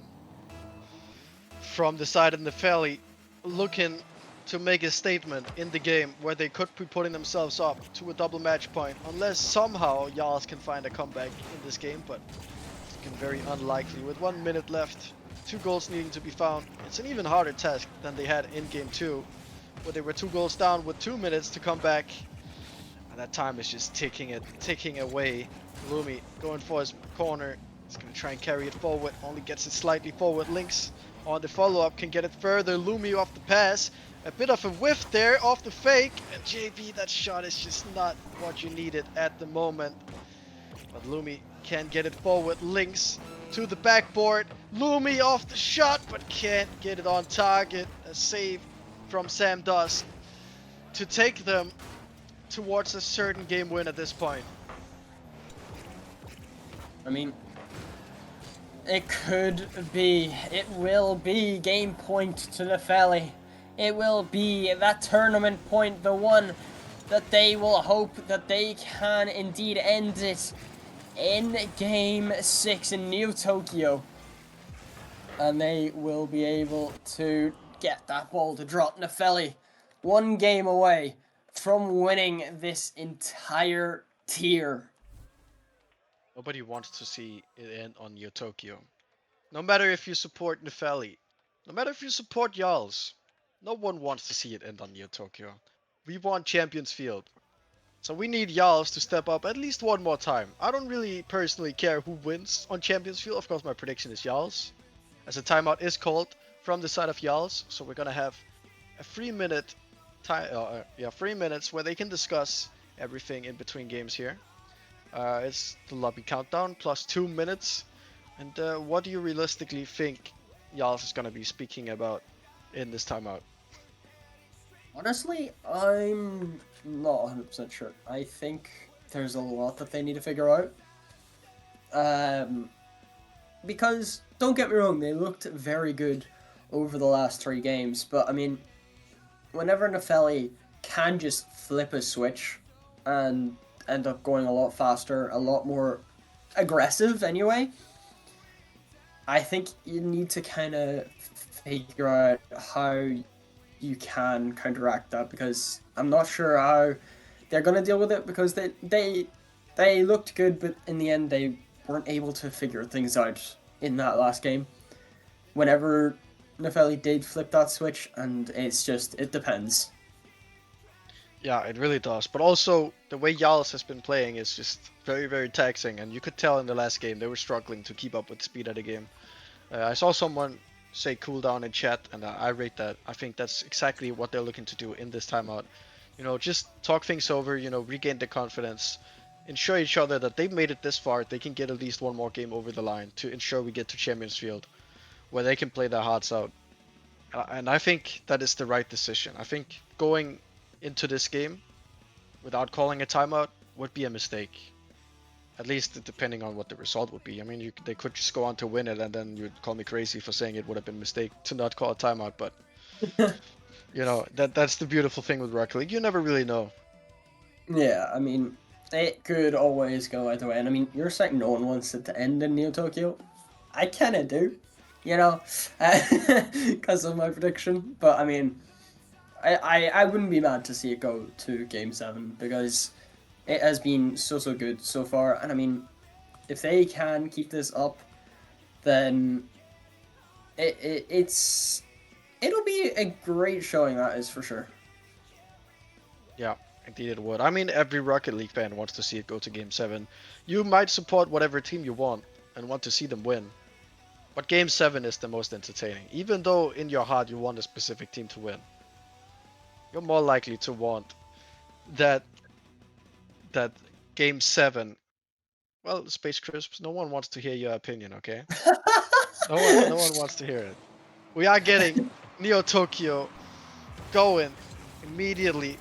from the side of Nefelli, looking to make a statement in the game where they could be putting themselves up to a double match point, unless somehow Jarls can find a comeback in this game, but it's looking very unlikely. With 1 minute left, 2 goals needing to be found, it's an even harder task than they had in game 2, where they were 2 goals down with 2 minutes to come back, and that time is just ticking away. Lumi going for his corner, he's gonna try and carry it forward, only gets it slightly forward. Links on the follow-up can get it further. Lumi off the pass, a bit of a whiff there off the fake, and JB, that shot is just not what you needed at the moment. But Lumi can get it forward. Links to the backboard. Lumi off the shot, but can't get it on target. A save from Sam Dusk to take them towards a certain game win at this point. I mean, it will be game point to Nefelli. It will be that tournament point, the one that they will hope that they can indeed end it in game 6 in Neo Tokyo. And they will be able to get that ball to drop. Nefelli, 1 game away from winning this entire tier. Nobody wants to see it end on Neo Tokyo. No matter if you support Nefelli, no matter if you support Jarls, no one wants to see it end on Neo Tokyo. We want Champions Field. So we need Jarls to step up at least one more time. I don't really personally care who wins on Champions Field. Of course, my prediction is Jarls, as a timeout is called from the side of Jarls. So we're gonna have a 3-minute time, 3 minutes where they can discuss everything in between games here. It's the lobby countdown plus 2 minutes. And what do you realistically think Jarls is gonna be speaking about in this timeout? Honestly, I'm not 100% sure. I think there's a lot that they need to figure out. Because, don't get me wrong, they looked very good over the last 3 games, but I mean, whenever Nefelli can just flip a switch and end up going a lot faster, a lot more aggressive anyway, I think you need to kind of figure out how you can counteract that, because I'm not sure how they're going to deal with it, because they looked good, but in the end they weren't able to figure things out in that last game. Whenever Nefelli did flip that switch, and it depends. Yeah, it really does. But also, the way Jarls has been playing is just very, very taxing, and you could tell in the last game they were struggling to keep up with the speed of the game. I saw someone say cooldown in chat, and I rate that. I think that's exactly what they're looking to do in this timeout. You know, just talk things over, regain their confidence, ensure each other that they've made it this far, they can get at least one more game over the line to ensure we get to Champions Field, where they can play their hearts out. And I think that is the right decision. I think going into this game without calling a timeout would be a mistake. At least depending on what the result would be. I mean, they could just go on to win it, and then you'd call me crazy for saying it would have been a mistake to not call a timeout. But that's the beautiful thing with Rocket League. You never really know. Yeah, I mean, it could always go either way. And I mean, you're saying no one wants it to end in Neo Tokyo. I kind of do, because of my prediction. But I mean, I wouldn't be mad to see it go to Game 7, because it has been so good so far. And I mean, if they can keep this up, then it'll be a great showing, that is for sure. Yeah, indeed it would. I mean, every Rocket League fan wants to see it go to Game 7. You might support whatever team you want and want to see them win. But Game 7 is the most entertaining. Even though in your heart you want a specific team to win, you're more likely to want that Game 7. Well, Space Crisps, no one wants to hear your opinion, okay? No one wants to hear it. We are getting Neo Tokyo going immediately.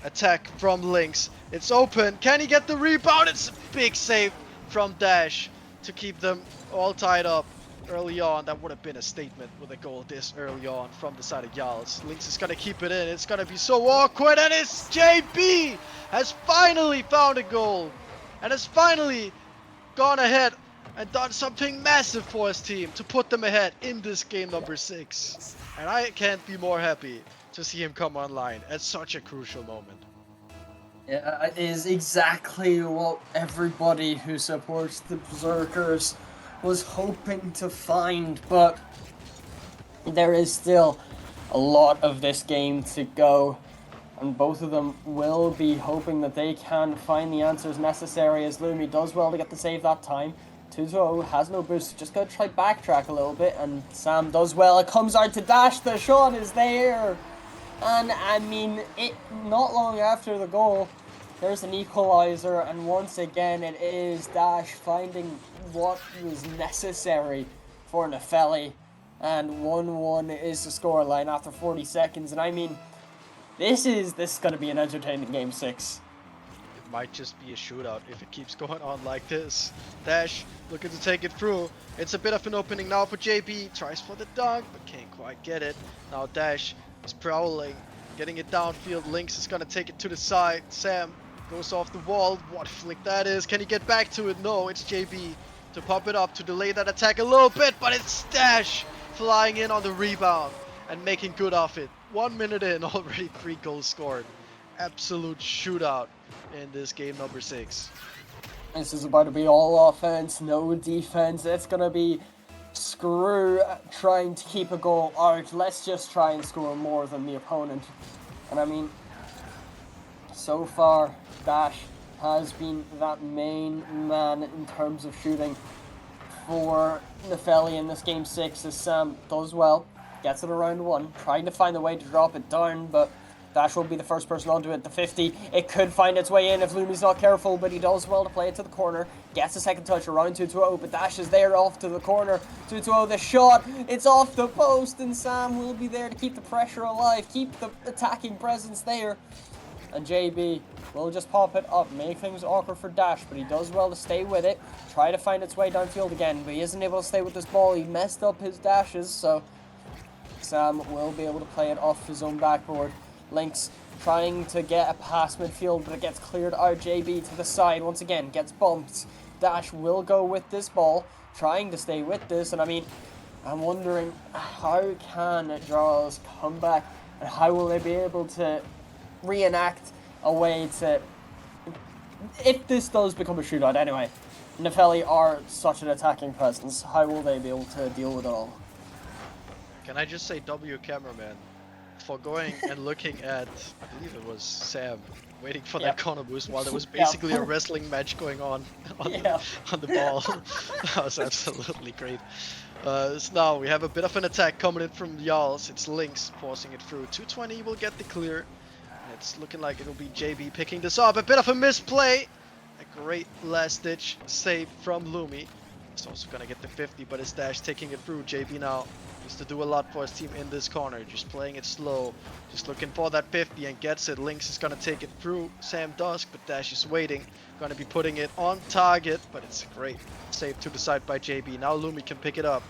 Attack from Lynx. It's open. Can he get the rebound? It's a big save from Dash to keep them all tied up early on. That would have been a statement with a goal this early on from the side of Yals. Lynx is going to keep it in. It's going to be so awkward. And it's JB has finally found a goal and has finally gone ahead and done something massive for his team to put them ahead in this game number 6. And I can't be more happy to see him come online at such a crucial moment. Yeah, it is exactly what everybody who supports the Berserkers was hoping to find, but there is still a lot of this game to go, and both of them will be hoping that they can find the answers necessary, as Lumi does well to get the save that time. 2-0 has no boost, just gotta try backtrack a little bit, and Sam does well. It comes out to Dash, the shot is there! And I mean, not long after the goal, there's an equalizer, and once again it is Dash finding what was necessary for Nefelli, and 1-1 is the scoreline after 40 seconds, and I mean, this is going to be an entertaining Game 6. It might just be a shootout if it keeps going on like this. Dash looking to take it through. It's a bit of an opening now for JB, tries for the dunk, but can't quite get it. Now Dash is prowling, getting it downfield. Lynx is gonna take it to the side. Sam goes off the wall. What a flick that is. Can he get back to it? No, it's JB to pop it up to delay that attack a little bit, but it's Dash flying in on the rebound and making good of it. 1 minute in, already 3 goals scored. Absolute shootout in this game number 6. This is about to be all offense, no defense. It's gonna be screw trying to keep a goal out. Let's just try and score more than the opponent. And I mean, so far Dash has been that main man in terms of shooting for Nefelli in this Game 6, as Sam does well, gets it around 1, trying to find a way to drop it down, but Dash will be the first person onto it. The 50, it could find its way in if Lumi's not careful, but he does well to play it to the corner. Gets a second touch around 2-0, but Dash is there off to the corner. 2-0, the shot, it's off the post, and Sam will be there to keep the pressure alive, keep the attacking presence there. And JB will just pop it up, make things awkward for Dash, but he does well to stay with it, try to find its way downfield again, but he isn't able to stay with this ball. He messed up his dashes, so Sam will be able to play it off his own backboard. Lynx trying to get a pass midfield, but it gets cleared out. JB to the side once again, gets bumped. Dash will go with this ball, trying to stay with this, and I mean, I'm wondering how can Jarls come back, and how will they be able to reenact a way to, if this does become a shootout anyway, Nefelli are such an attacking presence, how will they be able to deal with it all? Can I just say W cameraman for going and looking at, I believe it was Sam, waiting for that corner boost while there was basically a wrestling match going on the ball. That was absolutely great. So now we have a bit of an attack coming in from Jarls. It's Lynx forcing it through. 220 will get the clear. And it's looking like it'll be JB picking this up. A bit of a misplay. A great last ditch save from Lumi. He's also gonna get the 50, but it's Dash taking it through. JB now needs to do a lot for his team in this corner, just playing it slow, just looking for that 50 and gets it. Lynx is gonna take it through. Sam Dusk, but Dash is waiting, gonna be putting it on target, but it's a great save to the side by JB. Now Lumi can pick it up.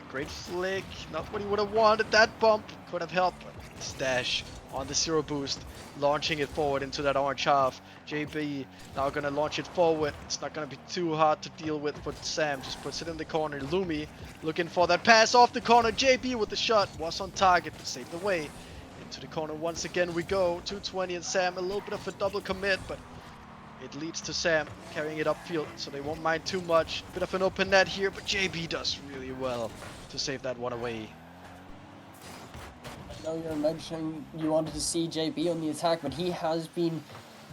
A great flick, not what he would have wanted. That bump could have helped, but it's Dash on the 0 boost, launching it forward into that orange half. JB now gonna launch it forward. It's not gonna be too hard to deal with for Sam. Just puts it in the corner. Lumi looking for that pass off the corner. JB with the shot was on target, but saved away. Into the corner once again we go. 220 and Sam, a little bit of a double commit, but it leads to Sam carrying it upfield, so they won't mind too much. Bit of an open net here, but JB does really well to save that one away. I know you're mentioning you wanted to see JB on the attack, but he has been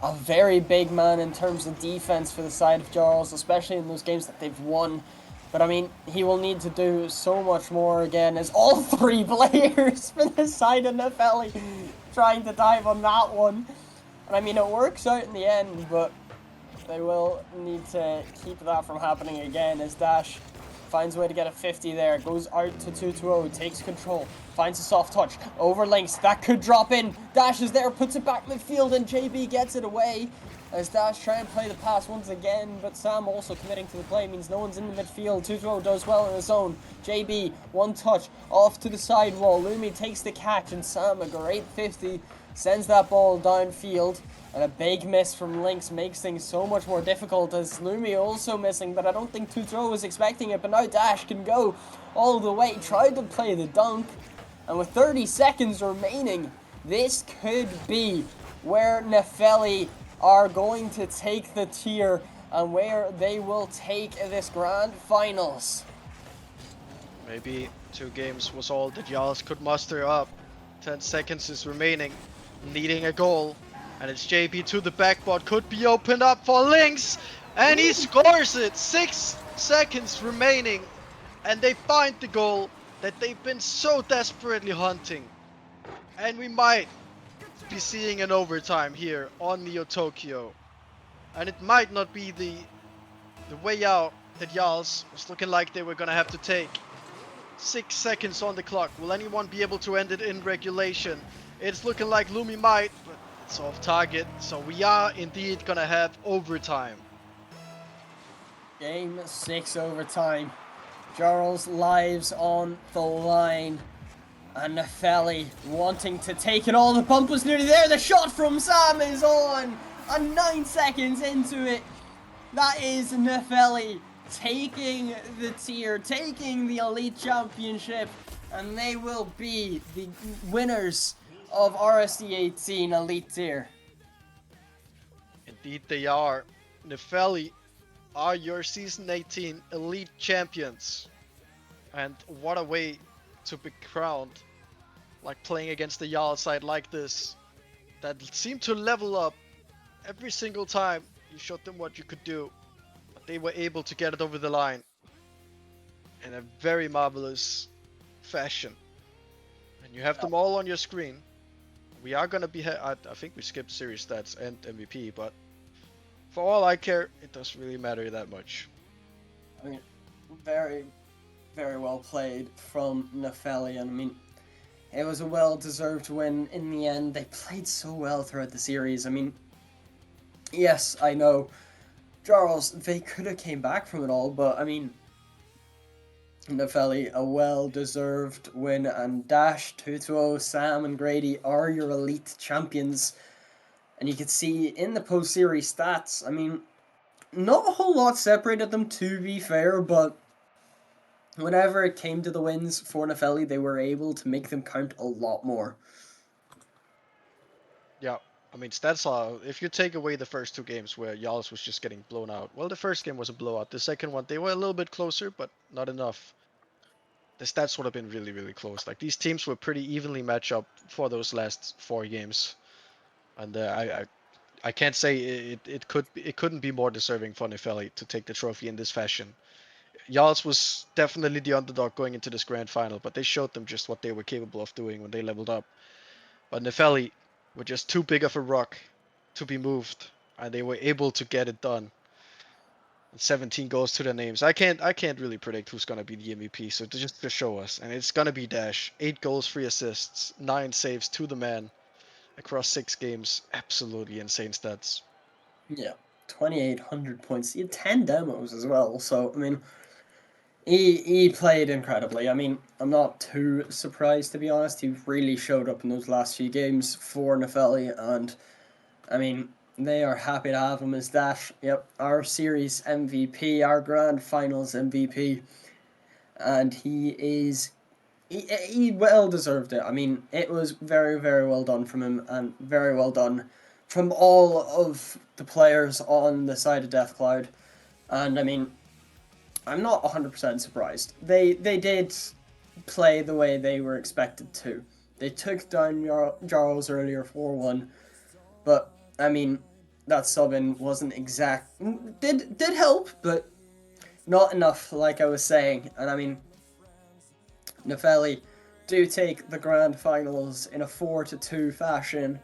a very big man in terms of defense for the side of Jarls, especially in those games that they've won. But I mean, he will need to do so much more again as all 3 players for the side of Nefelli trying to dive on that one. And I mean, it works out in the end, but they will need to keep that from happening again as Dash finds a way to get a 50 there, goes out to 2-0, takes control, finds a soft touch, over links, that could drop in, Dash is there, puts it back midfield, and JB gets it away. As Dash try and play the pass once again, but Sam also committing to the play means no one's in the midfield. 2-0 does well in his own. JB, one touch, off to the sidewall. Lumi takes the catch, and Sam, a great 50, sends that ball downfield. And a big miss from Lynx makes things so much more difficult as Lumi also missing, but I don't think 2-0 was expecting it. But now Dash can go all the way, tried to play the dunk. And with 30 seconds remaining, this could be where Nefelli are going to take the tier and where they will take this grand finals. Maybe 2 games was all that Jarls could muster up. 10 seconds is remaining, needing a goal. And it's JP to the backboard, could be opened up for Lynx. And he scores it, 6 seconds remaining. And they find the goal that they've been so desperately hunting. And we might be seeing an overtime here on Neo Tokyo, and it might not be the way out that Jarls was looking like they were gonna have to take. 6 seconds on the clock. Will anyone be able to end it in regulation? It's looking like Lumi might, but it's off target, so we are indeed gonna have overtime. Game 6 overtime. Jarl's lives on the line. And Nefelli wanting to take it all. The bump was nearly there. The shot from Sam is on. And 9 seconds into it. That is Nefelli taking the tier, taking the Elite Championship. And they will be the winners of RSC-18 Elite Tier. Indeed they are. Nefelli are your Season 18 Elite Champions. And what a way to be crowned, like playing against the Jarl side like this, that seemed to level up every single time you showed them what you could do, but they were able to get it over the line in a very marvelous fashion. And you have them all on your screen. We are gonna be I think we skipped series stats and MVP, but for all I care, it doesn't really matter that much. I mean, very well played from Nefelli, and I mean, it was a well-deserved win in the end. They played so well throughout the series. I mean, yes, I know, Jarls, they could have came back from it all, but I mean, Nefelli, a well-deserved win, and Dash, 2-0, Sam and Grady are your Elite Champions. And you can see in the post-series stats, I mean, not a whole lot separated them, to be fair, but whenever it came to the wins for Nefelli, they were able to make them count a lot more. Yeah, I mean, stats are, if you take away the first 2 games where Jarls was just getting blown out, well, the first game was a blowout. The second one, they were a little bit closer, but not enough. The stats would have been really, really close. Like, these teams were pretty evenly matched up for those last 4 games. And I can't say it couldn't be more deserving for Nefelli to take the trophy in this fashion. Jarls was definitely the underdog going into this grand final, but they showed them just what they were capable of doing when they leveled up. But Nefelli were just too big of a rock to be moved, and they were able to get it done. 17 goals to their names. I can't really predict who's gonna be the MVP, so just to show us, and it's gonna be Dash. 8 goals, 3 assists, 9 saves to the man across 6 games. Absolutely insane stats. Yeah, 2,800 points. He had 10 demos as well, so I mean, he played incredibly. I mean, I'm not too surprised, to be honest. He really showed up in those last few games for Nefelli, and I mean, they are happy to have him as Dash. Yep, our series MVP, our grand finals MVP, and he well deserved it. I mean, it was very well done from him, and very well done from all of the players on the side of Deathcloud. And I mean, I'm not 100% surprised. They did play the way they were expected to. They took down Jarls earlier 4-1, but I mean, that sub-in wasn't exact. Did help, but not enough, like I was saying. And I mean, Nefelli do take the grand finals in a 4-2 fashion.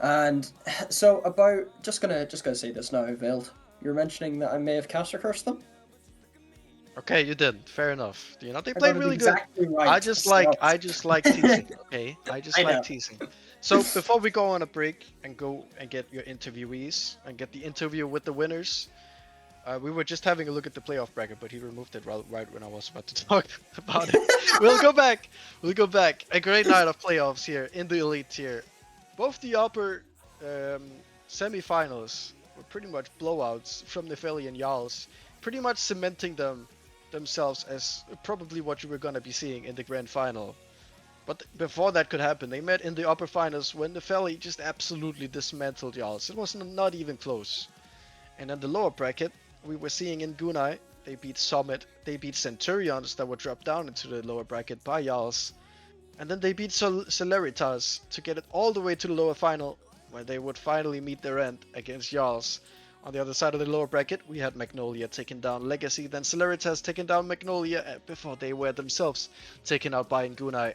And so about just gonna say this now, Veld. You're mentioning that I may have caster cursed them. Okay, you did. Fair enough. You know, they I played got it really good. exactly right. I just like teasing. Okay, I just I like know. teasing. So before we go on a break and go and get your interviewees and get the interview with the winners, we were just having a look at the playoff bracket, but he removed it right when I was about to talk about it. We'll go back. We'll go back. A great night of playoffs here in the elite tier. Both the upper semi-finals were pretty much blowouts from Nefelli and Jarls, pretty much cementing themselves as probably what you were gonna be seeing in the grand final. But before that could happen, they met in the upper finals when Nefelli just absolutely dismantled Jarls. It was not even close. And in the lower bracket, we were seeing in Gunai, they beat Summit, they beat Centurions that were dropped down into the lower bracket by Jarls. And then they beat Celeritas to get it all the way to the lower final, where they would finally meet their end against Jarls. On the other side of the lower bracket, we had Magnolia taking down Legacy, then Celeritas taking down Magnolia before they were themselves taken out by Ngunai.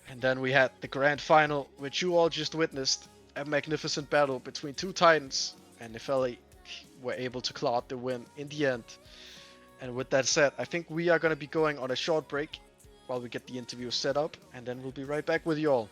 And then we had the grand final, which you all just witnessed, a magnificent battle between two titans, and Nefelli were able to claw out the win in the end. And with that said, I think we are going to be going on a short break while we get the interview set up, and then we'll be right back with you all.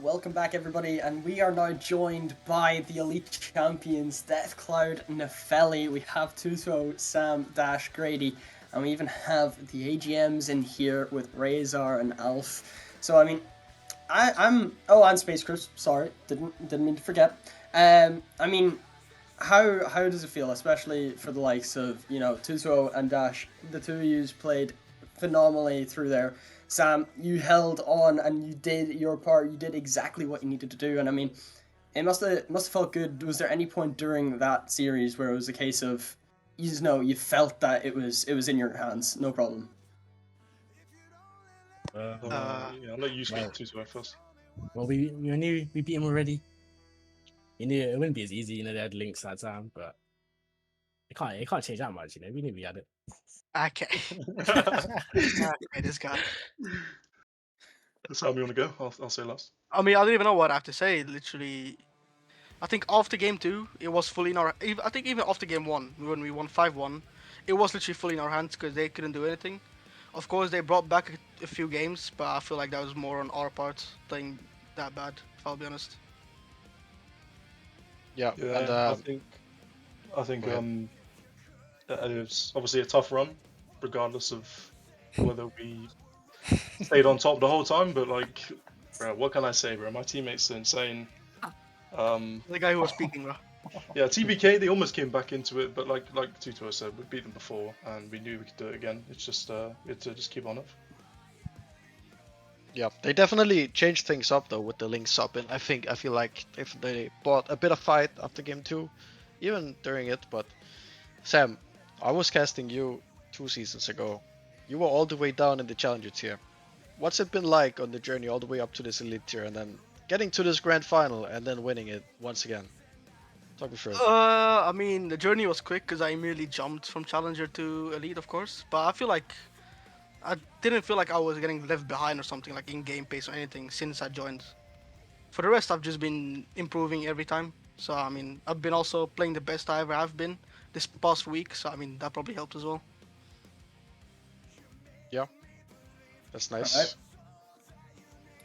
welcome back everybody, and we are now joined by the elite champions, Deathcloud, Nefelli. We have Tuto, Sam, Dash, Grady, and we even have the AGMs in here with Razor and Alf. So I mean, I'm and Space Cruise. Sorry, didn't mean to forget. I mean, how does it feel, especially for the likes of Tuto and Dash? The two of you played phenomenally through there. Sam, you held on and you did your part. You did exactly what you needed to do, and I mean, it must have felt good. Was there any point during that series where it was a case of you felt that it was in your hands, no problem? Yeah, I'll let you speak to it first. Well, we knew we beat him already. You knew it wouldn't be as easy. They had links that time, but it can't change that much. We knew we had it. Okay. Okay, this guy. That's how we want to go. I'll say last. I mean, I don't even know what I have to say. Literally, I think after game 2, it was fully in our. I think even after game 1, when we won 5-1, it was literally fully in our hands because they couldn't do anything. Of course, they brought back a few games, but I feel like that was more on our part playing that bad. If I'll be honest. Yeah, and, I think it was obviously a tough run, regardless of whether we stayed on top the whole time. But like, bro, what can I say, bro? My teammates are insane. The guy who was speaking, bro. Yeah, TBK, they almost came back into it, but like Tuto said, we beat them before, and we knew we could do it again. It's just we had to just keep on it. Yeah, they definitely changed things up though with the link sub, and I feel like if they bought a bit of fight after game 2, even during it. But Sam, I was casting you 2 seasons ago. You were all the way down in the challenger tier. What's it been like on the journey all the way up to this elite tier, and then getting to this grand final and then winning it once again? Talk me through it. I mean, the journey was quick because I immediately jumped from challenger to elite, of course. But I feel like I didn't feel like I was getting left behind or something, like in game pace or anything, since I joined. For the rest, I've just been improving every time. So I mean, I've been also playing the best I ever have been this past week. So I mean, that probably helped as well. Yeah, that's nice. Right.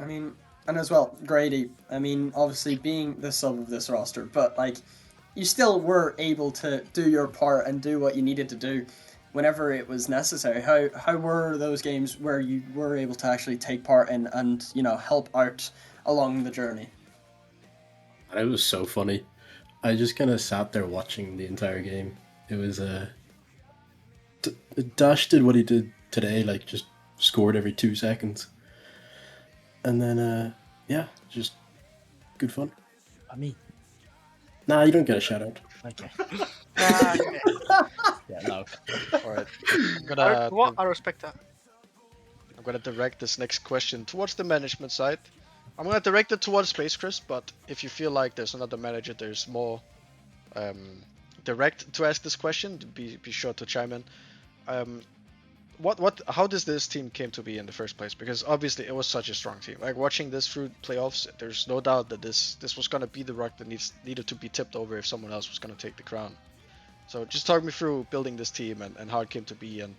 I mean, and as well, Grady, I mean, obviously being the sub of this roster, but like, you still were able to do your part and do what you needed to do whenever it was necessary. How were those games where you were able to actually take part in and help out along the journey? It was so funny. I just kind of sat there watching the entire game. It was Dash did what he did today, like just scored every 2 seconds, and then just good fun. By me? Nah, you don't get a shout out. Okay. Okay. Yeah, no. Alright. I respect that. I'm gonna direct this next question towards the management side. I'm gonna direct it towards Space Chris, but if you feel like there's another manager, there's more direct to ask this question, be sure to chime in. How does this team came to be in the first place? Because obviously it was such a strong team. Like watching this through playoffs, there's no doubt that this was gonna be the rock that needed to be tipped over if someone else was gonna take the crown. So just talk me through building this team and how it came to be, and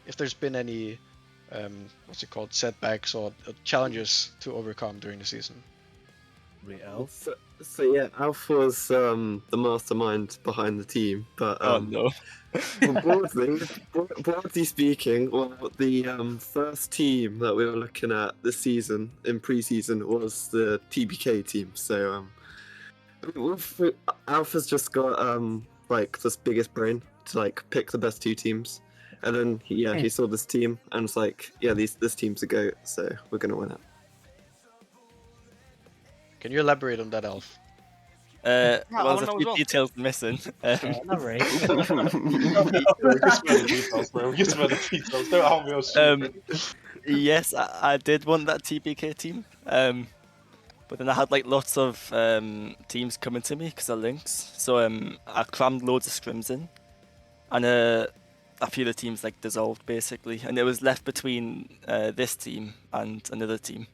if there's been any setbacks or challenges to overcome during the season. So yeah, Alf was the mastermind behind the team, but no. broadly speaking, the first team that we were looking at this season in pre-season was the TBK team. So Alf has just got like this biggest brain to like pick the best 2 teams, and then he saw this team and was like, yeah, this team's a goat, so we're gonna win it. Can you elaborate on that, Alf? Well, there's a few details missing. Elaborate. Yes, I did want that TBK team, but then I had like lots of teams coming to me because of links, so I crammed loads of scrims in, and a few of the teams like dissolved basically, and it was left between this team and another team.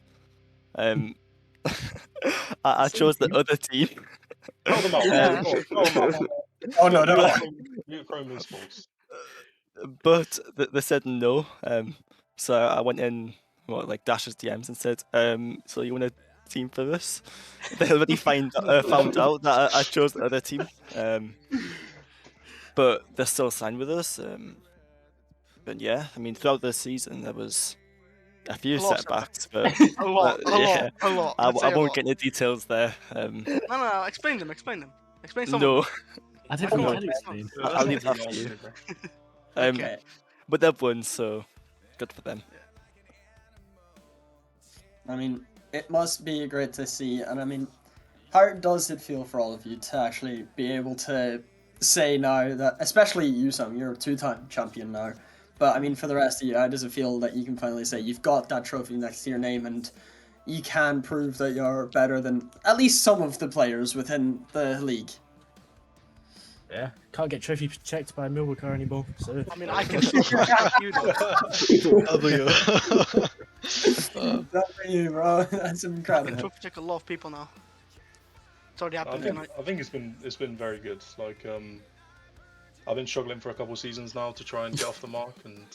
I chose the other team. Oh no! But they said no. So I went in, Dash's DMs and said, so you want to team for us. They already found out that I chose the other team. But they're still signed with us. But yeah, I mean, throughout the season there was a few setbacks, but a lot. I won't get into details there. No, explain them. Explain some No, of them. I don't think I can explain. I'll leave that for you. Okay. But they've won, so good for them. I mean, it must be great to see, and I mean, how does it feel for all of you to actually be able to say now that, especially you, Sam, you're a two-time champion now, but I mean, for the rest of you, how does it feel that you can finally say you've got that trophy next to your name and you can prove that you're better than at least some of the players within the league? Yeah, can't get trophy checked by Millwall car anymore. So I mean, I can still check you though. That's for you, bro. That's I can incredible. trophy check a lot of people now. It's already happened tonight. I think it's been very good. Like I've been struggling for a couple of seasons now to try and get off the mark, and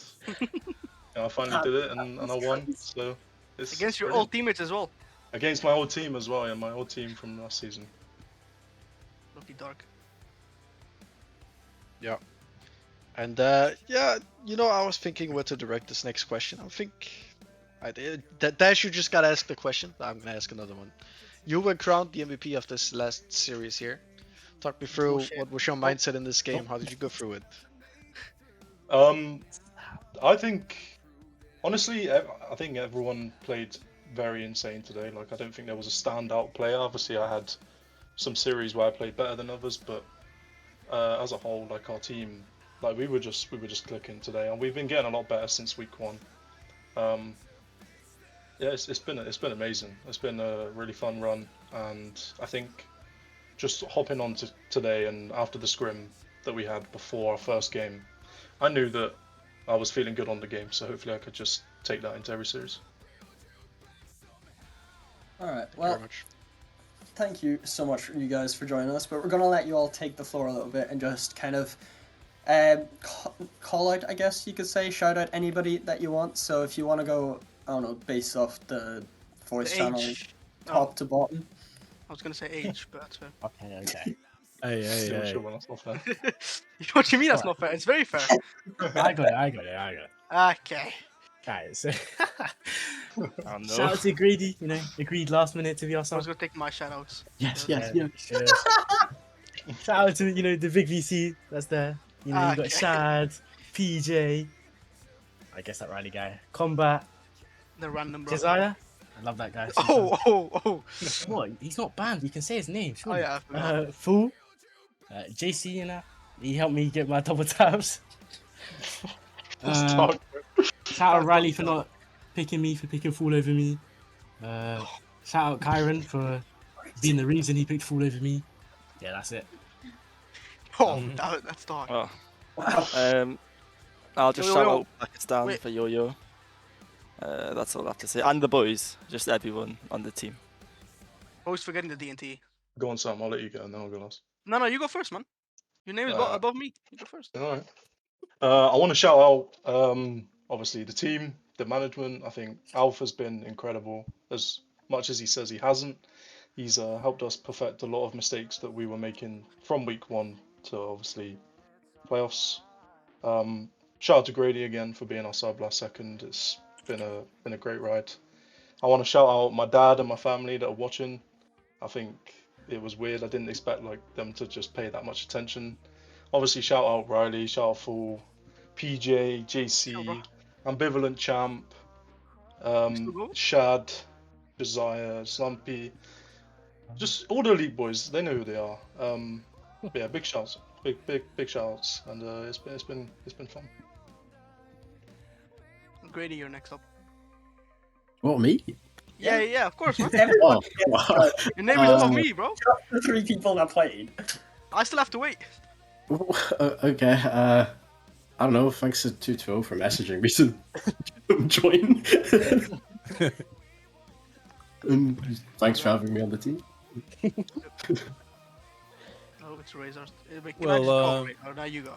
I finally did it, and I won. So it's Against your brilliant. old teammates as well. Against my old team as well, yeah, my old team from last season. Lucky dark. Yeah. And yeah, I was thinking where to direct this next question. I think Dash, you just gotta ask the question. I'm gonna ask another one. You were crowned the MVP of this last series here. Talk me through what was your mindset in this game. How did you go through it? I think, honestly, I think everyone played very insane today. Like, I don't think there was a standout player. Obviously, I had some series where I played better than others, but as a whole, like our team, like we were just clicking today, and we've been getting a lot better since week 1. Yeah, it's been amazing. It's been a really fun run, and I think just hopping on to today and after the scrim that we had before our first game, I knew that I was feeling good on the game, so hopefully I could just take that into every series. Alright, well, thank you so much, you guys, for joining us, but we're going to let you all take the floor a little bit and just kind of call out, I guess you could say, shout out anybody that you want. So if you want to go, I don't know, based off the voice channel, top to bottom. I was going to say age, but that's fair. Okay. Hey. Sure, well, that's not fair. What do you mean that's not fair? It's very fair. I got it. Okay. Guys, shout out to Greedy, agreed last minute to be our I song. was going to take my shout outs. Yes. Shout out to, the big VC that's there. You got Shad, PJ, I guess that Riley guy, Combat, The random bro. Desire. I love that guy. Oh. What? He's not banned. You can say his name. Surely. Oh, yeah. Fool. JC, he helped me get my double tabs. Shout out Riley for not picking me, for picking Fool over me. Shout out Kyron for being the reason he picked Fool over me. Yeah, that's it. Oh, that's dark. Oh. I'll just shout out Pakistan for Yo-Yo. That's all I have to say. And the boys, just everyone on the team. Always forgetting the D&T. Go on, Sam. I'll let you go, and then I'll go last. No, you go first, man. Your name is above me. You go first. All right. I want to shout out, obviously, the team, the management. I think Alf has been incredible. As much as he says he hasn't, he's helped us perfect a lot of mistakes that we were making from week 1 to obviously playoffs. Shout out to Grady again for being our sub last second. It's been a great ride. I want to shout out my dad and my family that are watching. I think it was weird. I didn't expect them to just pay that much attention. Obviously, shout out Riley, shout out Fool, PJ, JC, Ambivalent Champ, Shad, Desire, Slumpy, just all the elite boys. They know who they are. Yeah, big shouts, big shouts, and it's been fun. Grady, you're next up. What, me? Yeah, of course, man. Oh, Your name is above me, bro. Just the 3 people that played. I still have to wait. okay. I don't know. Thanks to 220 for messaging me to join. And thanks for having me on the team. Oh, it's Razors. Well, now you go.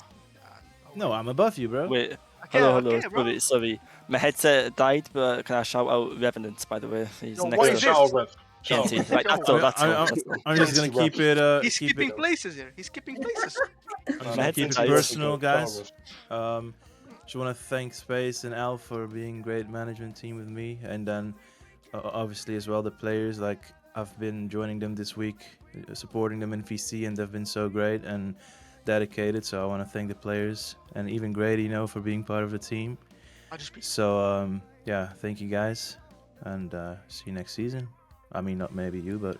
No, I'm above you, bro. Wait. Okay, Hello. Sorry. My headset died, but can I shout out Revenant, by the way? He's next what up. is this? TNT. Right, that's all. That's all. That's all. I'm just gonna keep it. He's skipping places here. He's skipping places. I'm just gonna keep it personal, guys. Just want to thank Space and Al for being great management team with me, and then obviously as well the players. Like I've been joining them this week, supporting them in VC, and they've been so great and dedicated. So I want to thank the players and even Grady, for being part of the team. So yeah, thank you guys, and see you next season. I mean, not maybe you, but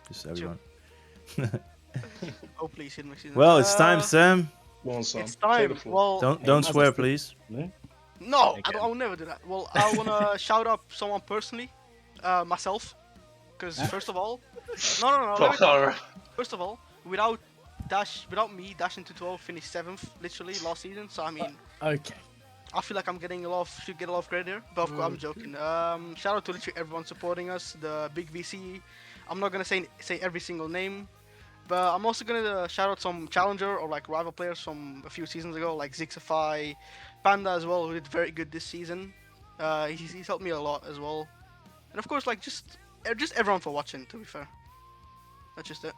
just everyone. Oh, please, next season. Well, it's time, Sam. It's time. Well, don't swear, please. No, I will never do that. Well, I wanna shout out someone personally, myself, because first of all, no. First of all, without me, Dash into 12 finished 7th literally last season. So I mean, okay. I feel like should get a lot of credit here, but of course I'm joking. Shout out to literally everyone supporting us, the big VC. I'm not gonna say every single name, but I'm also gonna shout out some challenger or like rival players from a few seasons ago, like Zixify, Panda as well, who did very good this season. He's helped me a lot as well, and of course like just everyone for watching. To be fair, that's just it.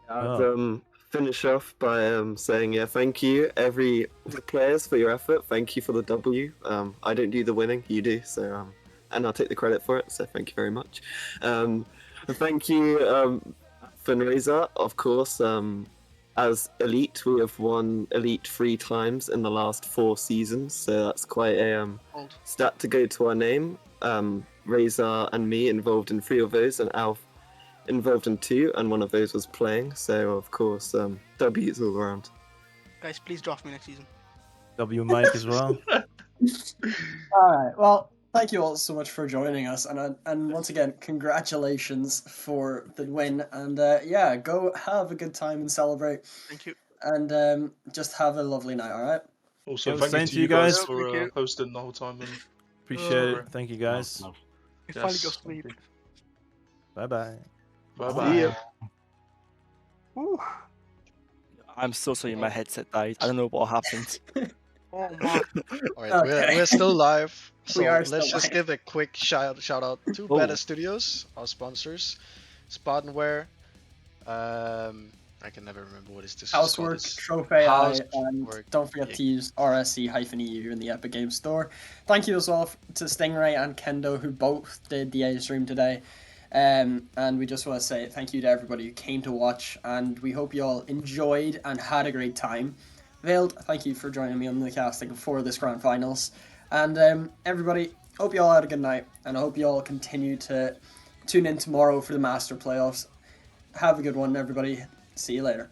I'd finish off by saying thank you the players for your effort. Thank you for the W. I don't do the winning, you do. So and I'll take the credit for it. So thank you very much. Thank you, Fundraiser, of course. As Elite, we have won Elite 3 times in the last 4 seasons, so that's quite a stat to go to our name. Razor and me involved in 3 of those, and Alf involved in 2, and one of those was playing. So of course, W's all around. Guys, please draft me next season. W Mike as well. All right. Well, thank you all so much for joining us, and once again, congratulations for the win. And yeah, go have a good time and celebrate. Thank you. And just have a lovely night. All right. Also, thank you guys for hosting the whole time. And appreciate it. Thank you guys. You finally go sleep. Bye bye. Bye bye. I'm so sorry, my headset died. I don't know what happened. Oh my. Alright, we're still live. So let's just live. give a quick shout out to Beta Studios, our sponsors. SpartanWare. I can never remember what is this. HOUSEWORK, trophi.ai, and don't forget to use rsc-eu in the Epic Games Store. Thank you as well to Stingray and Kendo, who both did the A stream today. And we just want to say thank you to everybody who came to watch, and we hope you all enjoyed and had a great time. Veiled, thank you for joining me on the casting for this grand finals. And everybody, hope you all had a good night, and I hope you all continue to tune in tomorrow for the Master Playoffs. Have a good one, everybody. See you later.